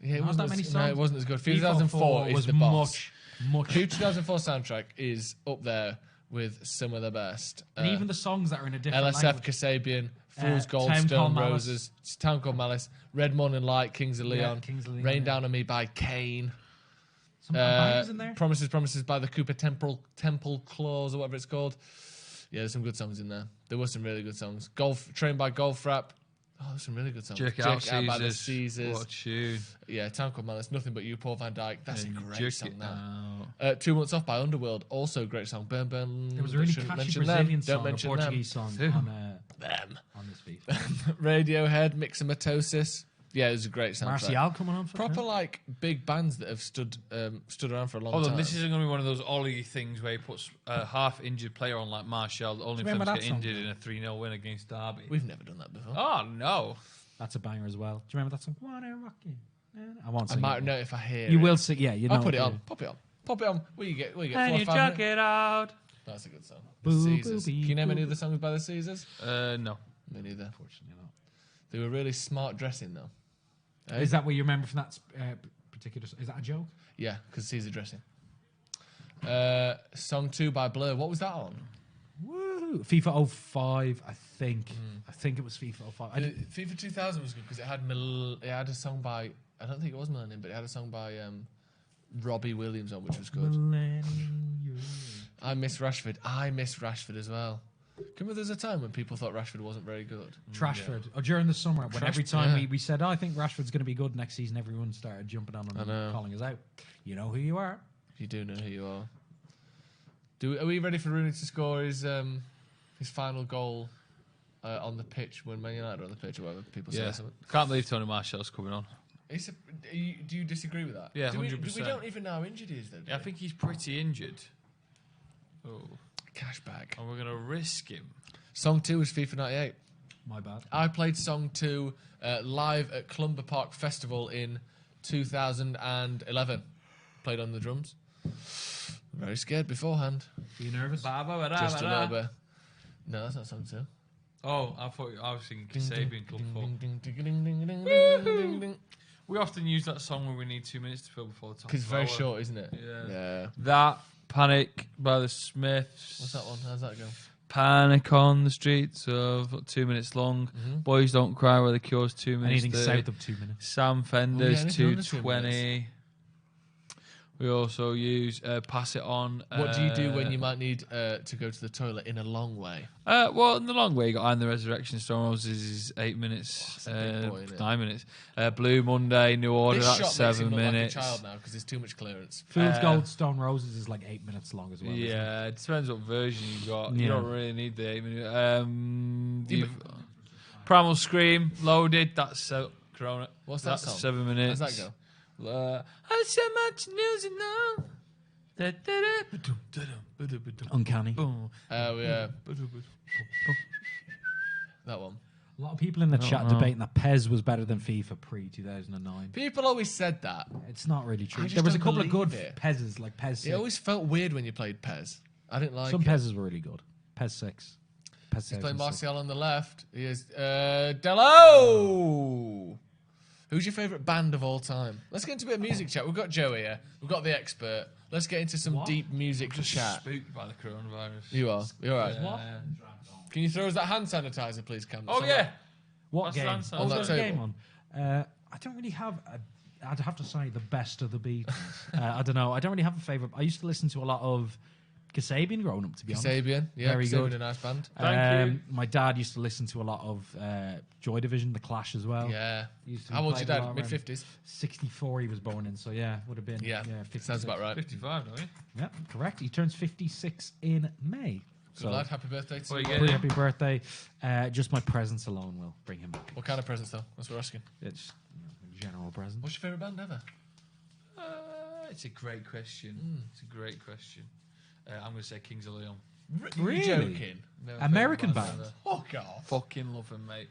Yeah, it Not wasn't that many no, songs. it wasn't as good. FIFA FIFA 2004 is was the boss. much. FIFA 2004 soundtrack is up there with some of the best. And even the songs that are in a different LSF, language. Kasabian, Fool's Gold, Town Stone Called Malice. Roses, Town Called Malice, Red Morning Light, Kings of Leon, Kings of Leon, Rain yeah. Down on Me by Kane, Some bangers in there. Promises by the Cooper Temple Claws or whatever it's called. Yeah, there's some good songs in there. There were some really good songs. Trained by Golf Rap. Oh, there's some really good songs. Jerk Out by the Caesars. Caesars. What a tune. Yeah, Town Called Malice, Nothing But You, Paul Van Dyke. That's a great Jerk song, It that. Out. 2 Months Off by Underworld, also a great song. Burn, Burn. There was a really shouldn't catchy mention Brazilian them. Don't song, a mention Portuguese song on this FIFA. Radiohead, Mixomatosis. Yeah, it was a great soundtrack. Martial coming on for Proper that? like big bands that have stood around for a long Hold time. on, this isn't going to be one of those Ollie things where he puts a half-injured player on like Martial, only for them remember to that get song? injured in a 3-0 win against Derby. We've never done that before. Oh, no. That's a banger as well. Do you remember that song? Wanna rock you? I won't I sing might it. know if I hear You it. will sing. Yeah, you know. I'll put it what on. Pop it on. Pop it on. What you get? 4 or 5 And you chuck minutes? it out. That's a good song. The Boo, Caesars. boo, Can you name boo, any of the songs by the Caesars? No. Me neither. Unfortunately not. They were really smart dressing though. Eh? Is that what you remember from that particular? Is that a joke? Yeah, because Caesar dressing. Song 2 by Blur. What was that on? Woo! FIFA 05, I think. I think it was FIFA 05. FIFA 2000 was good because it had a song by, I don't think it was Millennium, but it had a song by Robbie Williams on, which was good. I miss Rashford as well. Remember there was a time when people thought Rashford wasn't very good? Trashford. Or during the summer, when every time yeah. we said, I think Rashford's going to be good next season, everyone started jumping on him and calling us out. You know who you are. You do know who you are. Are we ready for Rooney to score his final goal on the pitch when Man United are on the pitch or whatever people say? Yeah. Something? Can't believe Tony Marshall's coming on. Do you disagree with that? Yeah, Do we 100%. don't even know how injured he is, though. Yeah, I think he's pretty injured. Oh. Cash bag. And we're going to risk him. Song 2 was FIFA 98. My bad. I played Song 2 live at Clumber Park Festival in 2011. Played on the drums. Very scared beforehand. Are you nervous? Just a little bit. No, that's not Song 2. Oh, I was thinking Kasabian Club 4. Because We often use that song when we need 2 minutes to fill before the top. it's very hour. short, isn't it? Yeah. That, Panic by the Smiths. What's that one? How's that go? Panic on the streets of 2 minutes long. Boys Don't Cry where the Cure's 2 minutes. Anything south of 2 minutes. Sam Fender's anything under 2 220. We also use Pass It On. What do you do when you might need to go to the toilet in a long way? Well, in the long way, you got I'm the Resurrection. Stone Roses is 8 minutes. that's a big boy, innit? 9 minutes. Blue Monday, New Order, This that's shot 7 makes him look minutes. like a child now because there's too much clearance. Fool's Gold Stone Roses is like 8 minutes long as well. isn't it? Yeah, it depends what version you got. You Yeah. don't really need the 8 minute. Primal Scream, Loaded, that's Corona. What's that That's song? 7 minutes. How's that go? I so much news and know. Uncanny. Boom. Yeah. That one. A lot of people in the chat debating that PES was better than FIFA pre-2009. People always said that. It's not really true. I just There was a don't couple of good believe it. PESs, like PES 6. It always felt weird when you played Pez. I didn't like Some it. PESs were really good. PES 6. PES He's playing 6. Martial on the left. He is Dello. Who's your favourite band of all time? Let's get into a bit of music chat. We've got Joe here. We've got the expert. Let's get into some deep music chat. Spooked by the coronavirus. You are. You're all right. What? Can you throw us that hand sanitizer, please, Cam? Oh, yeah. What What's game? the answer? What was On that that game table. on? I don't really have I'd have to say the best of the Beatles. I don't know. I don't really have a favourite. I used to listen to a lot of Kasabian growing up, to be honest. Kasabian. Yeah, Very Kasabian, good. a nice band. Thank you. My dad used to listen to a lot of Joy Division, The Clash as well. Yeah. Used to How old's play your a lot dad? around- Mid-50s? 64 he was born in, so yeah, would have been. Yeah. 56. Sounds about right. 55, don't you? Yeah, correct. He turns 56 in May. Good lad. Happy birthday to What you. you Pretty getting? happy birthday. Just my presence alone will bring him back. What kind of presents, though? That's what we're asking. It's a general present. What's your favourite band ever? It's a great question. It's a great question. I'm going to say Kings of Leon. Really? Joking? Never American played band. ever. Fuck off. Fucking love them, mate.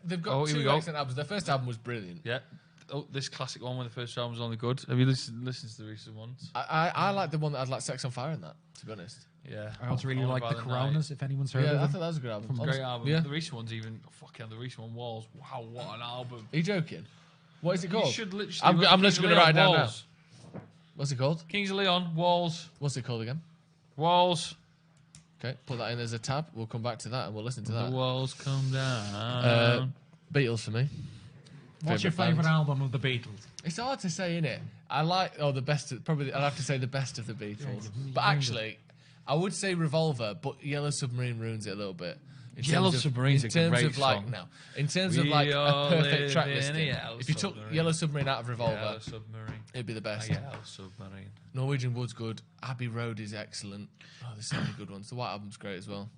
They've got Oh, here we two go. excellent albums. Their first album was brilliant. Yeah. Oh, this classic one when the first album was only good. Have you listened to the recent ones? I like the one that had like Sex on Fire in that, to be honest. Yeah. I also really Only like by the Night. Coronas, if anyone's heard Yeah, of I them. thought that was a good album. Great Honestly. album. Yeah. The recent one's even fucking. The recent one, Walls. Wow, what an album! Are you joking? What is it called? You should literally. I'm Kings just of going to Leon, write it down now. Walls. What's it called? Kings of Leon, Walls, What's it called again? Walls. Okay, put that in as a tab. We'll come back to that and we'll listen to The that. walls come down. Beatles for me. What's your Favourite favourite band? album of the Beatles? It's hard to say, innit? I like the best. Probably I'd have to say the best of the Beatles. But actually, I would say Revolver, but Yellow Submarine ruins it a little bit. In Yellow terms of- Submarine's a in terms great of like song. no, in terms of We like a all perfect track live in a listing. yellow If you took submarine. Yellow Submarine out of Revolver, Yellow Submarine. it'd be the best. Yellow Submarine. Norwegian Wood's good. Abbey Road is excellent. Oh, there's so many good ones. The White Album's great as well.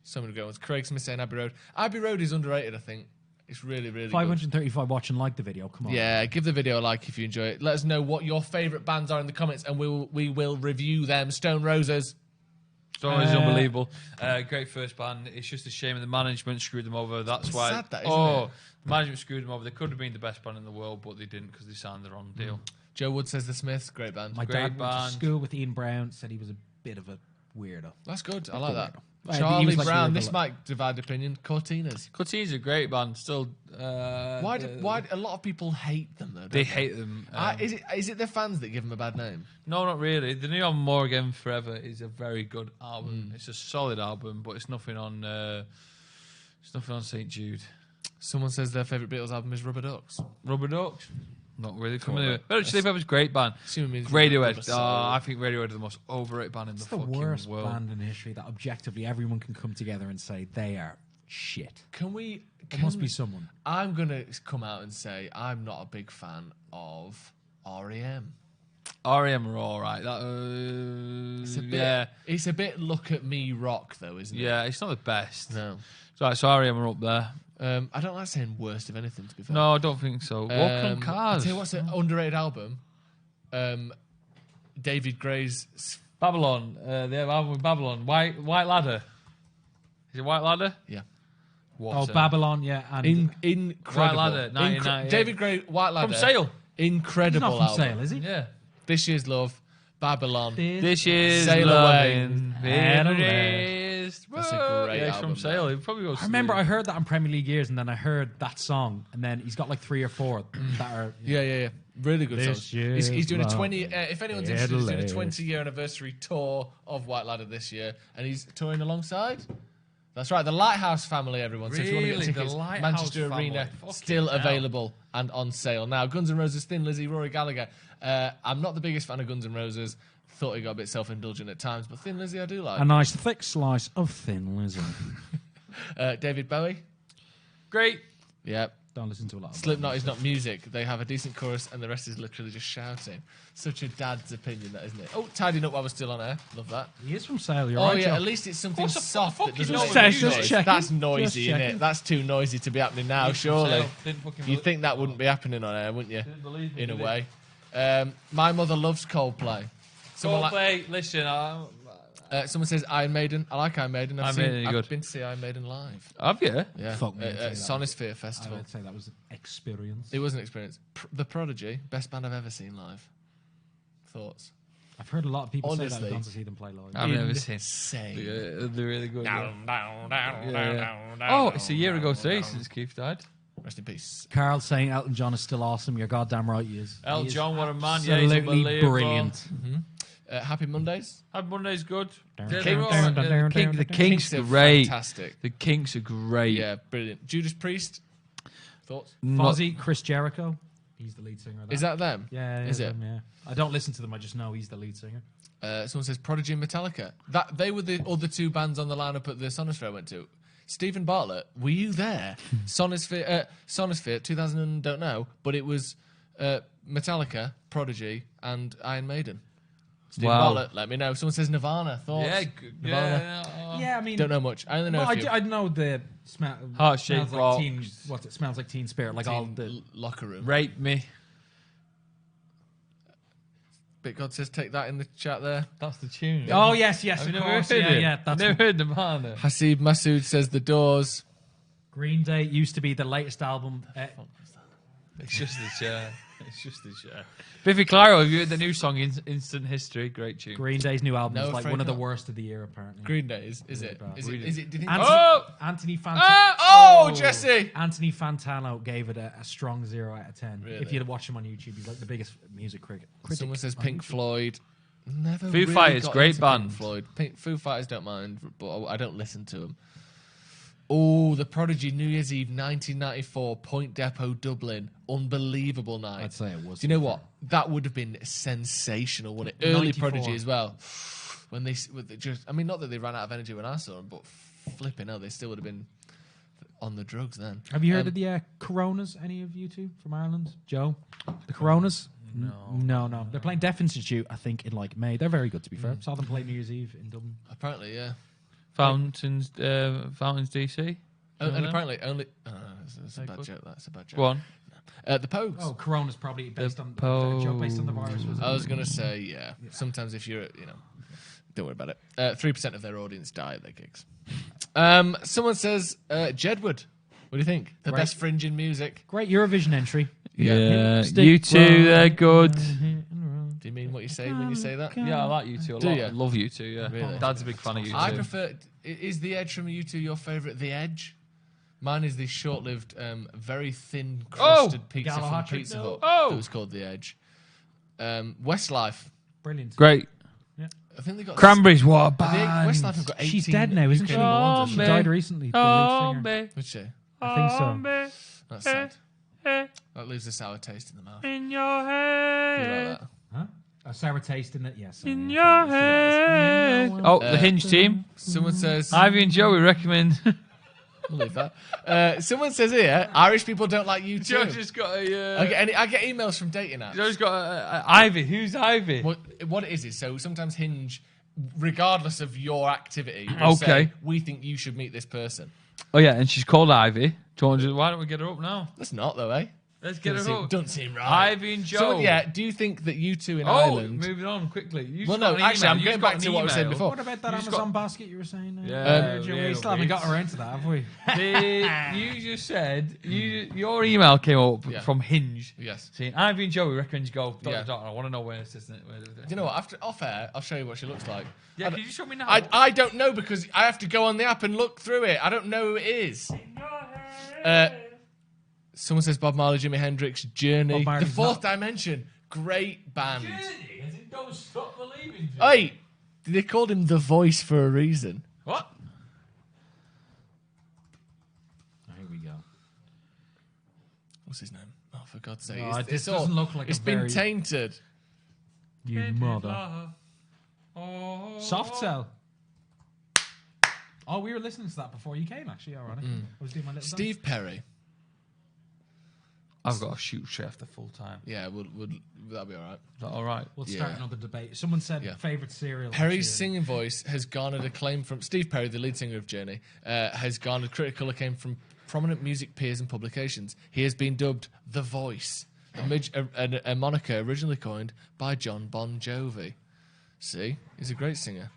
So many good ones. Craig Smith saying Abbey Road. Abbey Road is underrated, I think. It's really, really good. 535 watch and like the video. Come on. Yeah, give the video a like if you enjoy it. Let us know what your favourite bands are in the comments, and we will review them. Stone Roses. It's always unbelievable. Great first band. It's just a shame the management screwed them over. That's why. sad that, isn't it? The management screwed them over. They could have been the best band in the world, but they didn't because they signed the wrong deal. Joe Wood says the Smiths, great band. My Great dad went to band. school with Ian Brown. Said he was a bit of a weirdo. That's good. I like that. He Charlie was like Brown. weird, This but might divide opinion. Cortinas. Cortina's a great band. Still. Why a lot of people hate them though? Don't They hate them. Is it the fans that give them a bad name? No, not really. The new album More Again Forever is a very good album. It's a solid album, but it's nothing on. It's nothing on St Jude. Someone says their favourite Beatles album is Rubber Ducks. Rubber Ducks. Not really Come on, familiar. mate. But Chili Peppers great band. Assuming it means Radiohead. Rubber Soul. I think Radiohead are the most overrated band in It's the the fucking worst world. band in history that objectively everyone can come together and say they are shit. Can we? There must be someone. I'm gonna come out and say I'm not a big fan of REM. R.E.M. are all right. That, It's a bit, yeah, it's a bit look at me rock though, isn't it? yeah. It's not the best. No. So R.E.M. are up there. I don't like saying worst of anything. To be fair. No, I don't think so. Walking on I'll Cars. tell you what's an underrated album. David Gray's. Babylon. They have an album with Babylon. White Ladder. Is it White Ladder? Yeah. What? Babylon, yeah. And Incredible. White Ladder, 1998. David Gray, White Ladder. From Sale. he's Incredible not from album. Sale, is he? Yeah. This Year's Love, Babylon. This is Sail loving. Away. That's a great yeah, album, from Sale. He probably goes. I remember I heard that on Premier League years, and then I heard that song, and then he's got like 3 or 4 that are. Yeah. Really good This songs. year's He's doing a love, 20. If anyone's interested, he's doing a Adelaide. 20-year anniversary tour of White Ladder this year, and he's touring alongside. That's right, the Lighthouse family, everyone. So if you want to Really? get The tickets, Lighthouse Manchester family. Arena Fucking still hell. available and on sale now. Guns N' Roses, Thin Lizzy, Rory Gallagher. I'm not the biggest fan of Guns N' Roses. Thought he got a bit self-indulgent at times, but Thin Lizzy I do like. A nice thick slice of Thin Lizzy. David Bowie. Great. Yeah. Don't listen to a lot of Slipknot is not music. They have a decent chorus and the rest is literally just shouting. Such a dad's opinion, that isn't it? Oh, tidying up while we're still on air. Love that. He is from Sale, you're Oh right, yeah, Joe. at least it's something What's the soft fuck that you doesn't know make about noise. music? Just checking. That's noisy, Just innit? checking. That's too noisy to be happening now, surely. You'd think that wouldn't be happening on air, wouldn't you? Didn't believe me, In a did way. My mother loves Coldplay. Coldplay. Listen, Someone says Iron Maiden. I like Iron Maiden. Iron Maiden, you're I've good. been to see Iron Maiden live. have you? Yeah. Fuck me, I'd say At that Sonisphere I Festival. would say that was an experience. It was an experience. The Prodigy, best band I've ever seen live. Thoughts? I've heard a lot of people say that Honestly. have gone to see them play live. I've never seen. Insane. Yeah, they're really good. Yeah. Down, down, Yeah. Oh, it's a year ago today since Keith died. Rest in peace. Carl saying Elton John is still awesome. You're goddamn right he is. Elton He is John, what a man. Yeah, he's absolutely unbelievable. brilliant. Happy Mondays. Had Monday's good. Down, Yeah, down, they're all down, right. down, Yeah, down, the King- down, the down. Kings are great. fantastic. The Kinks are great. Yeah, brilliant. Judas Priest. Thoughts? Fozzy, Chris Jericho. He's the lead singer of that. Is that them? Yeah, Is it? them, yeah. I don't listen to them. I just know he's the lead singer. Someone says Prodigy and Metallica. That they were the other two bands on the lineup at the Sonosphere I went to. Stephen Bartlett, were you there? Sonosphere 2000 and don't know, but it was Metallica, Prodigy, and Iron Maiden. Stephen Wow. Bartlett, let me know. Someone says Nirvana. Thoughts? Yeah, good. Nirvana. Yeah, I mean, Don't know much. I only know well, a few. I know the Heart-shaped smells rock. like teen. What's it? Smells like Teen Spirit. Like all the. Locker room. Rape me. BitGod says take that in the chat there. That's the tune. Oh yes, I've of never course. heard Yeah, it. yeah. I've That's never heard the man. Hasib Masood says The Doors. Green Day used to be the latest album. It's just the chair. It's just the chair. Biffy Clyro, have you heard the new song, Instant History? Great tune. Green Day's new album No, is like afraid one of the not. worst of the year, apparently. Green Day, is it? bad. Is it? Do you think? Anthony Fantano. Oh, Jesse! Anthony Fantano gave it a strong 0 out of 10. Really? If you watch him on YouTube, he's like the biggest music critic. Someone says Pink Floyd. Never Foo really Fighters, got great into band. Pink Floyd. Foo Fighters don't mind, but I don't listen to them. Oh, The Prodigy, New Year's Eve, 1994, Point Depot, Dublin. Unbelievable night. I'd say it was. Do you know what? That would have been sensational, wouldn't it? Early 94. Prodigy as well. When they just, I mean, not that they ran out of energy when I saw them, but flipping hell, they still would have been on the drugs then. Have you heard of the Coronas? Any of you two from Ireland? Joe? The Coronas? No. They're playing Deaf Institute, I think, in like May. They're very good, to be fair. Saw them play New Year's Eve in Dublin. Apparently, yeah. Fountains DC. And apparently only... that's a bad joke. That's a bad joke. Go on. The Pogues. Oh, Corona's probably based on Pogues. a joke based on the virus. Was it? I was going to say, yeah. Sometimes if you're, don't worry about it. 3% of their audience die at their gigs. Someone says, Jedward. What do you think? The Great. best fringe in music. Great Eurovision entry. Yeah. Stick You two, they're good. Do you mean what you say when you say that? Yeah, I like you two a Do lot. ya? I love you two, yeah. Really? Dad's a big fan of you two. I prefer... Is The Edge from U2 your favourite? The Edge? Mine is the short-lived, very thin crusted pizza from Galahad Pizza no. Hut Oh! that was called The Edge. Westlife. Brilliant. Great. I think they got... Cranberries, what a I think band. Westlife have got 18... She's dead now, isn't she? UK number ones, She isn't died recently. The lead singer. Would she? I think so. That's sad. That leaves a sour taste in the mouth. In your Do you head. like that? Huh? A sour taste in it, yes. In your head. Oh, the Hinge team. Someone says... Ivy and Joey recommend. We'll leave that. Someone says here, Irish people don't like you too. Joe just got a. I get emails from dating apps. Joe's got a Ivy. Who's Ivy? What it is so sometimes Hinge, regardless of your activity, will Okay. say, we think you should meet this person. Oh yeah, and she's called Ivy. Why don't we get her up now? That's not though, eh? Let's get her up. Doesn't seem right. Ivy and Joe. So, yeah, do you think that you two in Oh, Ireland... moving on quickly. You Well, just no, got an actually, email. I'm You going just got back to an what I said email. before. What about that You just Amazon got- basket you were saying? Yeah, Joe, yeah, we still haven't it's- got around to that, have we? You just said your email came up Yeah. from Hinge. Yes. Saying Ivy and Joey recommend you go. Yeah. I want to know where this is. Do you know what? After off air, I'll show you what she looks like. Yeah, can you show me now? I don't know because I have to go on the app and look through it. I don't know who it is. Someone says Bob Marley, Jimi Hendrix, Journey, Bob The Marley's Fourth not- Dimension. Great band. Journey, as in don't stop believing. Hey, they called him The Voice for a reason. What? Here we go. What's his name? Oh, for God's sake. Oh, It's this all- doesn't look like It's a been very- tainted. You mother. Soft Cell. Oh, we were listening to that before you came, actually, ironic. I was doing my little Steve Perry. I've got a shoot chef the full time. Yeah, that'll be all right. Is that all right? We'll start Yeah. another debate. Someone said Yeah. favourite cereal. Perry's actually. singing voice has garnered acclaim from Steve Perry, the lead singer of Journey, has garnered critical acclaim from prominent music peers and publications. He has been dubbed The Voice, a moniker originally coined by John Bon Jovi. See, he's a great singer.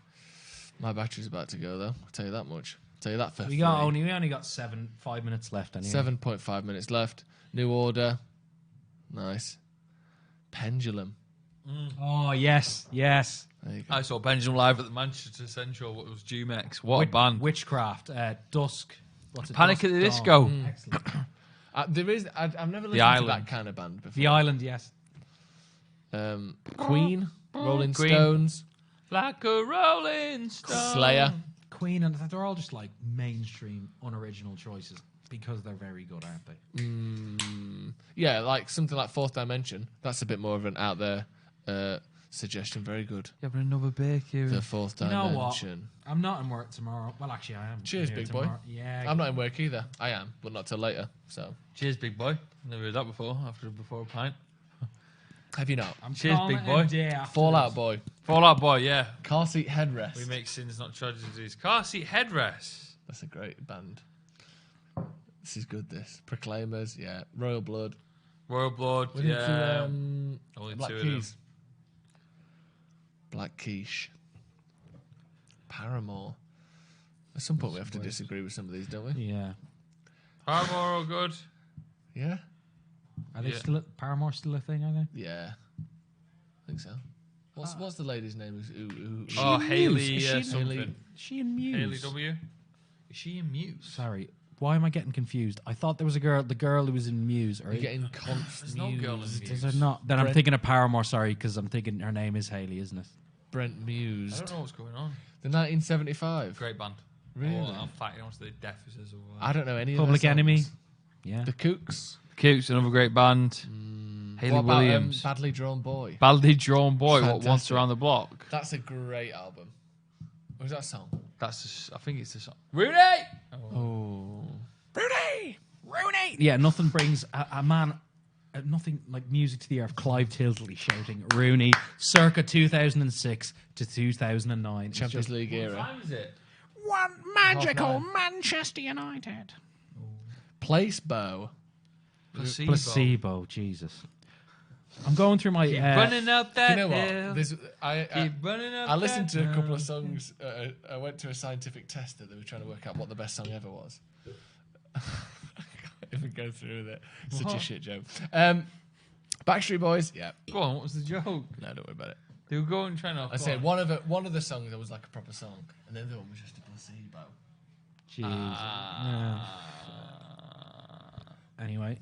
My battery's about to go though. I'll tell you that much. I'll tell you that for We free. only got 5 minutes left anyway. 7.5 minutes left. New Order. Nice. Pendulum. Oh, yes. There you go. I saw Pendulum live at the Manchester Central. What was Jumex? What a band! Witchcraft. Dusk. What's it? Panic Dusk at the Dawn. Disco. Excellent. There is. I've never listened to Island. that kind of band before. The Island, yes. Queen, Rolling Queen. Stones, Like a Rolling Stone. Slayer. Queen, and they're all just like mainstream, unoriginal choices because they're very good, aren't they? Yeah, like something like Fourth Dimension. That's a bit more of an out there suggestion. Very good. You having another beer, Ciaran? The Fourth You know what? Dimension. I'm not in work tomorrow. Well, actually, I am. Cheers, here big boy. tomorrow. Yeah. I'm not in work either. I am, but not till later. So, Cheers, big boy. Never heard that before. Before a pint. have you not? I'm Cheers, calling big it boy. a day after Fallout this. Boy. Fallout Boy, yeah. Car seat headrest. We make sins, not tragedies. Car seat headrest. That's a great band. This is good. This Proclaimers. Yeah. Royal Blood. Royal Blood, We're into, yeah. Only Black two of them. Keys. Black Quiche. Paramore. At some point we have to disagree with some of these, don't we? Yeah. Paramore are good. Yeah? Are they Yeah. still Paramore still a thing? Are they? Yeah. I think so. What's the lady's name? Oh, in Hayley Muse? Is she in- something. She and Muse. Hayley W. Is she in Muse? Sorry. Why am I getting confused? I thought there was a girl, the girl who was in Muse. Or You're getting There's no girl in confused. is Muse. there not? Then I'm Brent- thinking of Paramore, sorry, because I'm thinking her name is Hayley, isn't it? Brent I Mused. don't know what's going on. The 1975. Great band. Really? Oh, I'm fighting onto the deficits or I don't know any of Public their songs. Enemy. Yeah. The Kooks. Cooks, another great band. Haley What about Williams. Badly Drawn Boy? Badly Drawn Boy, what once Fantastic. around the block. That's a great album. What was that song? I think it's the song. Rudy! Oh. Rooney! Yeah, nothing brings a man, nothing like music to the ear of Clive Tiltley shouting Rooney circa 2006 to 2009. It's Champions just League What era. time is it? one magical Half Manchester United. Placebo. Placebo, Jesus. I'm going through my. Keep running up that You know hill. what? There's, Keep running up I listened that to a couple of songs. I went to a scientific test that they were trying to work out what the best song ever was. I can't even go through with it. Such a What? shit joke. Backstreet Boys. Yeah. Go on, what was the joke? No, don't worry about it. They were going trying to. I say one of the songs that was like a proper song, and the other one was just a placebo. Jesus. Anyway,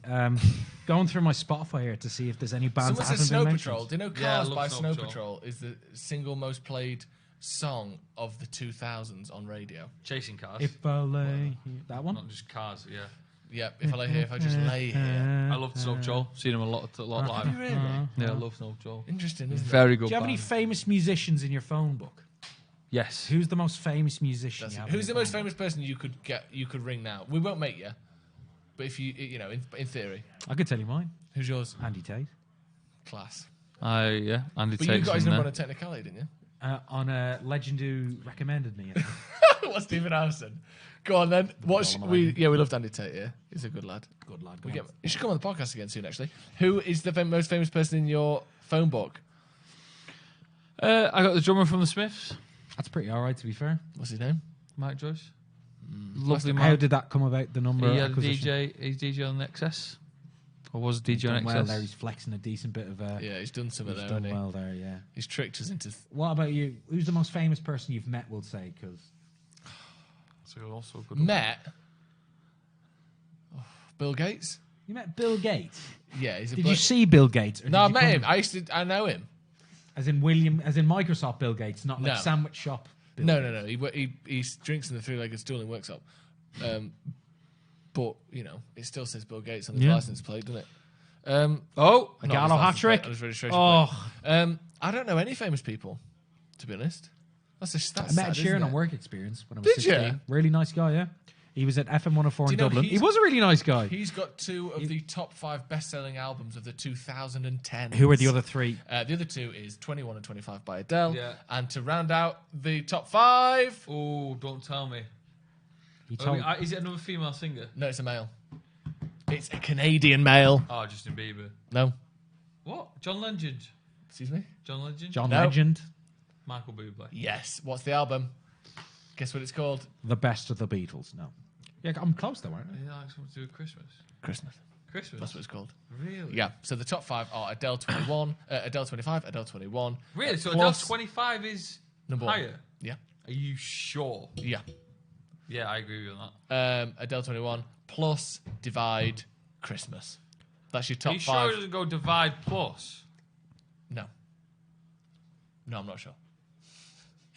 going through my Spotify here to see if there's any bands Someone that says hasn't Snow been Patrol. mentioned. Do you know Yeah, I Cars love by Snow Snow Patrol. Patrol is the single most played song of the 2000s on radio? Chasing cars. If I lay that one. Not just cars, yeah. Yep. If I lay here, if I just lay here. I love Snow Patrol. Seen them a lot live. Have you really? Yeah, I love Snow Patrol. Interesting, isn't it? Very good Do you have any band. famous musicians in your phone book? Yes. Who's the most famous musician? That's you it. have Who's in the your most phone famous person you could ring now? We won't make you, but if you know, in theory, book? I could tell you mine. who's yours? Andy Tate. Class. Yeah. Andy But you Tate's got his in number there. on a technicality, didn't you? On a legend who recommended me. What's Stephen Howson? Go on then. We loved Andy Tate. Yeah, he's a good lad. Good lad. You should come on the podcast again soon. Actually, who is the most famous person in your phone book? I got the drummer from the Smiths, That's pretty all right, to be fair. What's his name? Mike Joyce. Lovely How man. did that come about? The number He had a acquisition? DJ. He's DJ on the XS. Or was DJ on Done well there. XS? He's flexing a decent bit of. Yeah, he's done some of He's that, done hasn't he? well there. Yeah. He's tricked us into. What about you? Who's the most famous person you've met? We'll say because So also a good. Met. Bill Gates. you met Bill Gates. Yeah, he's a. Did you see Bill Gates? Or No, I did you met come- him. I know him. As in Microsoft Bill Gates, not like No. sandwich shop. Bill No. He drinks in the three-legged stool in workshop. But you know, it still says Bill Gates on his Yeah. license plate, doesn't it? Oh, A Not Gallo his hat license plate, trick. on his registration Oh, plate. I don't know any famous people, to be honest. That's I met sad, Ciaran isn't on it? work experience when I was Did 16. you? Really nice guy, yeah. He was at FM 104 Do in you know Dublin. He he's- was a really nice guy. He's got two of the top 5 best-selling albums of the 2010s. Who are the other three? The other two is 21 and 25 by Adele. Yeah. And to round out the top 5... Oh, don't tell me. He told Is it another female singer? No, it's a male. It's a Canadian male. Oh, Justin Bieber. No. What? John Legend. Excuse me? John Legend. John No. Legend, Michael Bublé. Yes. What's the album? Guess what it's called? the best of the Beatles. No. Yeah, I'm close though, aren't I? He likes something to do with Christmas. Christmas. Christmas. That's what it's called. Really? Yeah. So the top 5 are Adele 21, Adele 25, Adele 21. Really? So plus Adele 25 is number 1. higher? Yeah. Are you sure? Yeah. Yeah, I agree with you on that. Adele 21 plus Divide Christmas. That's your Are top you 5. sure it doesn't go Divide Plus? No. No, I'm not sure.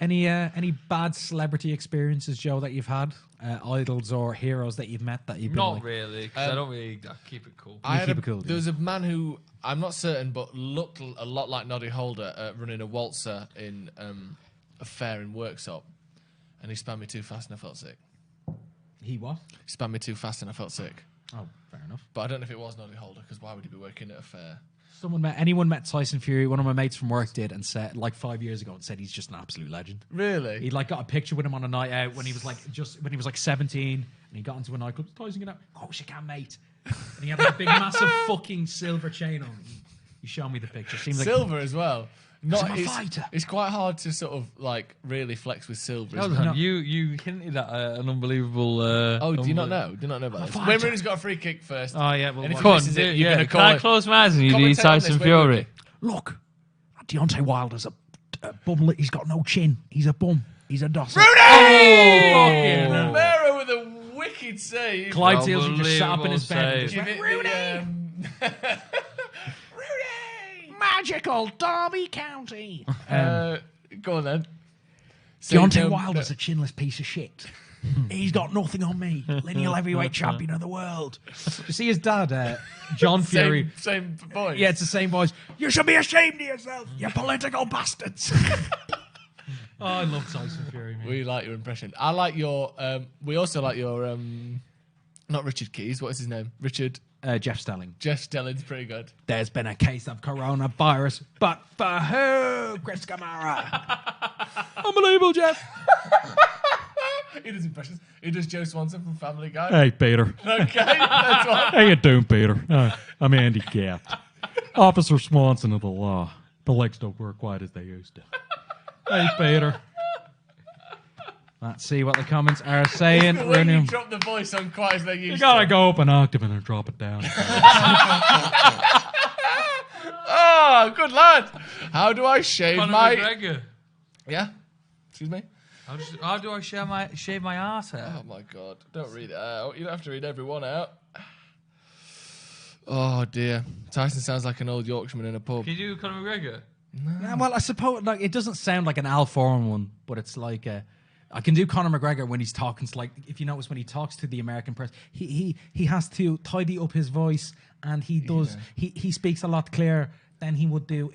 Any bad celebrity experiences, Joe, that you've had? Idols or heroes that you've met that you've been Not like, really, because I don't really I keep it cool. I had keep it cool, do there was a man who I'm not certain, but looked a lot like Noddy Holder running a waltzer in a fair in Worksop, and he spun me too fast and I felt sick. He what? He spun me too fast and I felt sick. Oh, fair enough. But I don't know if it was Noddy Holder, because why would he be working at a fair? Anyone met Tyson Fury? One of my mates from work did, and said like 5 years ago, and said he's just an absolute legend. Really? He like got a picture with him on a night out when he was like 17, and he got into a nightclub. Tyson, get out. Of course you can, mate. And he had like a big, massive fucking silver chain on. You showed me the picture. Seemed like Silver as well. I'm a fighter. It's quite hard to sort of like really flex with silver. Hold Isn't it? on, you hinted at an unbelievable. Oh, do you not know? Do you not know about this? Wayne Rooney's got a free kick first. Oh yeah, well, And if Come on, misses it, you're yeah. gonna Can call I it. close my eyes and you do Commentate on this, Tyson Wayne Fury? Rooney. look, Deontay Wilder's a bum. He's got no chin. He's a bum. He's a dosser. Rooney! fucking Romero with a wicked save. Clyde Sealsy just sat up in his bed. and Unbelievable Give just went, it Rooney! Rooney! Magical Derby County. Go on then. So Deontay Wilder's a chinless piece of shit. He's got nothing on me. Lineal heavyweight champion of the world. You see his dad, John Fury. Same voice. Yeah, it's the same voice. You should be ashamed of yourself, you political bastards. Oh, I love Tyson Fury, man. We like your impression. I like your. We also like your. Not Richard Keys. What is his name? Richard. Jeff Stelling. Jeff Stelling's pretty good. There's been a case of coronavirus, but for who, Chris Kamara? Unbelievable, Jeff. He does impressions. He does Joe Swanson from Family Guy. Hey, Peter. Okay, that's one. How you doing, Peter? I'm handicapped. Officer Swanson of the law. The legs don't work quite as they used to. Hey, Peter. Let's see what the comments are saying. The way you drop the voice on quite as they used You gotta to. go up an octave and then drop it down. Oh, good lad. How do I shave Conor my... McGregor. Yeah? Excuse me? How do I shave my arse hair? Oh, my God. Don't read it out. You don't have to read every one out. Oh, dear. Tyson sounds like an old Yorkshireman in a pub. Can you do Conor McGregor? Yeah, well, I suppose like it doesn't sound like an Al Foreman one, but it's like I can do Conor McGregor when he's talking. It's like if you notice when he talks to the American press, he has to tidy up his voice, and he does he speaks a lot clearer than he would do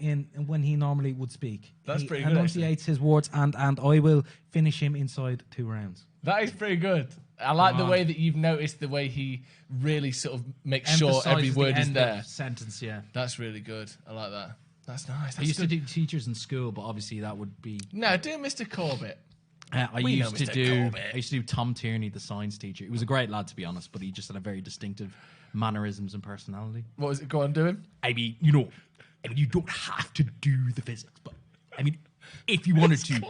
when he normally would speak. That's He pretty good, enunciates his words, and I will finish him inside 2 rounds. That is pretty good. I like the way that you've noticed the way he really sort of makes sure every Emphasises the word is end there. of sentence, yeah. That's really good. I like that. That's nice. I used to do teachers in school, but obviously that would be. No, do Mr. Corbett. I We know used to Mr. do. Corbett. I used to do Tom Tierney, the science teacher. He was a great lad, to be honest, but he just had a very distinctive mannerisms and personality. What was it? Go on, do him. I mean, you don't have to do the physics, but I mean, if you wanted to,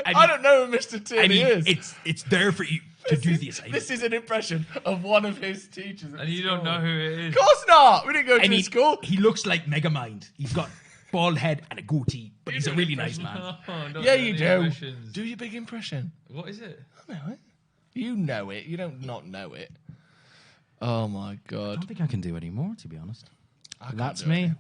I don't know who Mr. Tierney is. it's there for you to do the assignment. This is an impression of one of his teachers. And you don't know who it is. Of course not. We didn't go to I mean, his school. he looks like Megamind. He's got bald head and a goatee, but he's a really nice man. Oh, don't Yeah, do you any do. impressions. Do your big impression. What is it? I know it. You know it. You don't not know it. Oh my I God. don't think I can do any more, to be honest. I can't That's do me. it.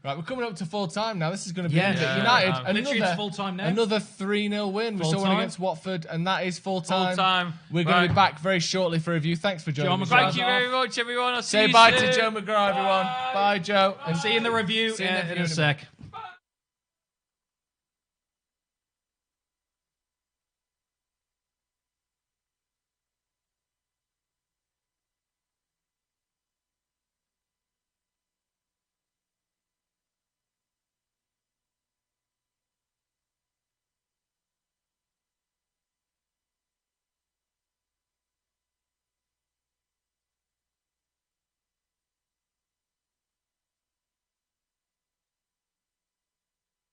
Right, we're coming up to full time now. This is going to be Yeah. it. Yeah, United. literally it's full time now. Another 3-0 win. We Full saw one time. against Watford, and that is full time. Full time. We're going to be Right. back very shortly for a review. Thanks for joining John us. McGrath. Thank you very much, everyone. I'll see Say you bye soon. to Joe McGrath, everyone. Bye, Joe. And See you in the review See you in the in review a sec.